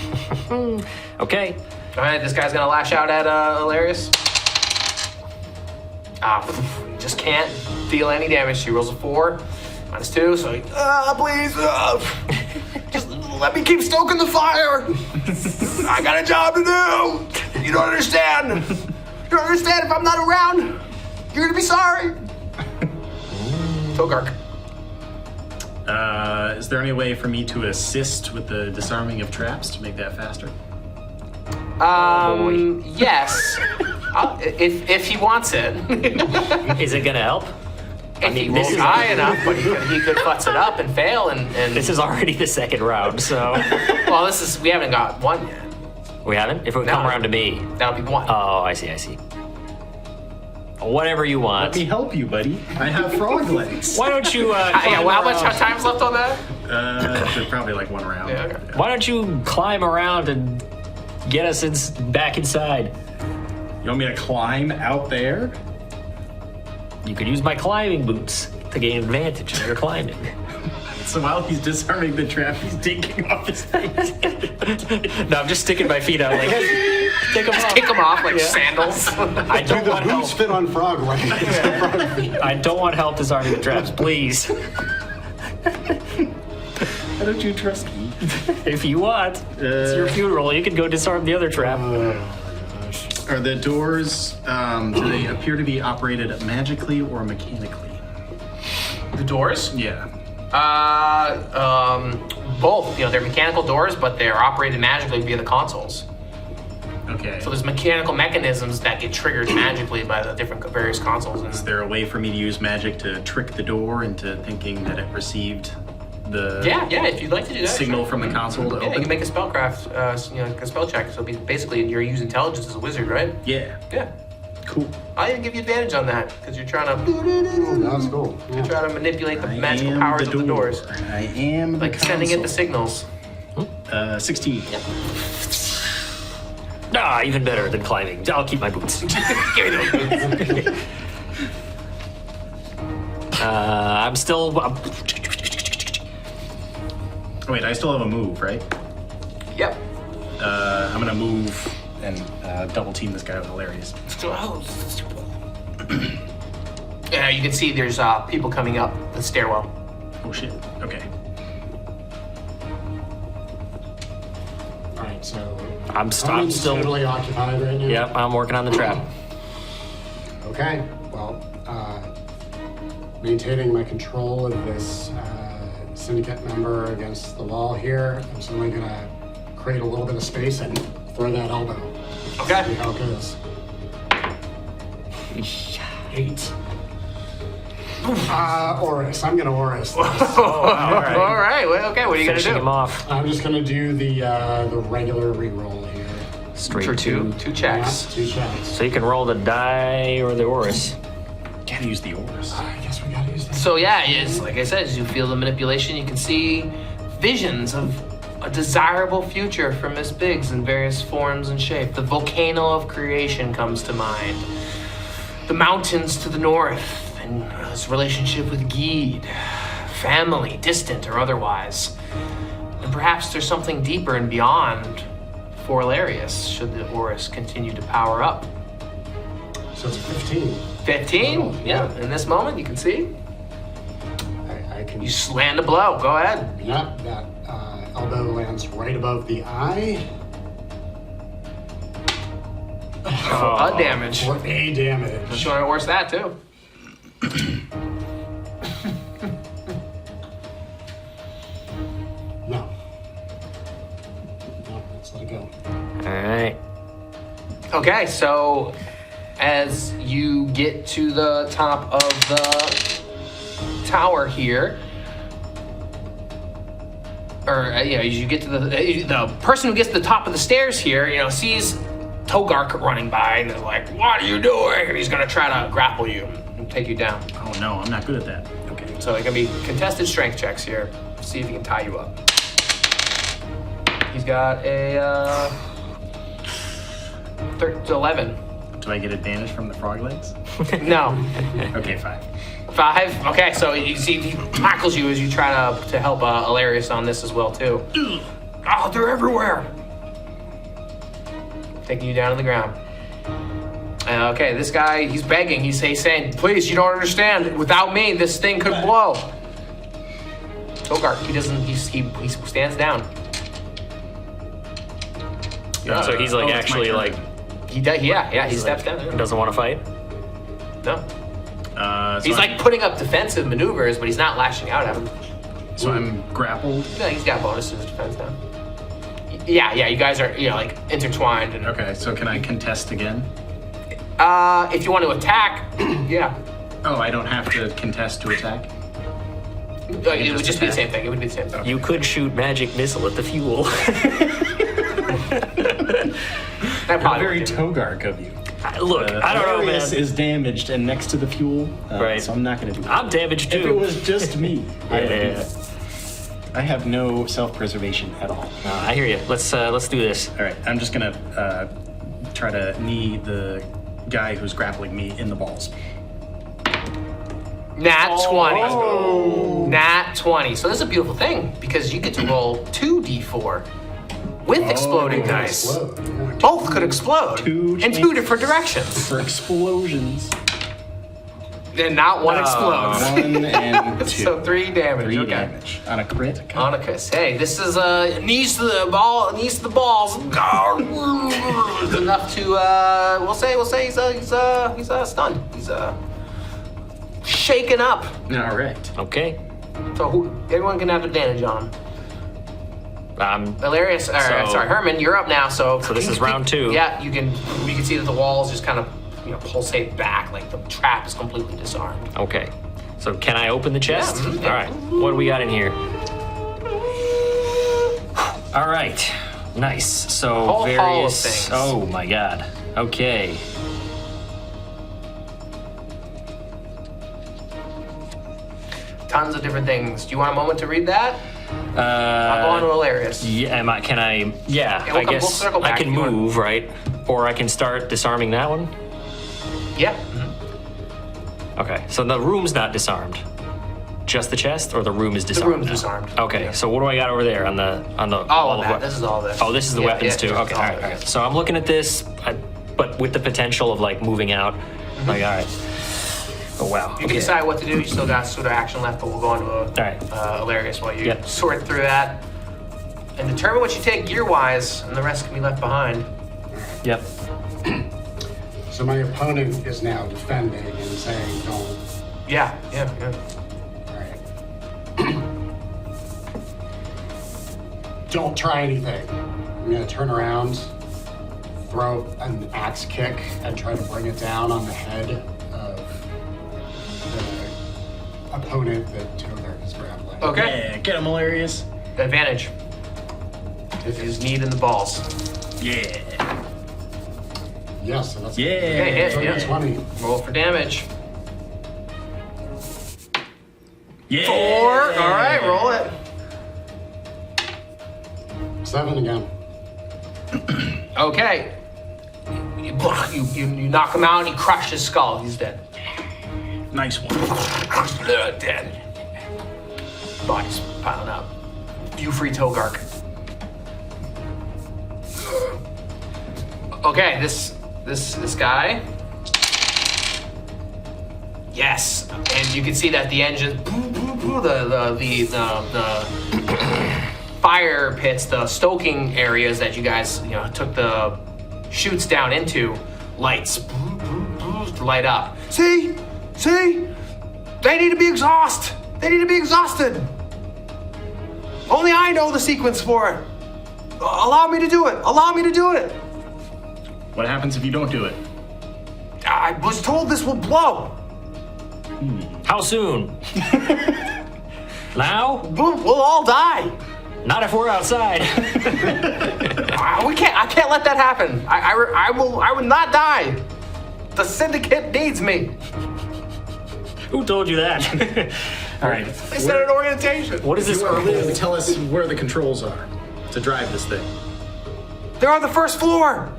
Okay.
All right, this guy's gonna lash out at Elarius. He just can't deal any damage. He rolls a 4, -2, so please, just let me keep stoking the fire. I got a job to do. You don't understand. You don't understand. If I'm not around, you're gonna be sorry. Togark.
Is there any way for me to assist with the disarming of traps to make that faster?
Yes. If he wants it.
Is it gonna help?
If he rolls high enough, but he could futz it up and fail, and
This is already the second round, so
well, we haven't got one yet.
we haven't. If it would come around to me.
That'll be 1.
Oh, I see. Whatever you want.
Let me help you, buddy. I have frog legs.
Why don't you?
How much time's left on that?
There's probably like 1 round.
Yeah, okay.
Why don't you climb around and get us back inside?
You want me to climb out there?
You could use my climbing boots to gain advantage when you're climbing.
So while he's disarming the trap, he's taking off his feet.
No, I'm just sticking my feet out like take them off.
Kick them off like sandals.
I don't
The
want help.
boots fit on frog legs.
I don't want help disarming the traps, please.
Why don't you trust me?
If you want, it's your funeral. You can go disarm the other trap.
Are the doors, do they appear to be operated magically or mechanically?
The doors?
Yeah.
Both. They're mechanical doors, but they're operated magically via the consoles.
Okay.
So there's mechanical mechanisms that get triggered magically by the different various consoles.
Is there a way for me to use magic to trick the door into thinking that it received the
Yeah, if you'd like to do that.
signal
sure.
from the console to
Yeah, you
open?
can make a spellcraft, like a spell check. So basically, you're using intelligence as a wizard, right?
Yeah.
Yeah.
Cool.
I'll even give you advantage on that because you're trying to
That's cool. Yeah.
try to manipulate the
I
magical
am
powers
the
of the
door.
doors,
I am
like
the
sending it the
console.
signals.
16.
Even better than climbing. I'll keep my boots.
Give me those boots.
I'm still.
Oh, wait, I still have a move, right?
Yep.
I'm gonna move and double team this guy with Elarius.
Yeah, you can see there's people coming up the stairwell.
Oh shit. Okay.
All right, so
I'm
Herman's
still.
totally occupied right now.
Yep, I'm working on the trap.
Okay, well, maintaining my control of this syndicate member against the wall here, I'm simply gonna create a little bit of space and throw that elbow. See
Okay.
how it goes. 8. Oris. I'm gonna Oris this.
All right. Well, okay. What are you
Finishing
gonna
him
do?
off.
I'm just gonna do the regular reroll here.
Straight
For
to.
two checks.
Yeah, 2 checks.
So you can roll the die or the Oris.
Gotta use the oars.
I guess we gotta use that.
So yeah, it's like I said, as you feel the manipulation, you can see visions of a desirable future for Miss Biggs in various forms and shape. The volcano of creation comes to mind. The mountains to the north, and his relationship with Geed, family, distant or otherwise. And perhaps there's something deeper and beyond for Elarius, should the Oris continue to power up.
So it's 15.
15?
Oh,
Yeah,
yeah.
in this moment, you can see.
I can.
You land a blow. Go ahead.
Yep, that elbow lands right above the eye.
A damage.
For a damage.
Just want to worse that too.
No. No, let's let it go.
All right.
Okay, so as you get to the top of the tower here, or as you get to the person who gets to the top of the stairs here, sees Togark running by and is like, "What are you doing?" And he's gonna try to grapple you and take you down.
Oh no, I'm not good at that. Okay.
So it's gonna be contested strength checks here. See if he can tie you up. He's got a 11.
Do I get advantage from the frog legs?
No.
Okay, 5.
5. Okay, so you see he tackles you as you try to help Elarius on this as well too. Oh, they're everywhere. Taking you down to the ground. Okay, this guy, he's begging. He's saying, "Please, you don't understand. Without me, this thing could blow." Togark, he stands down.
So he's like actually like
He does, yeah, he steps down.
he doesn't want to fight.
No.
So
He's like putting up defensive maneuvers, but he's not lashing out at him.
So I'm grappled.
No, he's got bonuses to defense now. Yeah, you guys are like intertwined. And,
Okay, so can I contest again?
if you want to attack, yeah.
Oh, I don't have to contest to attack?
It would just be the same thing. It would be the same thing.
You could shoot magic missile at the fuel.
That probably
Very
would do.
Togark of you.
Look, I don't know,
Elarius
man.
is damaged and next to the fuel,
Right.
so I'm not going to do that.
I'm damaged
If it
too.
was just me, I would do
Yeah.
that. I have no self-preservation at all.
I hear you. Let's do this.
All right, I'm just gonna try to knee the guy who's grappling me in the balls.
Nat 20. Nat 20. So this is a beautiful thing because you get to roll 2d4 with exploding
It can
dice.
explode, yeah.
Both could explode
Two
in 2
chances.
different directions.
For explosions.
And not one explodes.
1 and 2.
So 3 damage.
3
okay.
damage. On a crit.
On a kiss. Hey, this is knees to the balls. It's enough to we'll say he's stunned. He's shaken up.
All right.
Okay.
So everyone can have advantage on him. Elarius, Hermann, you're up now. So
this is round 2.
Yeah, you can see that the walls just kind of pulsate back, like the trap is completely disarmed.
Okay. So can I open the chest?
Yeah,
All right. What do we got in here? All right. Nice. So
Whole hall of
various.
things.
Oh my God. Okay.
Tons of different things. Do you want a moment to read that?
Uh,
I'll go on to Elarius.
Yeah. Can I? Yeah.
we'll
I
we'll
guess
circle
I
back
can
if you want.
move, right? Or I can start disarming that one.
Yeah.
Okay. So the room's not disarmed. Just the chest, or the room is
The
disarmed.
room's
now?
disarmed.
Okay.
Yeah.
So what do I got over there on the
All
wall
of that.
weapons?
This is all this.
Oh, this is the
Yeah,
weapons
yeah,
too.
it's
Okay,
all
all
of
right.
it, yeah.
So I'm looking at this, but with the potential of like moving out. Like, all right. Oh wow.
You can
Okay.
decide what to do. You still got pseudo action left, but we'll go on to
right.
Elarius while you
Yep.
sort through that and determine what you take gear-wise, and the rest can be left behind.
Yep.
So my opponent is now defending and saying, "Don't."
Yeah.
All right. Don't try anything. I'm gonna turn around, throw an axe kick, and try to bring it down on the head of the opponent that Togark is grappling.
Okay.
Yeah, get him, Elarius.
Advantage. If his knee in the balls.
Yeah.
Yeah, so that's
Yeah.
Okay, hit, yeah.
20.
Roll for damage.
Yeah.
4. All right, roll it.
7 again.
Okay. You knock him out and you crush his skull. He's dead.
Nice one.
Dead. Bodies piling up. You free Togark. Okay, this guy. Yes, and you can see that the engine, the fire pits, the stoking areas that you guys took the chutes down into, lights light up. See? They need to be exhausted. Only I know the sequence for it. Allow me to do it.
What happens if you don't do it?
I was told this will blow.
How soon? Now?
We'll all die.
Not if we're outside.
We can't. I can't let that happen. I will not die. The syndicate needs me.
Who told you that? All right.
They said an orientation.
What is this?
Tell us where the controls are to drive this thing.
They're on the first floor.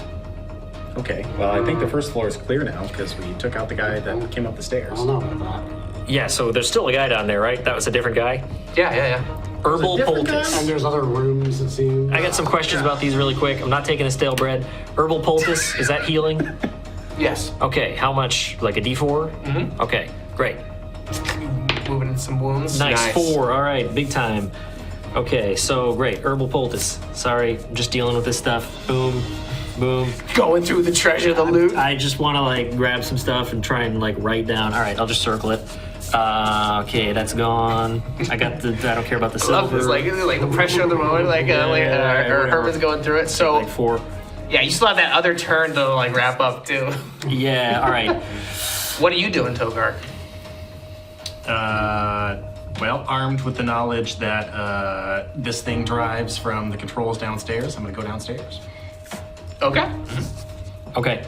Okay, well, I think the first floor is clear now because we took out the guy that came up the
I
stairs.
don't know about that.
Yeah, so there's still a guy down there, right? That was a different guy?
Yeah.
Herbal
different
poultice.
guy?
And there's other rooms, it seems.
I got some questions about these really quick. I'm not taking the stale bread. Herbal poultice, is that healing?
Yes.
Okay, how much? Like a D4? Mm-hmm. Okay, great.
Moving in some wounds.
Nice. 4, all right, big time. Okay, so great, herbal poultice. Sorry, I'm just dealing with this stuff. Boom.
Going through the treasure, the loot.
I just want to like grab some stuff and try and like write down. All right, I'll just circle it. Okay, that's gone. I don't care about the silver.
It's like the pressure of the moment, or Herman's going through it. So
Like 4.
yeah, you still have that other turn to like wrap up too.
Yeah, all right.
What are you doing, Togark?
Well, armed with the knowledge that this thing drives from the controls downstairs, I'm gonna go downstairs.
Okay.
Okay.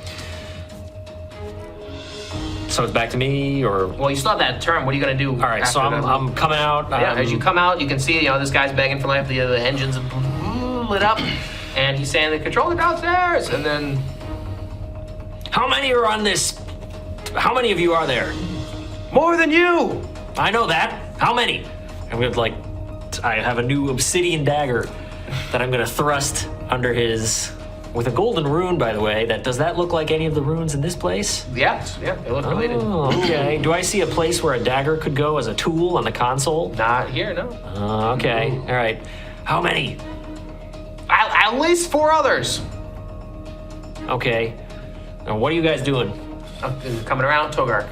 So it's back to me, or?
Well, you still have that turn. What are you gonna do?
All right, so I'm coming out.
Yeah, as you come out, you can see, this guy's begging for life. The engines lit up, and he's saying the controller downstairs. And then,
How many are on this? How many of you are there?
more than you.
I know that. How many? And we have I have a new obsidian dagger that I'm gonna thrust under his, with a golden rune, by the way. Does that look like any of the runes in this place?
Yeah, they look related.
Oh, okay. Do I see a place where a dagger could go as a tool on the console?
Not here, no.
Okay. All right. How many?
At least 4 others.
Okay. Now, what are you guys doing?
Coming around, Togark.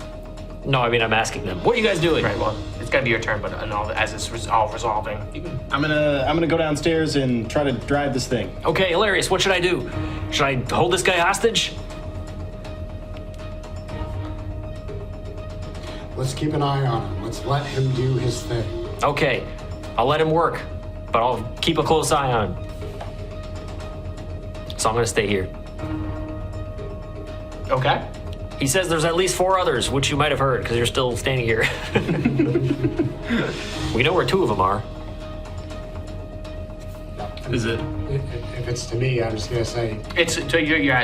No, I mean I'm asking them. What are you guys doing?
Right. Well, it's gonna be your turn, but as it's all resolving, you can.
I'm gonna go downstairs and try to drive this thing.
Okay, Elarius, what should I do? Should I hold this guy hostage?
Let's keep an eye on him. Let's let him do his thing.
Okay, I'll let him work, but I'll keep a close eye on him. So I'm gonna stay here.
Okay.
He says there's at least 4 others, which you might have heard because you're still standing here. We know where 2 of them are.
Is it?
If it's to me, I'm just gonna say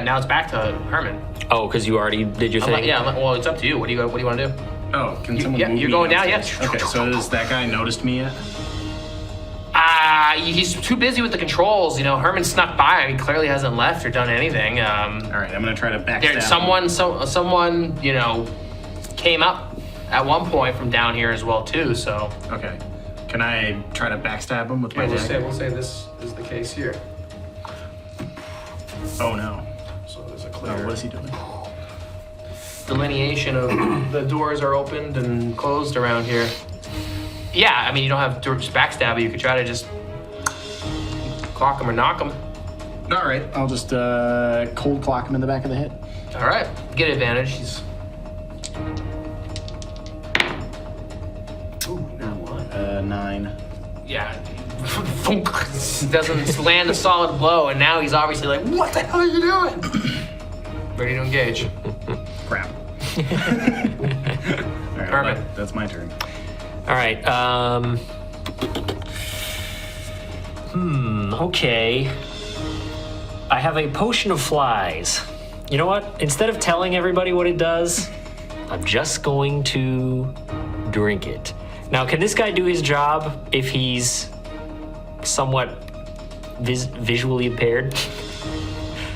Now it's back to Herman.
Oh, because you already did your thing?
Well, it's up to you. What do you want to do?
Oh, can someone move
you're
me
going down,
downstairs? Okay, so has that guy noticed me yet?
He's too busy with the controls. Herman snuck by. He clearly hasn't left or done anything.
All right, I'm gonna try to backstab
Someone came up at one point from down here as well too. So
him. Okay. Can I try to backstab him with my dagger?
we'll say this is the case here.
Oh no.
So there's a
Oh,
clear
what is he doing?
delineation of the doors are opened and closed around here. Yeah, I mean you don't have to just backstab it. You could try to just clock him or knock him.
All right, I'll just cold clock him in the back of the head.
All right, get advantage. He's. Ooh, not one.
9.
Yeah. Doesn't land a solid blow, and now he's obviously like, what the hell are you doing? Ready to engage.
Crap. All right,
Herman.
that's my turn.
All right. Okay. I have a potion of flies. You know what? Instead of telling everybody what it does, I'm just going to drink it. Now, can this guy do his job if he's somewhat visually impaired?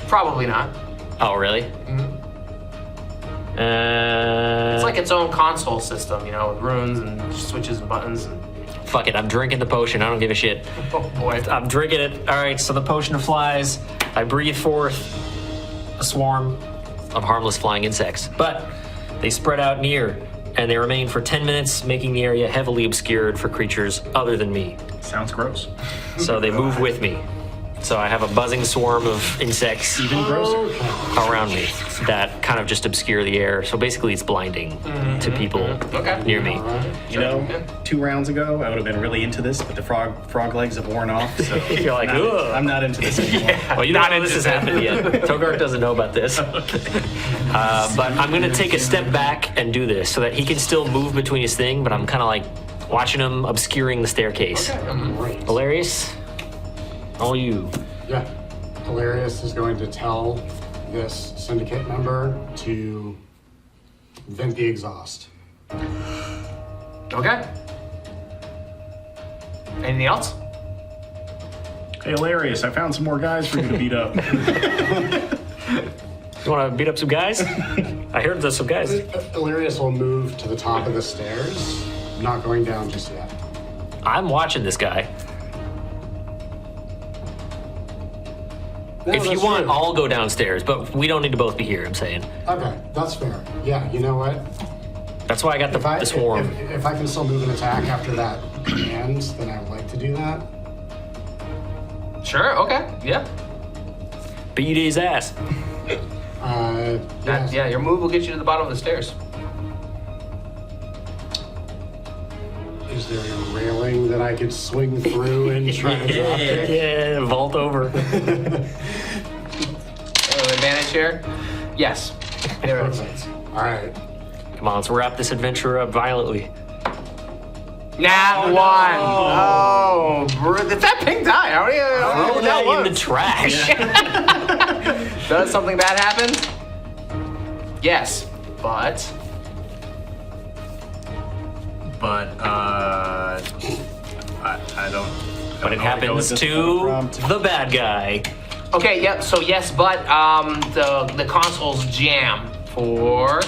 Probably not.
Oh, really?
Mm-hmm. It's like its own console system, with runes and switches and buttons. And...
Fuck it, I'm drinking the potion. I don't give a shit.
Oh boy.
I'm drinking it. All right, so the potion of flies. I breathe forth a swarm of harmless flying insects. But they spread out near, and they remain for 10 minutes, making the area heavily obscured for creatures other than me.
Sounds gross.
So they move with me. So I have a buzzing swarm of insects
Even grosser.
around me that kind of just obscure the air. So basically it's blinding to people near me.
You know, 2 rounds ago, I would have been really into this, but the frog legs have worn off. So
You're like, ugh.
I'm not into this anymore.
Well, you don't know this has happened yet. Togark doesn't know about this. But I'm going to take a step back and do this so that he can still move between his thing, but I'm kind of like watching him obscuring the staircase.
Great.
Elarius, all you.
Yeah. Elarius is going to tell this syndicate member to vent the exhaust.
Okay. Anything else?
Hey, Elarius, I found some more guys for you to beat up.
You want to beat up some guys? I heard there's some guys.
Elarius will move to the top of the stairs, not going down just yet.
I'm watching this guy.
No,
If you
that's
want,
true.
I'll go downstairs, but we don't need to both be here, I'm saying.
Okay, that's fair. Yeah, you know what?
That's why I got the swarm.
If I can still move an attack after that ends, then I would like to do that.
Sure, okay, yeah.
Beat his ass.
That, yeah, your move will get you to the bottom of the stairs.
Is there a railing that I could swing through and try to drop kick?
Yeah, vault over.
Advantage here? Yes. There it is.
Perfect. All right.
Come on, let's wrap this adventure up violently.
Nat 1. Oh, it's that pink die. I don't even know
Throw
what that
that in the
was.
trash.
Does something bad happen? Yes, but
But, I don't...
But it happens to the bad guy.
okay. Yep. So yes, but the consoles jam for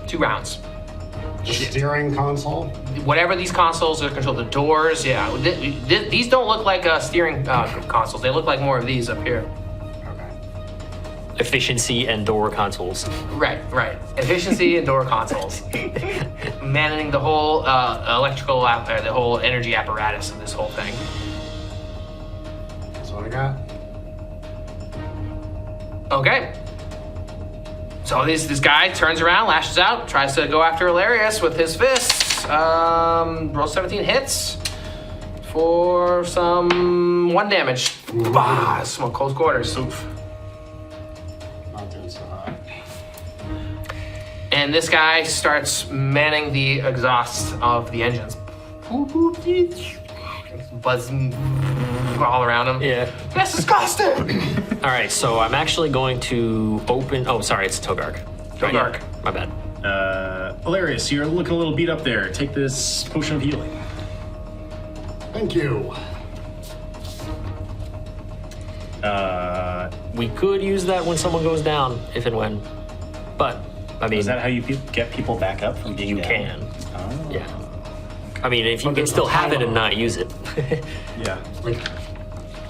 2 rounds.
The steering console.
Whatever these consoles are controlled, the doors. Yeah, these don't look like steering consoles. They look like more of these up here.
Okay.
Efficiency and door consoles.
Right. Efficiency and door consoles. Managing the whole electrical, the whole energy apparatus of this whole thing.
That's what I got.
Okay. So this guy turns around, lashes out, tries to go after Elarius with his fists. Roll 17 hits for some 1 damage. Bah, some close quarters.
Not doing so hot.
And this guy starts manning the exhaust of the engines. Buzzing all around him.
Yeah.
That's disgusting!
All right, so I'm actually going to open. Oh, sorry, it's Togark.
Togark.
My bad.
Elarius, you're looking a little beat up there. Take this potion of healing.
Thank you.
We could use that when someone goes down, if and when. But, I mean,
Is that how you get people back up from being
you
down?
can.
Oh.
Yeah. I mean, if you can
there's
still
a
have it
timer.
and not use it.
Yeah.
Like,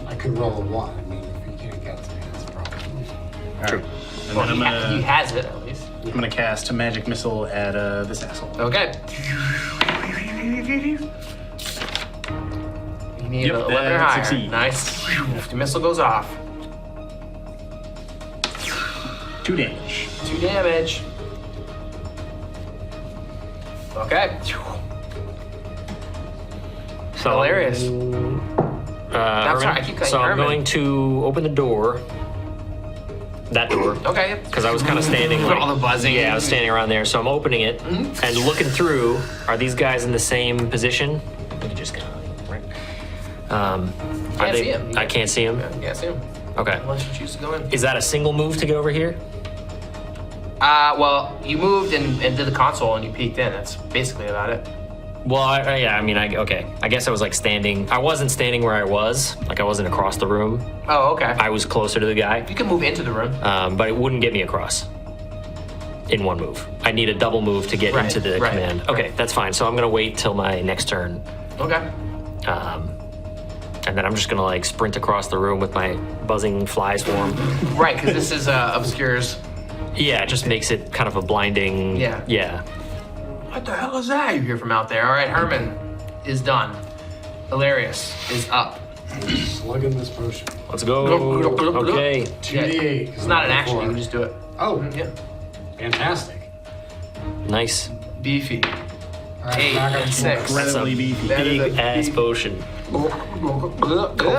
I could roll a 1. I mean, if you can't get to me, that's a problem.
All
True.
right. And
Well,
then
he has it at least.
I'm gonna cast a magic missile at this asshole.
Okay. You need
Yep,
11 or
that
higher.
succeeds.
Nice. The missile goes off.
2 damage.
2 damage. Okay.
So,
Hilarious.
I'm
sorry, I keep cutting
So I'm
Hermann.
going to open the door. That door.
Okay.
Because I was kind of standing
With
like,
all the buzzing.
Yeah, I was standing around there, so I'm opening it and looking through. Are these guys in the same position? We can just kind of right.
Can't see him.
I can't see him.
Yeah, see him.
Okay.
Unless you choose to go in.
Is that a single move to get over here?
Well, you moved and did the console and you peeked in. That's basically about it.
Well, okay. I guess I was like standing. I wasn't standing where I was. Like I wasn't across the room.
Oh, okay.
I was closer to the guy.
You can move into the room.
But it wouldn't get me across in one move. I need a double move to get
Right,
into the
right,
command. Okay,
right.
that's fine. So I'm gonna wait till my next turn.
Okay.
And then I'm just gonna like sprint across the room with my buzzing fly swarm.
Right, because this is obscures.
Yeah, it just makes it kind of a blinding.
Yeah.
Yeah.
What the hell is that? You hear from out there. All right, Hermann is done. Elarius is up.
Slugging this potion.
Let's go. Okay.
2d8.
It's not an action. You can just do it.
Oh,
Yeah.
fantastic.
Nice.
Beefy.
All right,
8
knock out
and
some more.
6.
Incredibly beefy.
That is a
Big ass
beef-
potion.
All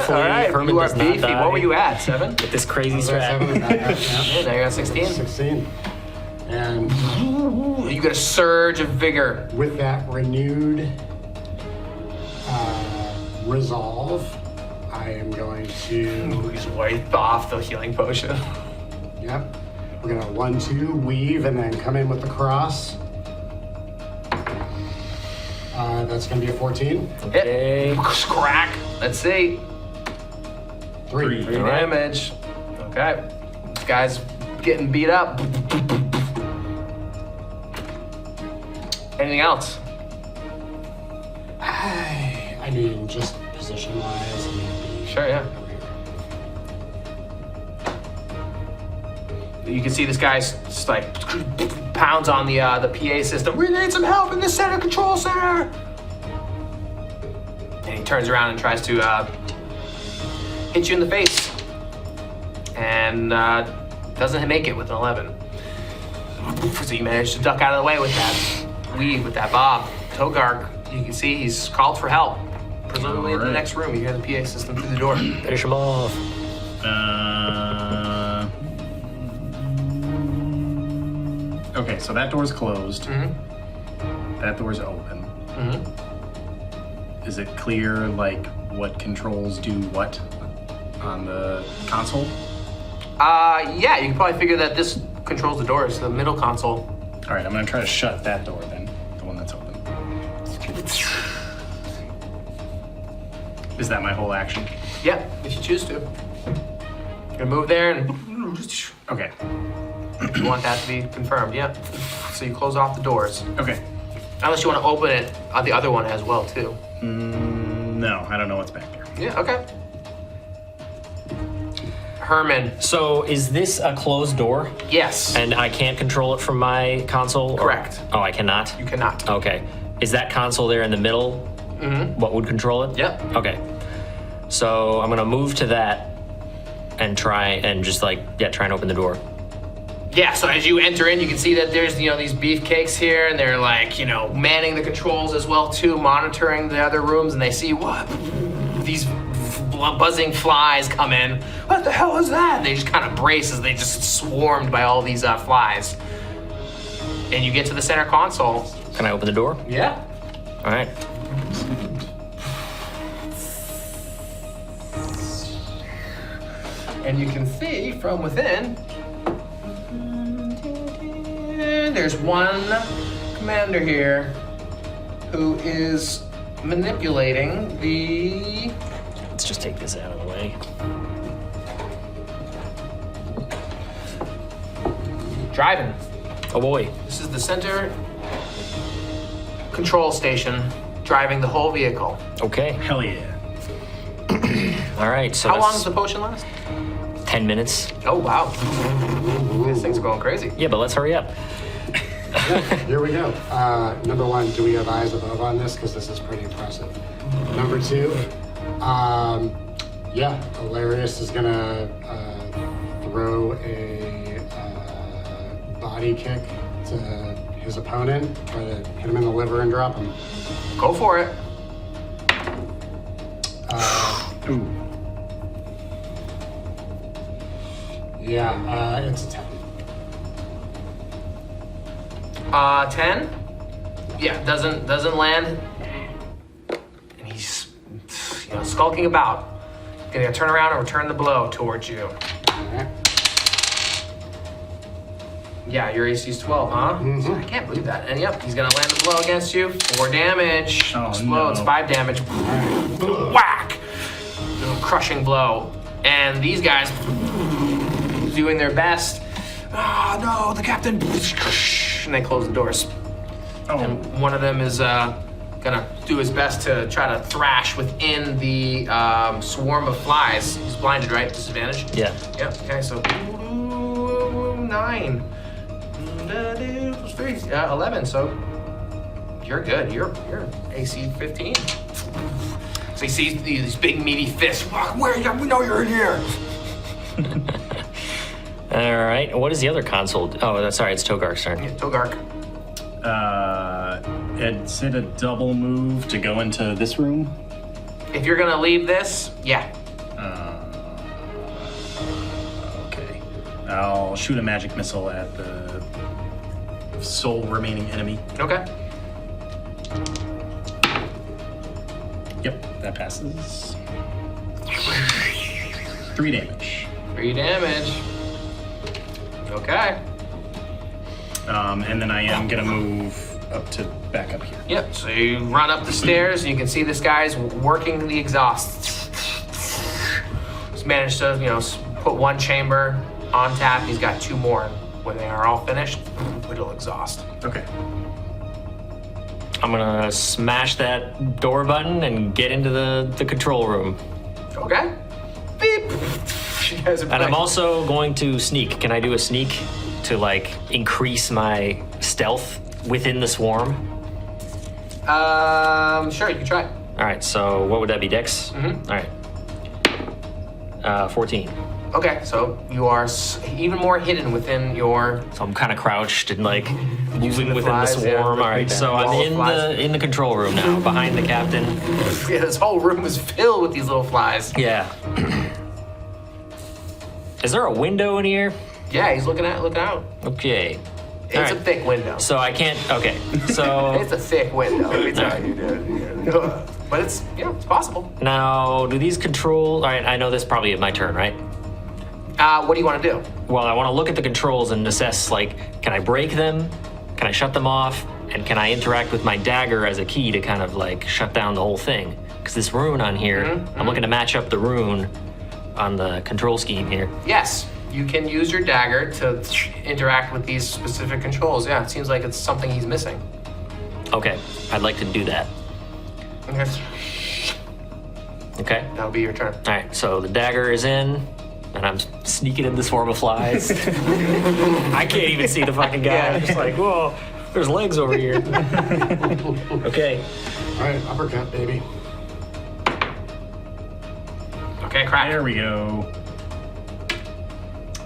right,
Hermann
you are
does not
beefy.
die.
What were you at? 7?
With this crazy
Was that
strat.
7 and back up? Yeah.
Yeah, now you're at 16.
16. And
You get a surge of vigor.
with that renewed resolve, I am going to,
He's wiped off the healing potion.
yep, we're gonna 1-2 weave and then come in with the cross. That's gonna be a 14.
Okay.
Hit. Crack. Let's see.
3.
Three damage. Okay. This guy's getting beat up. Anything else?
I mean, just position-wise.
Sure, yeah. You can see this guy's just like pounds on the PA system. We need some help in the center control center. And he turns around and tries to hit you in the face, and doesn't make it with an 11. So you manage to duck out of the way with that weave, with that bob. Togark, you can see he's called for help. Presumably in the
Alright.
next room. You hear the PA system through the door.
Finish him off.
Okay, so that door's closed.
Mm-hmm.
That door's open.
Mm-hmm.
Is it clear, like, what controls do what on the console?
Yeah, you can probably figure that this controls the doors, the middle console.
All right, I'm gonna try to shut that door then, the one that's open. Is that my whole action?
Yeah, if you choose to. You're gonna move there and
Okay,
you want that to be confirmed, yeah. So you close off the doors.
okay.
Unless you want to open it on the other one as well, too.
No, I don't know what's back there.
Yeah, okay. Hermann,
So is this a closed door?
yes.
And I can't control it from my console? or-
Correct.
Oh, I cannot?
You cannot.
Okay. Is that console there in the middle?
Mm-hmm.
What would control it?
Yep.
Okay. So I'm gonna move to that and try and just like, yeah, try and open the door.
Yeah, so as you enter in, you can see that there's, these beefcakes here, and they're like, manning the controls as well, too, monitoring the other rooms, and they see, what? These buzzing flies come in. What the hell is that? And they just kind of brace as they just swarmed by all these flies. And you get to the center console.
Can I open the door?
Yeah.
All right.
And you can see from within, there's one commander here who is manipulating the...
Let's just take this out of the way.
driving.
Oh boy.
This is the center control station driving the whole vehicle.
Okay.
Hell yeah.
All right. So
How long
that's
does the potion last?
10 minutes.
Oh, wow. This thing's going crazy.
Yeah, but let's hurry up.
Here we go. Number 1, do we have eyes above on this? Because this is pretty impressive. Number 2, yeah, Elarius is gonna throw a body kick to his opponent, try to hit him in the liver and drop him.
Go for it.
Ooh.
Yeah, it's a 10.
10. Yeah, doesn't land. And he's skulking about. Gonna turn around and return the blow towards you.
Alright.
Yeah, your AC's 12, huh? I can't believe that. And yep, he's gonna land the blow against you. 4 damage.
Oh,
Explodes.
no.
5 damage. Whack! Crushing blow. And these guys doing their best. Oh no, the captain. And they close the doors.
Oh,
And one of them is gonna do his best to try to thrash within the swarm of flies. He's blinded, right? Disadvantage?
Yeah.
Yep, okay, so 9. Plus 3, 11, so you're good. You're AC 15. So he sees these big meaty fists. Where are you? We know you're in here.
All right. What is the other console? Oh, sorry, it's Togark's turn.
Yeah, Togark.
Is it a double move to go into this room?
If you're gonna leave this, yeah.
Okay. I'll shoot a magic missile at the sole remaining enemy.
Okay.
Yep, that passes. 3 damage.
3 damage. Okay.
And then I am gonna move back up here.
Yep, so you run up the stairs and you can see this guy's working the exhaust. He's managed to, put one chamber on tap. He's got 2 more. When they are all finished, it'll exhaust.
Okay.
I'm gonna smash that door button and get into the control room.
Okay. Beep. You guys are
And I'm
playing.
also going to sneak. Can I do a sneak to increase my stealth within the swarm?
Sure, you can try.
All right, so what would that be, Dex?
Mm-hmm.
All right. 14.
Okay, so you are even more hidden within your.
So I'm kind of crouched and moving
the
within
flies,
the
yeah,
swarm. All right, so
wall
I'm
of flies.
in the control room now, behind the captain.
Yeah, this whole room is filled with these little flies.
Yeah. Is there a window in here?
Yeah, he's looking out.
Okay.
It's
All
a
right.
thick window.
So I can't. Okay. So
It's a thick window. Let me tell you, dude. But it's it's possible.
now, do these control? All right, I know this is probably my turn, right?
What do you want to do?
Well, I want to look at the controls and assess, can I break them? Can I shut them off? And can I interact with my dagger as a key to kind of shut down the whole thing? Because this rune on here, I'm looking to match up the rune on the control scheme here.
Yes, you can use your dagger to interact with these specific controls. Yeah, it seems like it's something he's missing.
Okay, I'd like to do that.
Okay,
Okay.
that'll be your turn.
All right, so the dagger is in, and I'm sneaking in the swarm of flies. I can't even see the fucking guy.
Yeah.
I'm just whoa, there's legs over here. Okay.
All right, uppercut, baby.
Okay, crack.
There we go.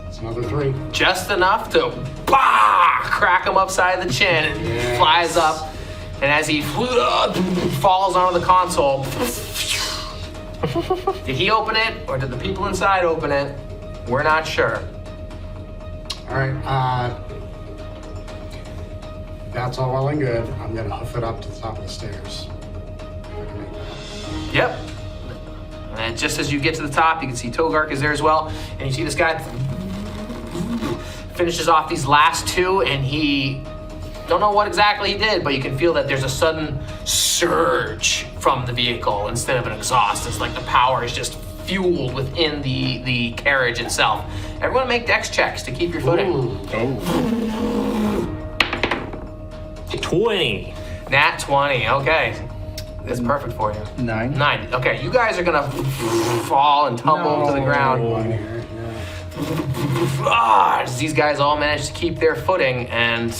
It's another 3.
Just enough to crack him upside the chin and
Yes.
flies up. And as he falls onto the console, did he open it or did the people inside open it? We're not sure.
All right, that's all well and good. I'm gonna hoof it up to the top of the stairs. If I can make that.
Yep. And just as you get to the top, you can see Togark is there as well. And you see this guy finishes off these last 2, and he don't know what exactly he did, but you can feel that there's a sudden surge from the vehicle instead of an exhaust. It's like the power is just fueled within the carriage itself. Everyone make dex checks to keep your footing.
Ooh.
Oh.
20.
Nat 20, okay. That's perfect for you.
9.
9, okay. You guys are gonna fall and tumble to the ground.
One here,
As these guys all manage to keep their footing, and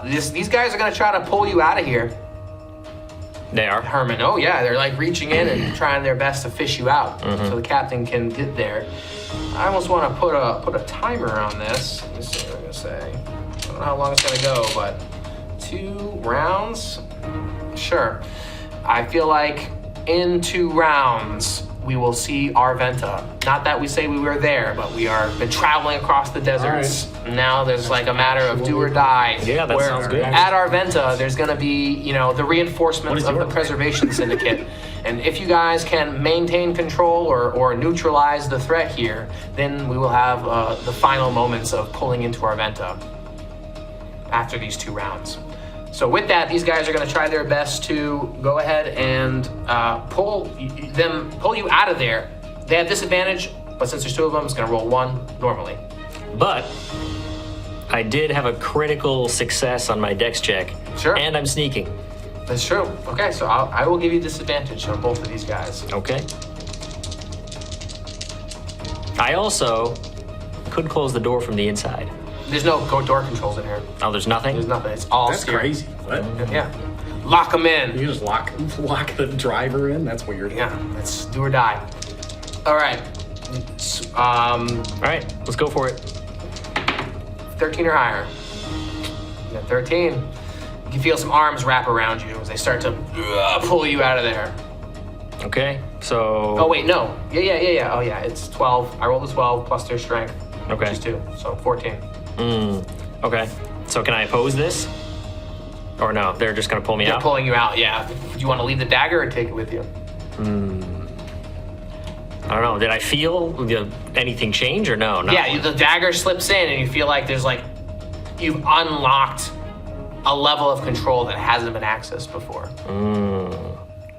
these guys are gonna try to pull you out of here.
They are.
Hermann, oh yeah, they're reaching in and trying their best to fish you out so the captain can get there. I almost want to put a timer on this. Let's see what I'm gonna say. I don't know how long it's gonna go, but 2 rounds? Sure. I feel like in 2 rounds, we will see Arventa. Not that we say we were there, but we are been traveling across the deserts. Now there's a matter of do or die.
Yeah, that sounds good.
At Arventa, there's gonna be, the reinforcements of the Preservation Syndicate. And if you guys can maintain control or neutralize the threat here, then we will have the final moments of pulling into Arventa after these 2 rounds. So with that, these guys are going to try their best to go ahead and pull you out of there. They have disadvantage, but since there's 2 of them, it's going to roll 1 normally.
But I did have a critical success on my dex check.
Sure.
And I'm sneaking.
That's true. Okay, so I will give you disadvantage on both of these guys.
Okay. I also could close the door from the inside.
There's no door controls in here.
Oh, there's nothing?
There's nothing. It's all
That's
steering.
crazy. What?
Yeah. Lock them in.
You just lock the driver in? That's weird.
Yeah, let's do or die. All right.
All right, let's go for it.
13 or higher. You got 13. You can feel some arms wrap around you as they start to pull you out of there.
Okay, so...
Oh, wait, no. Yeah. Oh, yeah, it's 12. I rolled a 12 plus their strength.
Okay.
Which is 2, so 14.
Okay, so can I oppose this? Or no, they're just gonna pull me
They're
out?
pulling you out, yeah. Do you want to leave the dagger or take it with you?
I don't know, did I feel anything change or no? No.
Yeah, the dagger slips in and you feel like there's like, you've unlocked a level of control that hasn't been accessed before.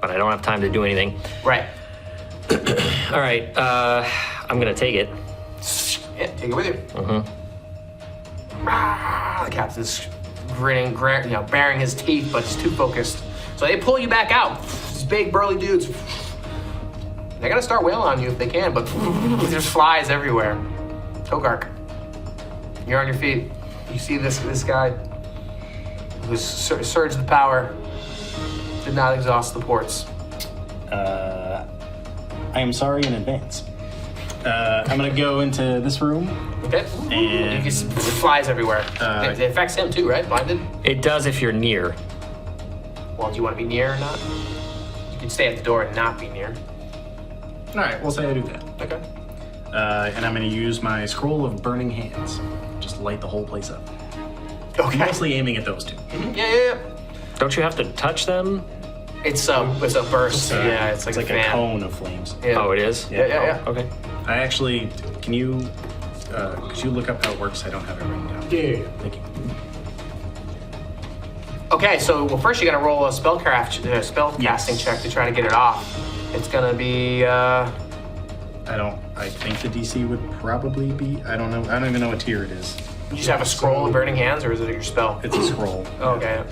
But I don't have time to do anything.
Right.
All right, I'm gonna take it.
Yeah, take it with you. The captain's grinning, baring his teeth, but he's too focused. So they pull you back out. These big, burly dudes. They're gonna start wailing on you if they can, but there's flies everywhere. Togark, you're on your feet. You see this guy who's surged the power, did not exhaust the ports.
I am sorry in advance. I'm gonna go into this room.
Okay.
And
you can see flies everywhere. It affects him too, right? Blinded?
It does if you're near.
Well, do you want to be near or not? You can stay at the door and not be near.
All right, we'll say I do that.
Okay.
And I'm gonna use my scroll of burning hands. Just light the whole place up.
Okay.
Mostly aiming at those two.
Yeah.
Don't you have to touch them?
It's a burst. Yeah, it's like
It's like
a
a
fan.
cone of flames.
Yeah.
Oh, it is?
Yeah.
Okay.
I actually, could you look up how it works? I don't have it written down.
Yeah.
Thank you.
Okay, so first you're gonna roll a spell casting check to try to get it off. It's gonna be
I think the DC would probably be, I don't know. I don't even know what tier it is.
you just have a scroll of burning hands, or is it your spell?
It's a scroll.
Okay.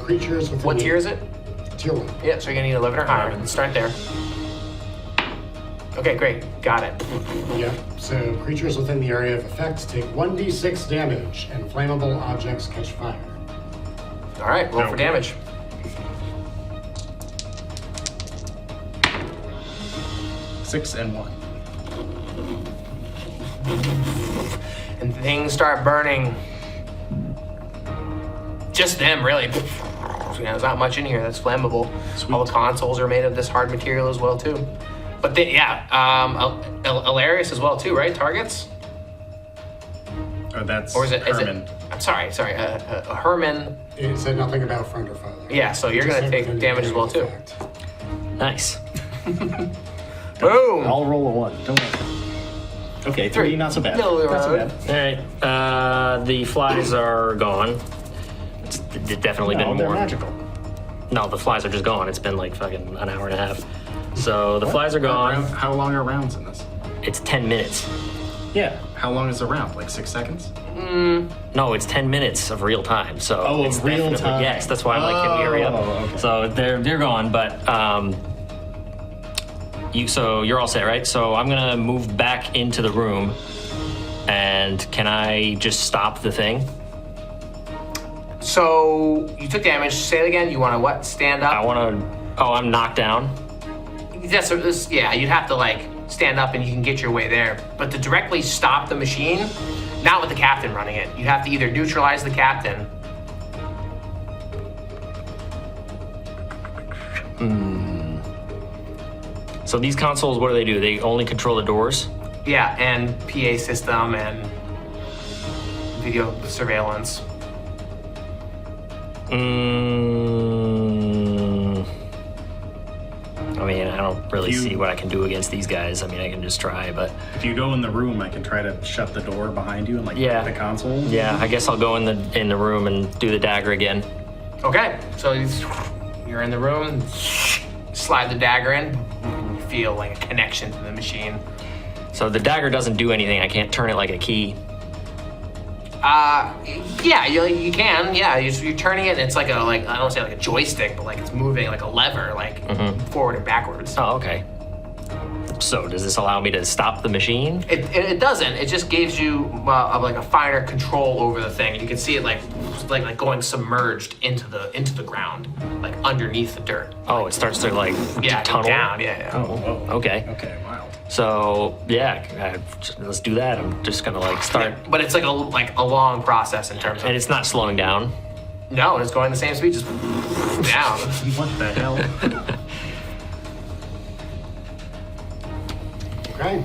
Creatures within
What
the-
tier is it?
Tier 1.
Yeah, so you're gonna need 11 or higher.
11.
Start there. Okay, great. Got it.
Yeah. So creatures within the area of effect take 1d6 damage, and flammable objects catch fire.
All right, roll for
Okay.
damage.
Six and 1.
And things start burning. Just them, really. There's not much in here that's flammable.
Sweet.
All the consoles are made of this hard material as well, too. But Elarius as well, too, right? Targets?
Oh, that's
Or is it?
Hermann.
I'm sorry. Hermann.
It said nothing about friend or foe.
Yeah, so you're
Just
gonna
said
take
within the
damage as
area
well,
of
too.
effect.
Nice.
Boom!
I'll roll a 1. Don't worry. Okay, 3, not so bad.
No,
not so
uh,
bad.
All right, the flies are gone. It's definitely
No,
been
they're
more.
magical.
No, the flies are just gone. It's been like fucking an hour and a half. So the flies are gone.
How long are rounds in this?
It's 10 minutes.
Yeah. How long is a round? Like 6 seconds?
No, it's 10 minutes of real time. So
Oh, of
it's
real
definitely-
time.
Yes, that's why I'm like, can we hurry up?
Oh, okay.
So they're gone, but you're all set, right? So I'm gonna move back into the room, and can I just stop the thing?
So you took damage. Say it again. You want to what? Stand up?
I want to. Oh, I'm knocked down.
Yeah, you'd have to like stand up and you can get your way there. But to directly stop the machine, not with the captain running it. You have to either neutralize the captain.
So these consoles, what do? They only control the doors?
Yeah, and PA system and video surveillance.
I mean, I don't really
You-
see what I can do against these guys. I mean, I can just try, but
If you go in the room, I can try to shut the door behind you and like
Yeah.
the console.
yeah, I guess I'll go in the room and do the dagger again.
Okay, so you're in the room, slide the dagger in, you feel like a connection to the machine.
So the dagger doesn't do anything. I can't turn it like a key.
Yeah, you can. Yeah, you're turning it. And it's like I don't want to say like a joystick, but like it's moving like a lever, like forward and backwards.
Oh, okay. So does this allow me to stop the machine?
It doesn't. It just gives you like a finer control over the thing. You can see it like going submerged into the ground, like underneath the dirt.
Oh, it starts to like tunnel
down. Yeah.
Oh,
Okay.
Okay, wow.
So yeah, let's do that. I'm just gonna like start,
But it's like a long process in terms of.
and it's not slowing down.
No, it's going the same speed, just down.
What the hell?
Okay.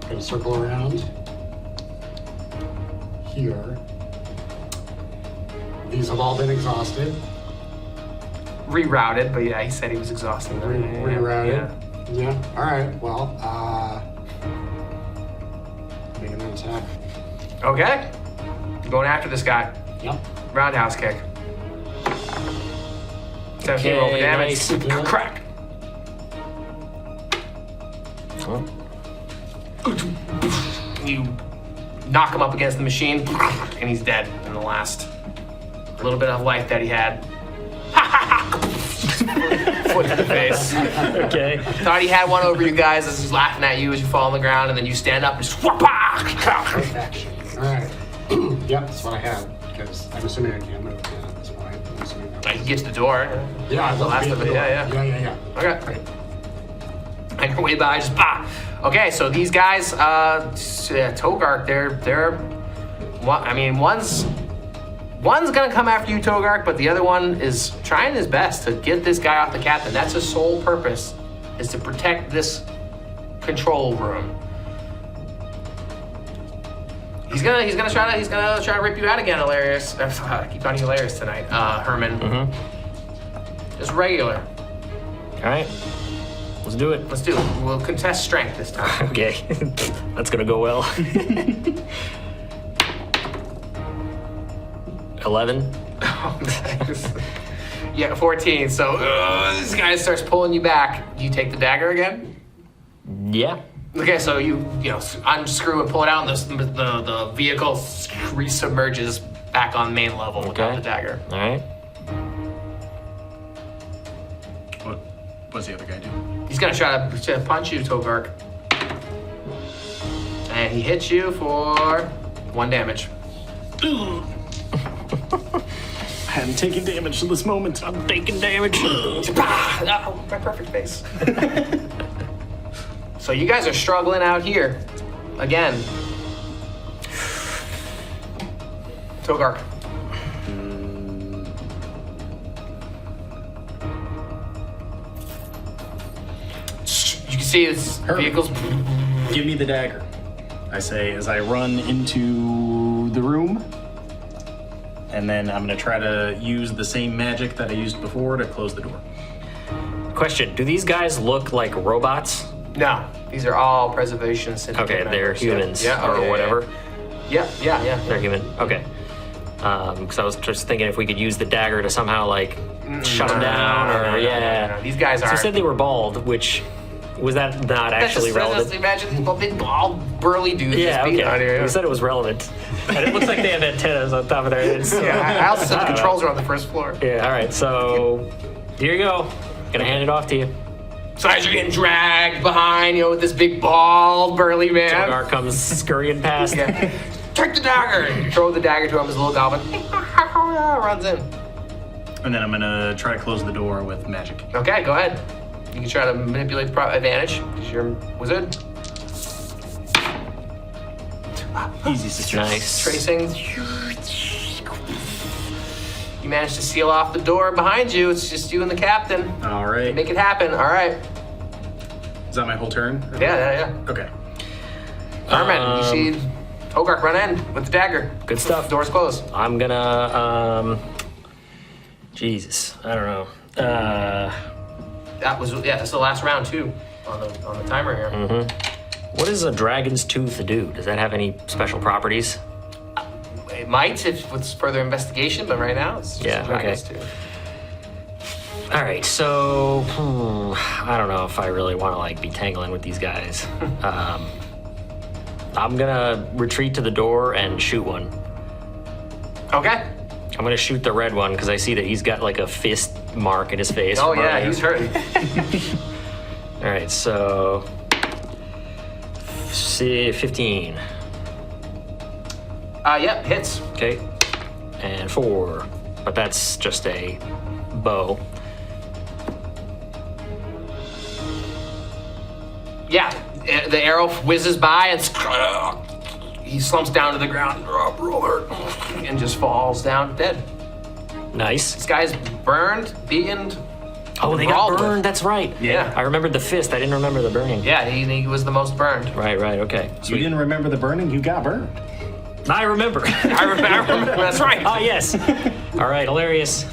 Gonna circle around here. These have all been exhausted.
Rerouted, but yeah, he said he was exhausted.
Rerouted. Yeah. All right. Well, making an attack.
Okay. Going after this guy.
Yep.
Roundhouse kick. 17 roll for
Okay,
damage.
nice.
Crack.
Oh.
You knock him up against the machine, and he's dead in the last little bit of life that he had. Foot in the face.
Okay.
Thought he had one over you guys as he's laughing at you as you fall on the ground, and then you stand up and just
Action. All right. Yep, that's what I had. Because I'm assuming I can't move again at this point. I'm assuming that
He gets the door.
Yeah,
the last of it. Yeah.
Yeah.
Okay. And your way by, just bah. Okay, so these guys, Togark, they're. I mean, one's gonna come after you, Togark, but the other one is trying his best to get this guy off the captain. That's his sole purpose, is to protect this control room. He's gonna try to rip you out again, Elarius. I keep calling you Elarius tonight, Hermann. Just regular.
All right. Let's do it.
Let's do it. We'll contest strength this time.
Okay. That's gonna go well. 11.
Yeah, 14. So this guy starts pulling you back. You take the dagger again?
Yeah.
Okay, so you unscrew and pull it out, and the vehicle resubmerges back on main level without the dagger.
All right.
What's the other guy do?
He's gonna try to punch you, Togark. And he hits you for 1 damage.
I hadn't taken damage to this moment. I'm taking damage.
Oh, my perfect face. So you guys are struggling out here. Again. Togark. You can see his vehicles.
Give me the dagger, I say as I run into the room. And then I'm gonna try to use the same magic that I used before to close the door.
Question: do these guys look like robots?
No, these are all Preservation Syndicate
Okay, they're
members.
humans
Yeah,
or
okay,
whatever.
Yeah.
They're human. Okay. Because I was just thinking if we could use the dagger to somehow like shut them down, or
No. These guys
So
are.
you said they were bald, which was that not actually relevant?
Imagine a big, all burly dudes.
Yeah,
just beating on
okay.
you.
You said it was relevant. And it looks like they have antennas on top of their heads. So.
Yeah, I also said the controls are on the first floor.
Yeah, all right, so here you go. Gonna hand it off to you.
So as you're getting dragged behind, with this big, bald, burly man.
Togark comes scurrying past.
Yeah. Take the dagger! And you throw the dagger to him, his little goblin runs in.
And then I'm gonna try to close the door with magic.
Okay, go ahead. You can try to manipulate the advantage, because you're a wizard.
Easy success.
Nice.
Tracing. You manage to seal off the door behind you. It's just you and the captain.
All right.
Make it happen. All right.
Is that my whole turn?
Yeah.
Okay.
Hermann, you see Togark run in with the dagger.
Good stuff.
Door's closed.
I'm gonna, Jesus, I don't know.
That's the last round too, on the timer here.
What does a dragon's tooth do? Does that have any special properties?
It might if with further investigation, but right now it's just
Yeah,
a dragon's
okay.
tooth.
All right, so I don't know if I really want to be tangling with these guys. I'm gonna retreat to the door and shoot one.
Okay.
I'm gonna shoot the red one because I see that he's got like a fist mark in his face.
Oh
from
yeah,
earlier.
he's hurting.
All right, so 15.
Yep, hits.
Okay, and 4, but that's just a bow.
Yeah, the arrow whizzes by and he slumps down to the ground, brother, and just falls down dead.
Nice.
This guy's burned, beaten.
Oh, they got burned. That's right.
Yeah.
I remembered the fist. I didn't remember the burning.
Yeah, he was the most burned.
Right. Okay.
You didn't remember the burning? You got burned.
I remember.
I remember. That's right.
Ah, yes. All right, Elarius,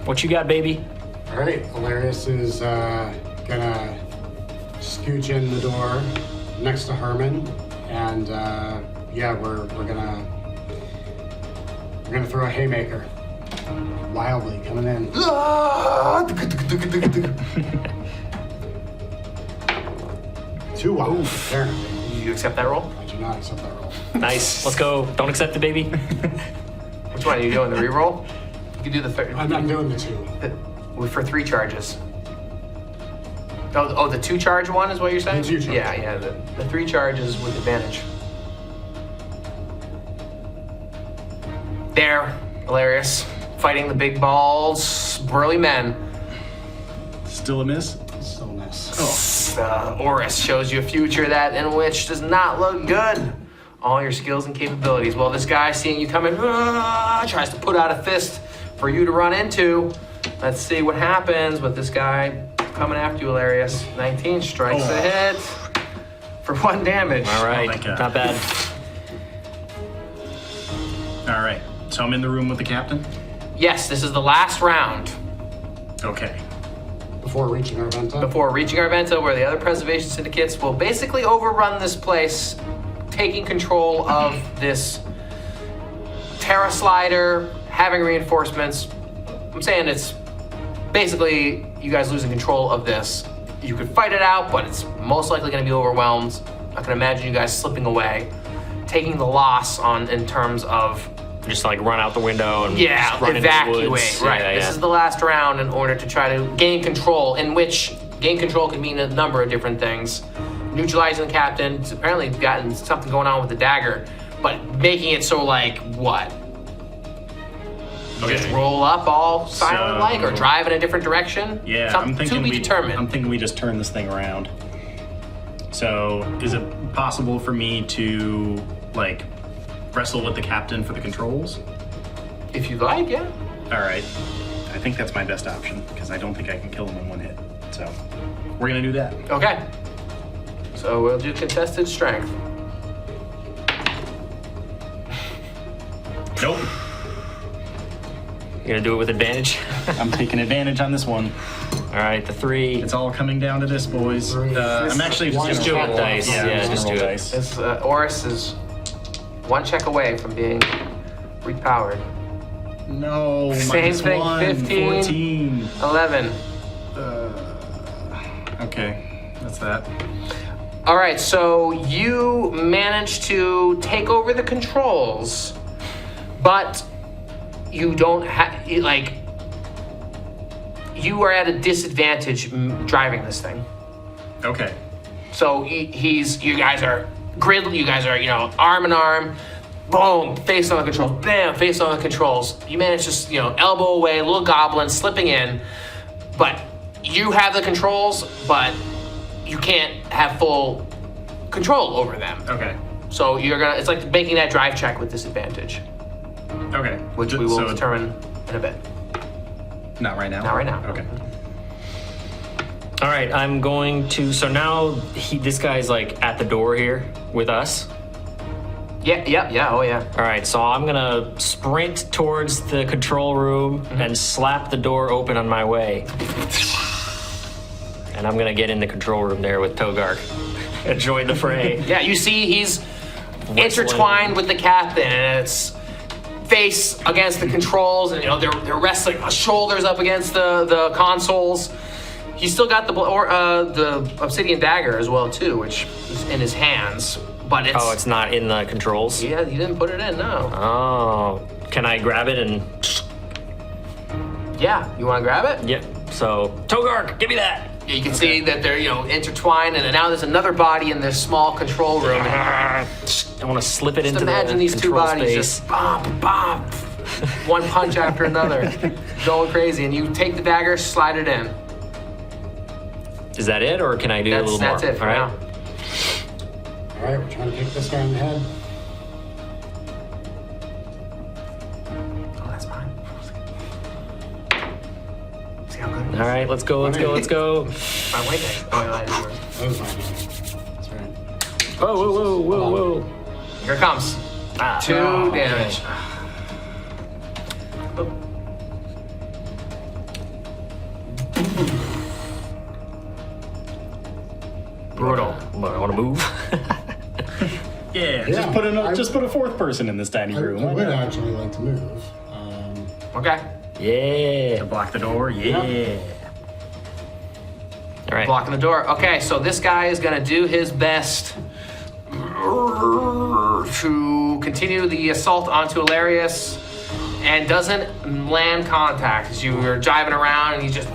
what you got, baby?
All right, Elarius is gonna scooch in the door next to Hermann, and yeah, we're gonna throw a haymaker wildly coming in. 2 wild, apparently.
You accept that roll?
I do not accept that roll.
Nice. Let's go. Don't accept it, baby.
Which one are you doing? The reroll? You can do the third.
I'm doing the 2.
For 3 charges. Oh, the 2 charge one is what you're saying?
The 2 charge.
Yeah. The 3 charges with advantage. There, Elarius, fighting the big balls, burly men.
Still a miss?
Still a miss.
Oris shows you a future that in which does not look good. All your skills and capabilities. Well, this guy, seeing you coming, tries to put out a fist for you to run into. Let's see what happens with this guy coming after you, Elarius. 19 strikes a hit for 1 damage.
All right.
my God.
Not bad.
All right. So I'm in the room with the captain?
Yes, this is the last round
Okay.
Before reaching Arventa.
before reaching Arventa, where the other Preservation Syndicates will basically overrun this place, taking control of this Terra Slider, having reinforcements. I'm saying it's basically you guys losing control of this. You could fight it out, but it's most likely going to be overwhelmed. I can imagine you guys slipping away, taking the loss in terms of
Just like run out the window and
yeah,
just run into the
evacuate.
woods.
Right.
Yeah,
This is the last round in order to try to gain control, in which gain control can mean a number of different things. Neutralizing the captain, it's apparently gotten something going on with the dagger, but making it so like what? You just
Okay.
roll up all silent like, or
So-
drive in a different direction?
Yeah,
Something
I'm thinking
to be determined.
I'm thinking we just turn this thing around. So, is it possible for me to like wrestle with the captain for the controls?
If you'd like, yeah.
All right. I think that's my best option because I don't think I can kill him in 1 hit. So, we're gonna do that.
Okay. So we'll do contested strength.
Nope.
You gonna do it with advantage?
I'm taking advantage on this one.
All right, the 3.
It's all coming down to this, boys. I'm actually just
Just
gonna
do
roll.
it dice. Yeah, just do it.
dice.
This Oris is 1 check away from being repowered.
No,
Same
minus
thing,
1,
15.
14.
11.
Okay, that's that.
All right, so you managed to take over the controls, but you don't have, like, you are at a disadvantage driving this thing.
Okay.
So you guys are griddled, you guys are, arm in arm, boom, face on the controls, bam, face on the controls. You manage to, elbow away, little goblin slipping in, but you have the controls, but you can't have full control over them.
Okay.
So it's like making that drive check with disadvantage,
Okay.
which we will determine in a bit.
Not right now?
Not right now.
Okay.
All right, I'm going to. So now this guy's like at the door here with us.
Yeah, oh yeah.
All right, so I'm gonna sprint towards the control room and slap the door open on my way. And I'm gonna get in the control room there with Togark and join the fray.
Yeah, you see he's intertwined with the captain, and it's face against the controls, and they're wrestling, shoulders up against the consoles. He's still got the obsidian dagger as well too, which is in his hands. but it's...
Oh, it's not in the controls?
Yeah, you didn't put it in, no.
Oh. Can I grab it and...
Yeah, you want to grab it?
Yep. So, Togark, give me that!
Yeah, you can see that they're, intertwined, and now there's another body in this small control room.
I want to slip it into the
imagine these two
control
bodies
space.
just bop. One punch after another. Going crazy, and you take the dagger, slide it in.
Is that it, or can I do a little more?
That's it for now.
All right, we're trying to kick this guy in the head.
Oh, that's mine. See how good it is?
All right, let's go.
My white dice. Oh, I lied.
That was mine. That's right.
Whoa.
Here it comes. 2 damage. Brutal.
I want to move.
Yeah,
Yeah,
just put a fourth person in this tiny
I
room.
would actually like to move.
Okay.
Yeah.
To block the door. Yeah.
All right.
Blocking the door. Okay, so this guy is gonna do his best to continue the assault onto Elarius and doesn't land contact as you are jiving around and he's just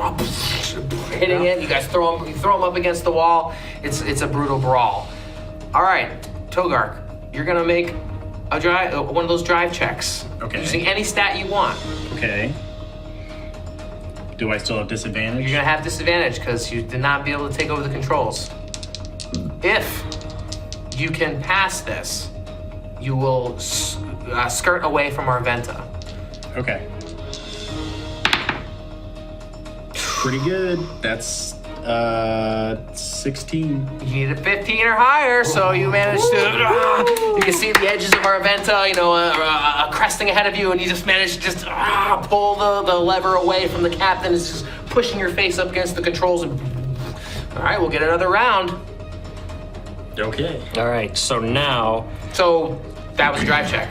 hitting it. You guys throw him up against the wall. It's a brutal brawl. All right, Togark, you're gonna make a one of those drive checks.
Okay.
Using any stat you want.
Okay. Do I still have disadvantage?
You're gonna have disadvantage because you did not be able to take over the controls. If you can pass this, you will skirt away from Arventa.
Okay. Pretty good. That's 16.
You need a 15 or higher, so you managed to. You can see the edges of Arventa, cresting ahead of you, and you just managed to pull the lever away from the captain. It's just pushing your face up against the controls. And all right, we'll get another round.
Okay.
All right. So now,
So that was a drive check.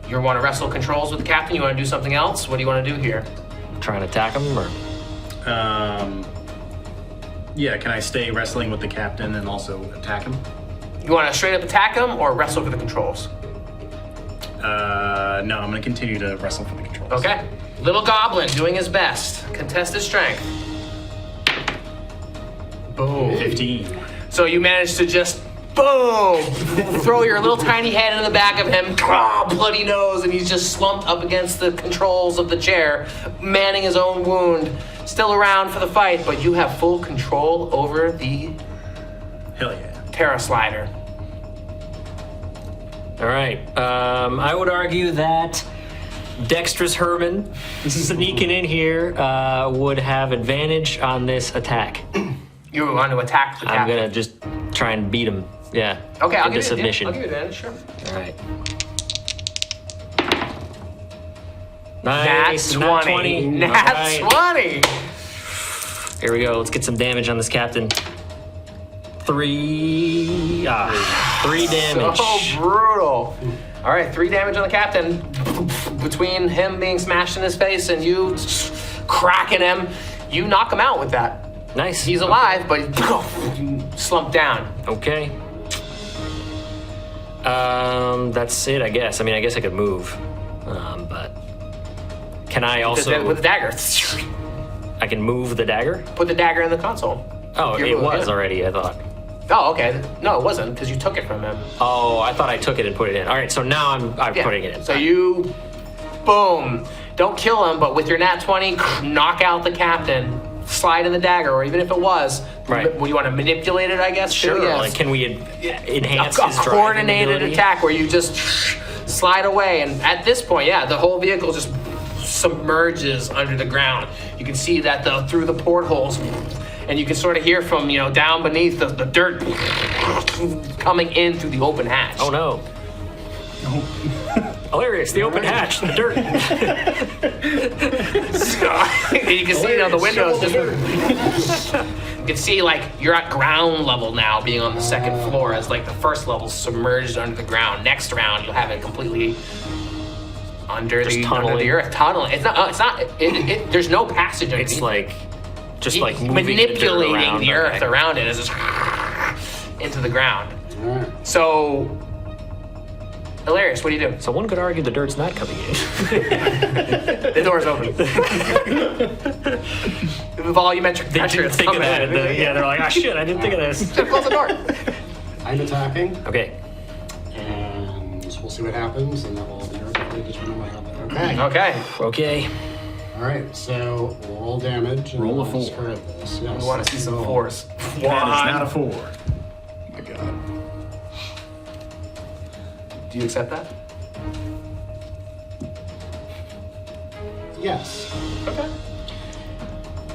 You want to wrestle controls with the captain? You want to do something else? What do you want to do here?
try and attack him, or?
Yeah, can I stay wrestling with the captain and also attack him?
You want to straight up attack him or wrestle for the controls?
No, I'm gonna continue to wrestle for the controls.
Okay. Little Goblin doing his best. Contested strength. Boom.
15.
So you managed to just, boom, throw your little tiny head into the back of him, bloody nose, and he's just slumped up against the controls of the chair, manning his own wound. Still around for the fight, but you have full control over the
Hell yeah.
Terra Slider.
All right. I would argue that dexterous Hermann sneaking in here would have advantage on this attack.
You want to attack the
I'm
captain.
gonna just try and beat him. Yeah.
Okay, I'll
into
give
submission.
I'll give you advantage, sure.
All right. Nice.
Nat 20. Nat
All right.
20.
Here we go. Let's get some damage on this captain. 3 damage.
So brutal. All right, 3 damage on the captain. Between him being smashed in his face and you cracking him, you knock him out with that.
Nice.
He's alive, but you slump down.
Okay. That's it, I guess. I mean, I guess I could move, but can I also?
With the dagger.
I can move the dagger.
Put the dagger in the console.
Oh,
Your
it
move,
was
yeah.
already. I thought.
Oh, okay. No, it wasn't because you took it from him.
Oh, I thought I took it and put it in. All right, so now I'm
Yeah.
putting it in.
So you, boom, don't kill him, but with your nat 20, knock out the captain. Slide in the dagger, or even if it was,
Right.
Well, you want to manipulate it, I guess. too?
Sure.
Yes.
Like, can we enhance
a
his driving
coordinated
ability?
attack where you just slide away, and at this point, yeah, the whole vehicle just submerges under the ground. You can see that through the portholes, and you can sort of hear from down beneath the dirt coming in through the open hatch.
Oh no. Elarius, the open hatch, the dirt.
And you can see the windows just. You can see you're at ground level now, being on the second floor, as the first level's submerged under the ground. Next round, you'll have it completely under the earth, tunneling. It's not. There's no passage.
It's just
He's
moving
manipulating
the
earth
okay.
around it as it's into the ground.
All right.
So, Elarius, what do you do?
So one could argue the dirt's not coming in.
The door's open. The volumetric pressure is coming in.
Yeah, they're like, oh shit, I didn't think of this.
Just close the door.
I'm attacking,
Okay.
and we'll see what happens, and that will directly determine what happens. Okay.
Okay.
Okay.
All right, so roll damage. And
Roll a
I'll
4.
describe this. Yes.
We want to see some
roll.
fours.
That is not a 4.
Oh my god.
Do you accept that?
Yes.
Okay.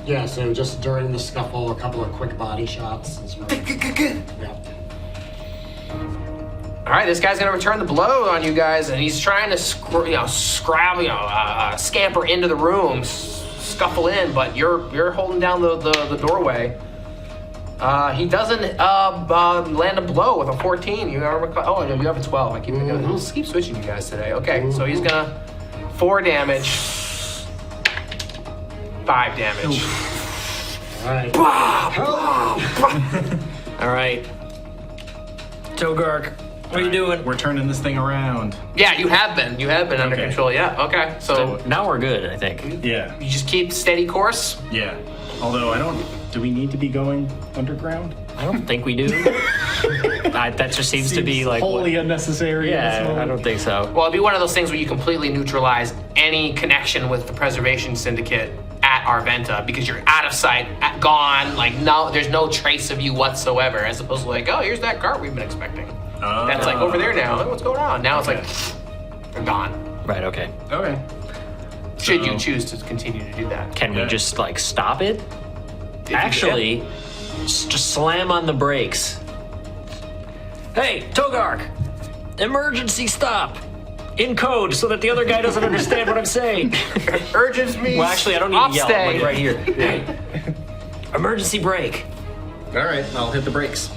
Yeah, so just during the scuffle, a couple of quick body shots. And sort of, yeah.
All right, this guy's gonna return the blow on you guys, and he's trying to scamper into the room, scuffle in, but you're holding down the doorway. He doesn't land a blow with a 14. You have a 12. I keep keep switching you guys today. Okay, so he's gonna 4 damage, 5 damage.
All right.
All right. Togark, what are you doing?
We're turning this thing around.
Yeah, you have been under
Okay.
control. Yeah. Okay. So
Now we're good, I think.
Yeah.
you just keep steady course.
Yeah. Although do we need to be going underground?
I don't think we do. That just seems to be like
wholly unnecessary. in this
Yeah, I
moment.
don't think so.
Well, it'd be one of those things where you completely neutralize any connection with the Preservation Syndicate at Arventa because you're out of sight, gone. Like there's no trace of you whatsoever. As opposed to like, oh, here's that cart we've been expecting. That's like over there now. What's going on? Now it's like they're gone.
Right, okay.
Okay.
Should you choose to continue to do that?
Can we
Yeah.
just like stop it?
If you-
Actually, just slam on the brakes. Hey, Togark! Emergency stop! In code so that the other guy doesn't understand what I'm saying.
urges me.
Well, actually, I don't need to yell.
Offstay.
Like right here. Hey. Emergency brake.
All right. I'll hit the brakes.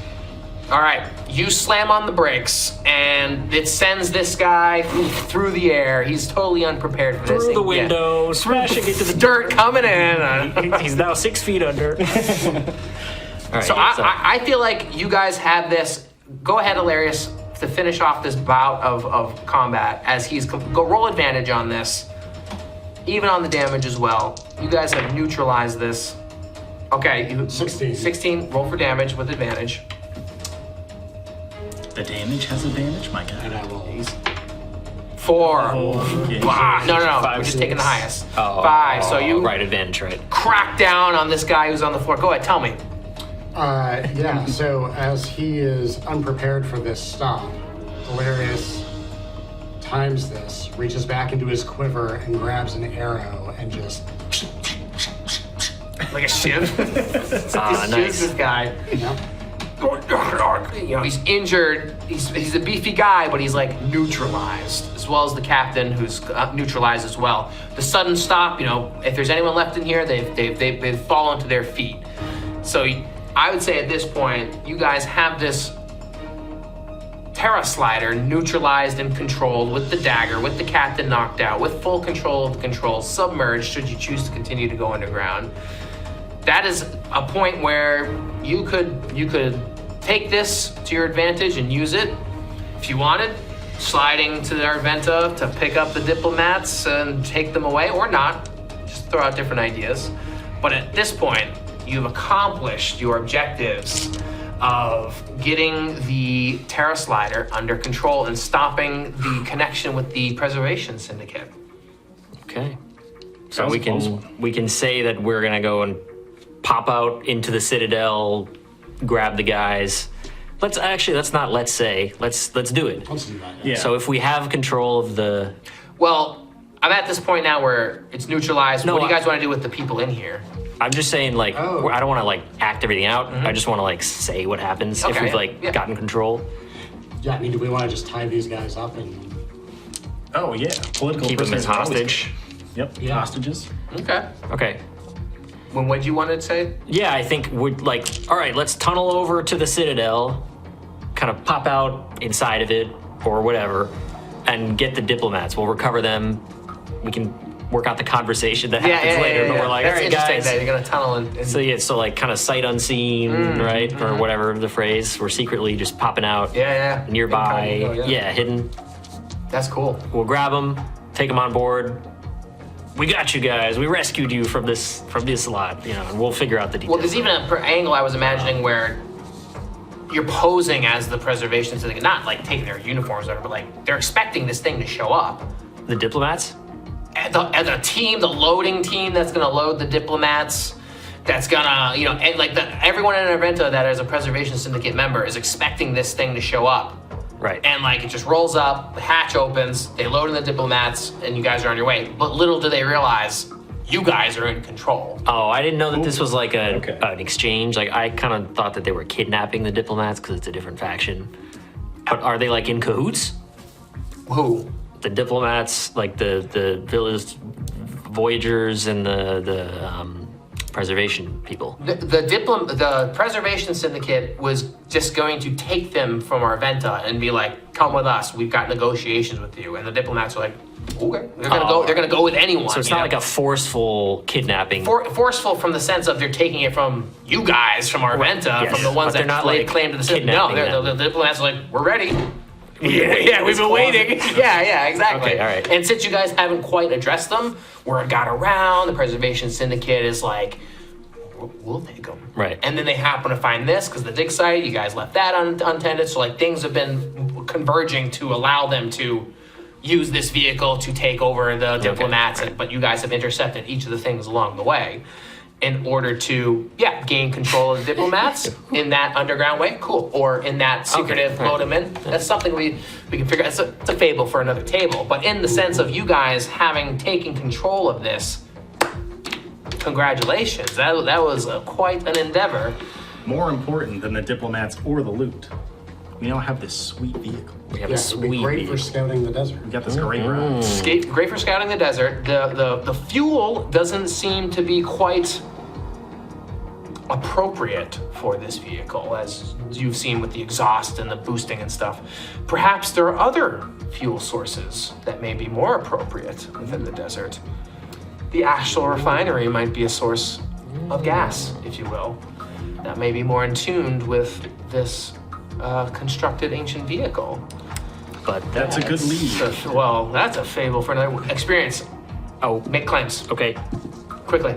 All right, you slam on the brakes, and it sends this guy through the air. He's totally unprepared for this.
Through the
Yeah.
window, smashing into the
Dirt coming in.
He's now 6 feet under. All right,
So I feel like you guys have this. Go ahead, Elarius, to finish off this bout of combat as he's go roll advantage on this, even on the damage as well. You guys have neutralized this. Okay,
16.
16. Roll for damage with advantage.
The damage has advantage, my
And
god.
I will.
4.
Okay.
No.
5,
We're just
6.
taking the highest.
Oh,
5. So you
right, advantage, right?
crack down on this guy who's on the floor. Go ahead, tell me.
Yeah, so as he is unprepared for this stop, Elarius times this, reaches back into his quiver and grabs an arrow and just
Like a shiv.
Ah, nice.
This guy.
yep.
You know, he's injured. He's a beefy guy, but he's like neutralized, as well as the captain, who's neutralized as well. The sudden stop, you know, if there's anyone left in here, they've fallen to their feet. So I would say at this point, you guys have this Terra Slider neutralized and controlled with the dagger, with the captain knocked out, with full control of the controls, submerged should you choose to continue to go underground. That is a point where you could take this to your advantage and use it if you wanted, sliding to the Arventa to pick up the diplomats and take them away, or not. Just throw out different ideas. But at this point, you've accomplished your objectives of getting the Terra Slider under control and stopping the connection with the Preservation Syndicate.
Okay. So
That was
we
a close one.
can say that we're gonna go and pop out into the Citadel, grab the guys. Let's say. Let's do it.
Let's do that.
Yeah.
So if we have control of the
Well, I'm at this point now where it's neutralized.
No,
what do you
I-
guys want to do with the people in here?
I'm just saying, like,
Oh.
I don't want to like act everything out. I just want to like say what happens if
Okay,
we've like
yeah.
gotten control.
Yeah, I mean, do we want to just tie these guys up and
Oh yeah. Political
Keep them
prisoners
as
are always
hostage.
good. Yep.
Yeah.
Hostages.
Okay.
Okay.
What do you want to say?
Yeah, I think we're like, all right, let's tunnel over to the Citadel, kind of pop out inside of it or whatever, and get the diplomats. We'll recover them. We can work out the conversation that happens later. But we're like,
That's
all right,
interesting
guys.
that you're gonna tunnel in.
So like kind of sight unseen, right, or whatever the phrase. We're secretly just popping out nearby.
Incognito,
Hidden.
That's cool.
We'll grab them, take them on board. We got you guys. We rescued you from this lot, and we'll figure out the details.
Well, there's even an angle I was imagining where you're posing as the Preservation Syndicate, not like taking their uniforms over, but like they're expecting this thing to show up.
The diplomats?
And the team, the loading team that's gonna load the diplomats, that's gonna, and like everyone in Arventa that is a Preservation Syndicate member is expecting this thing to show up.
Right.
And like it just rolls up, the hatch opens, they load in the diplomats, and you guys are on your way. But little do they realize you guys are in control.
Oh, I didn't know that this was like an exchange. Like I kind of thought that they were kidnapping the diplomats because it's a different faction. But are they like in cahoots?
Who?
The diplomats, like the village voyagers and the preservation people.
The Preservation Syndicate was just going to take them from Arventa and be like, "Come with us. We've got negotiations with you." And the diplomats are like, "Okay." They're gonna go. They're gonna go with anyone.
So it's not like a forceful kidnapping.
Forceful from the sense of they're taking it from you guys, from Arventa,
Yes.
from the ones
But they're
that
not,
laid
like,
claim to the system. No,
kidnapping them.
the diplomats are like, "We're ready." Yeah, we've been waiting. Yeah, exactly.
Okay, all right.
And since you guys haven't quite addressed them, word got around, the Preservation Syndicate is like, we'll take them.
Right.
And then they happen to find this, because the dig site, you guys left that untended, so like things have been converging to allow them to use this vehicle to take over the diplomats, but you guys have intercepted each of the things along the way in order to, gain control of the diplomats in that underground way. Cool. Or in that secretive load them in. That's something we can figure out. It's a fable for another table. But in the sense of you guys having taken control of this, congratulations. That was quite an endeavor.
More important than the diplomats or the loot, we now have this sweet vehicle.
We have
Yeah,
a
it'd be
sweet
great
vehicle.
for scouting the desert.
We got this great ride.
Great for scouting the desert. The fuel doesn't seem to be quite appropriate for this vehicle, as you've seen with the exhaust and the boosting and stuff. Perhaps there are other fuel sources that may be more appropriate within the desert. The Asheville refinery might be a source of gas, if you will, that may be more in tune with this constructed ancient vehicle.
But
That's a good lead.
Well, that's a fable for another experience.
Oh,
Make claims
okay.
quickly.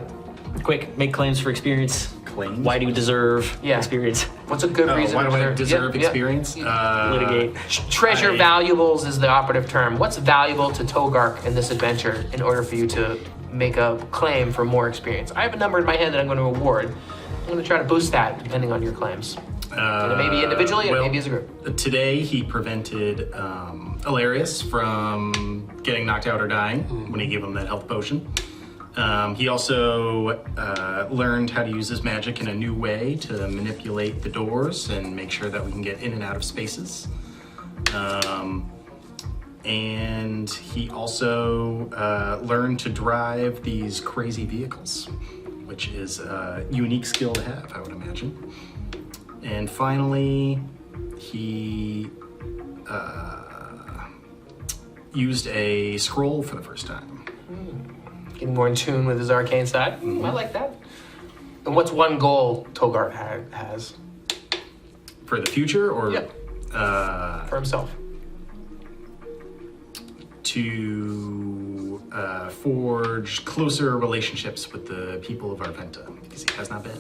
Quick, make claims for experience.
Claims?
Why do you deserve
Yeah.
experience?
What's a good reason?
Why do I
to
deserve
yeah, yeah.
experience?
Litigate.
Treasure
I-
valuables is the operative term. What's valuable to Togark in this adventure in order for you to make a claim for more experience? I have a number in my head that I'm going to award. I'm going to try to boost that depending on your claims. And it may be individually, and
well,
maybe as a group.
Today he prevented Elarius from getting knocked out or dying when he gave him that health potion. He also learned how to use his magic in a new way to manipulate the doors and make sure that we can get in and out of spaces. And he also learned to drive these crazy vehicles, which is a unique skill to have, I would imagine. And finally, he used a scroll for the first time.
Getting more in tune with his arcane side. I like that. And what's one goal Togark has
For the future, or
Yep. For himself?
to forge closer relationships with the people of Arventa, because he has not been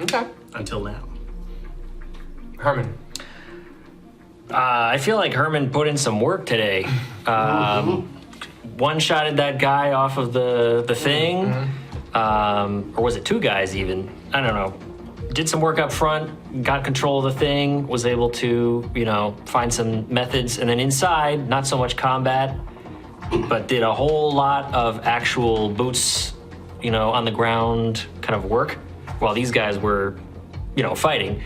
Okay.
until now.
Herman.
I feel like Herman put in some work today. One-shotted that guy off of the thing, or was it two guys even? I don't know. Did some work up front, got control of the thing, was able to, find some methods, and then inside, not so much combat, but did a whole lot of actual boots, on the ground kind of work while these guys were, fighting.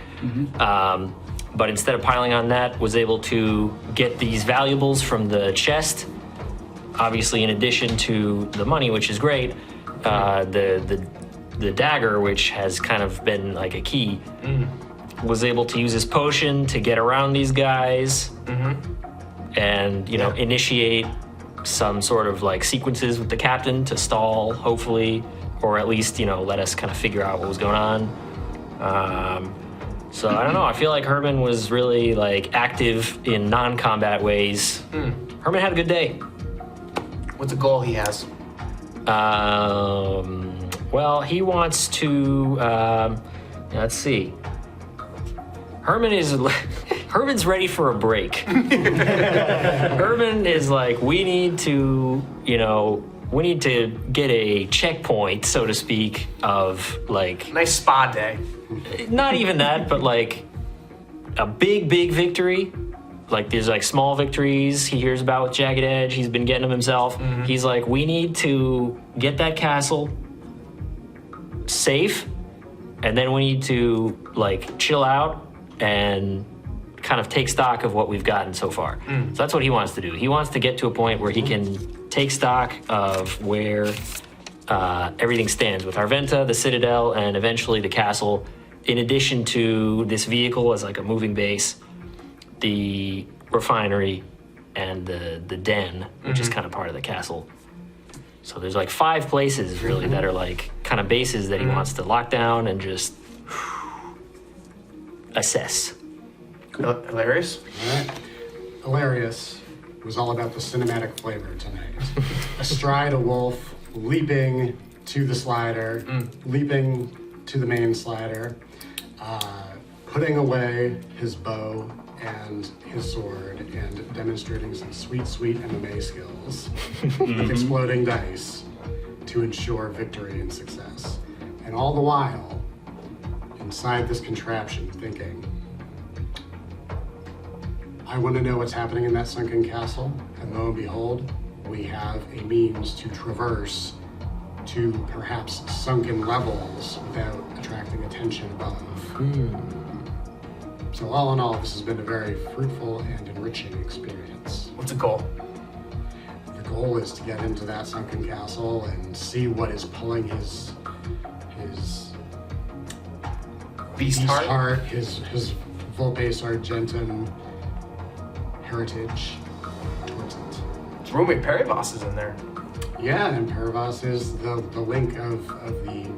But instead of piling on that, was able to get these valuables from the chest. Obviously, in addition to the money, which is great, the dagger, which has kind of been like a key, was able to use his potion to get around these guys and initiate some sort of like sequences with the captain to stall, hopefully, or at least, let us kind of figure out what was going on. So I don't know. I feel like Hermann was really like active in non-combat ways. Hermann had a good day.
What's the goal he has?
Well, he wants to. Let's see. Hermann's ready for a break. Hermann is like, we need to get a checkpoint, so to speak, of like.
Nice spa day.
Not even that, but like a big victory. Like there's like small victories he hears about with Jagged Edge. He's been getting them himself. He's like, we need to get that castle safe, and then we need to like chill out and kind of take stock of what we've gotten so far. So that's what he wants to do. He wants to get to a point where he can take stock of where everything stands with Arventa, the Citadel, and eventually the castle, in addition to this vehicle as like a moving base, the refinery, and the den, which is kind of part of the castle. So there's like 5 places really that are like kind of bases that he wants to lock down and just assess.
Elarius?
All right. Elarius was all about the cinematic flavor tonight. Astride a wolf, leaping to the slider, leaping to the main slider, putting away his bow and his sword, and demonstrating some sweet MMA skills with exploding dice to ensure victory and success. And all the while, inside this contraption, thinking, I want to know what's happening in that sunken castle, and lo and behold, we have a means to traverse to perhaps sunken levels without attracting attention above. So all in all, this has been a very fruitful and enriching experience.
What's the goal?
The goal is to get into that sunken castle and see what is pulling his
Beast heart?
his Volpe Argentum heritage towards it.
Roommate Perivos is in there.
Yeah, and Perivos is the link of the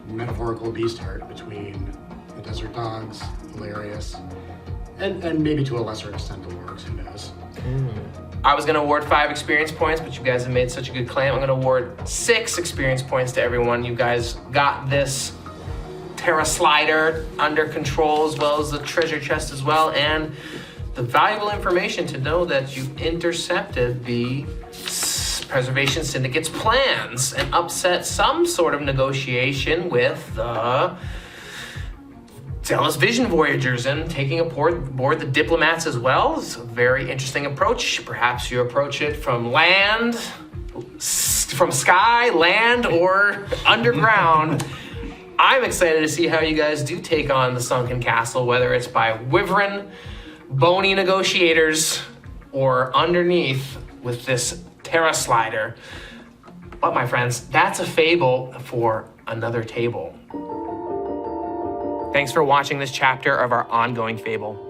metaphorical beast heart between the desert dogs, Elarius, and maybe to a lesser extent the orcs, who knows.
I was gonna award 5 experience points, but you guys have made such a good claim. I'm gonna award 6 experience points to everyone. You guys got this Terra Slider under control, as well as the treasure chest as well, and the valuable information to know that you intercepted the Preservation Syndicate's plans and upset some sort of negotiation with the Zealous Vision Voyagers and taking aboard the diplomats as well. It's a very interesting approach. Perhaps you approach it from land, from sky, land, or underground. I'm excited to see how you guys do take on the sunken castle, whether it's by wyvern, bony negotiators, or underneath with this Terra Slider. But my friends, that's a fable for another table. Thanks for watching this chapter of our ongoing fable.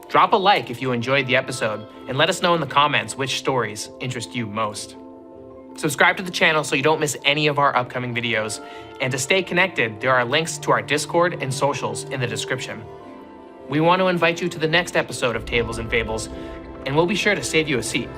Drop a like if you enjoyed the episode, and let us know in the comments which stories interest you most. Subscribe to the channel so you don't miss any of our upcoming videos, and to stay connected, there are links to our Discord and socials in the description. We want to invite you to the next episode of Tables and Fables, and we'll be sure to save you a seat.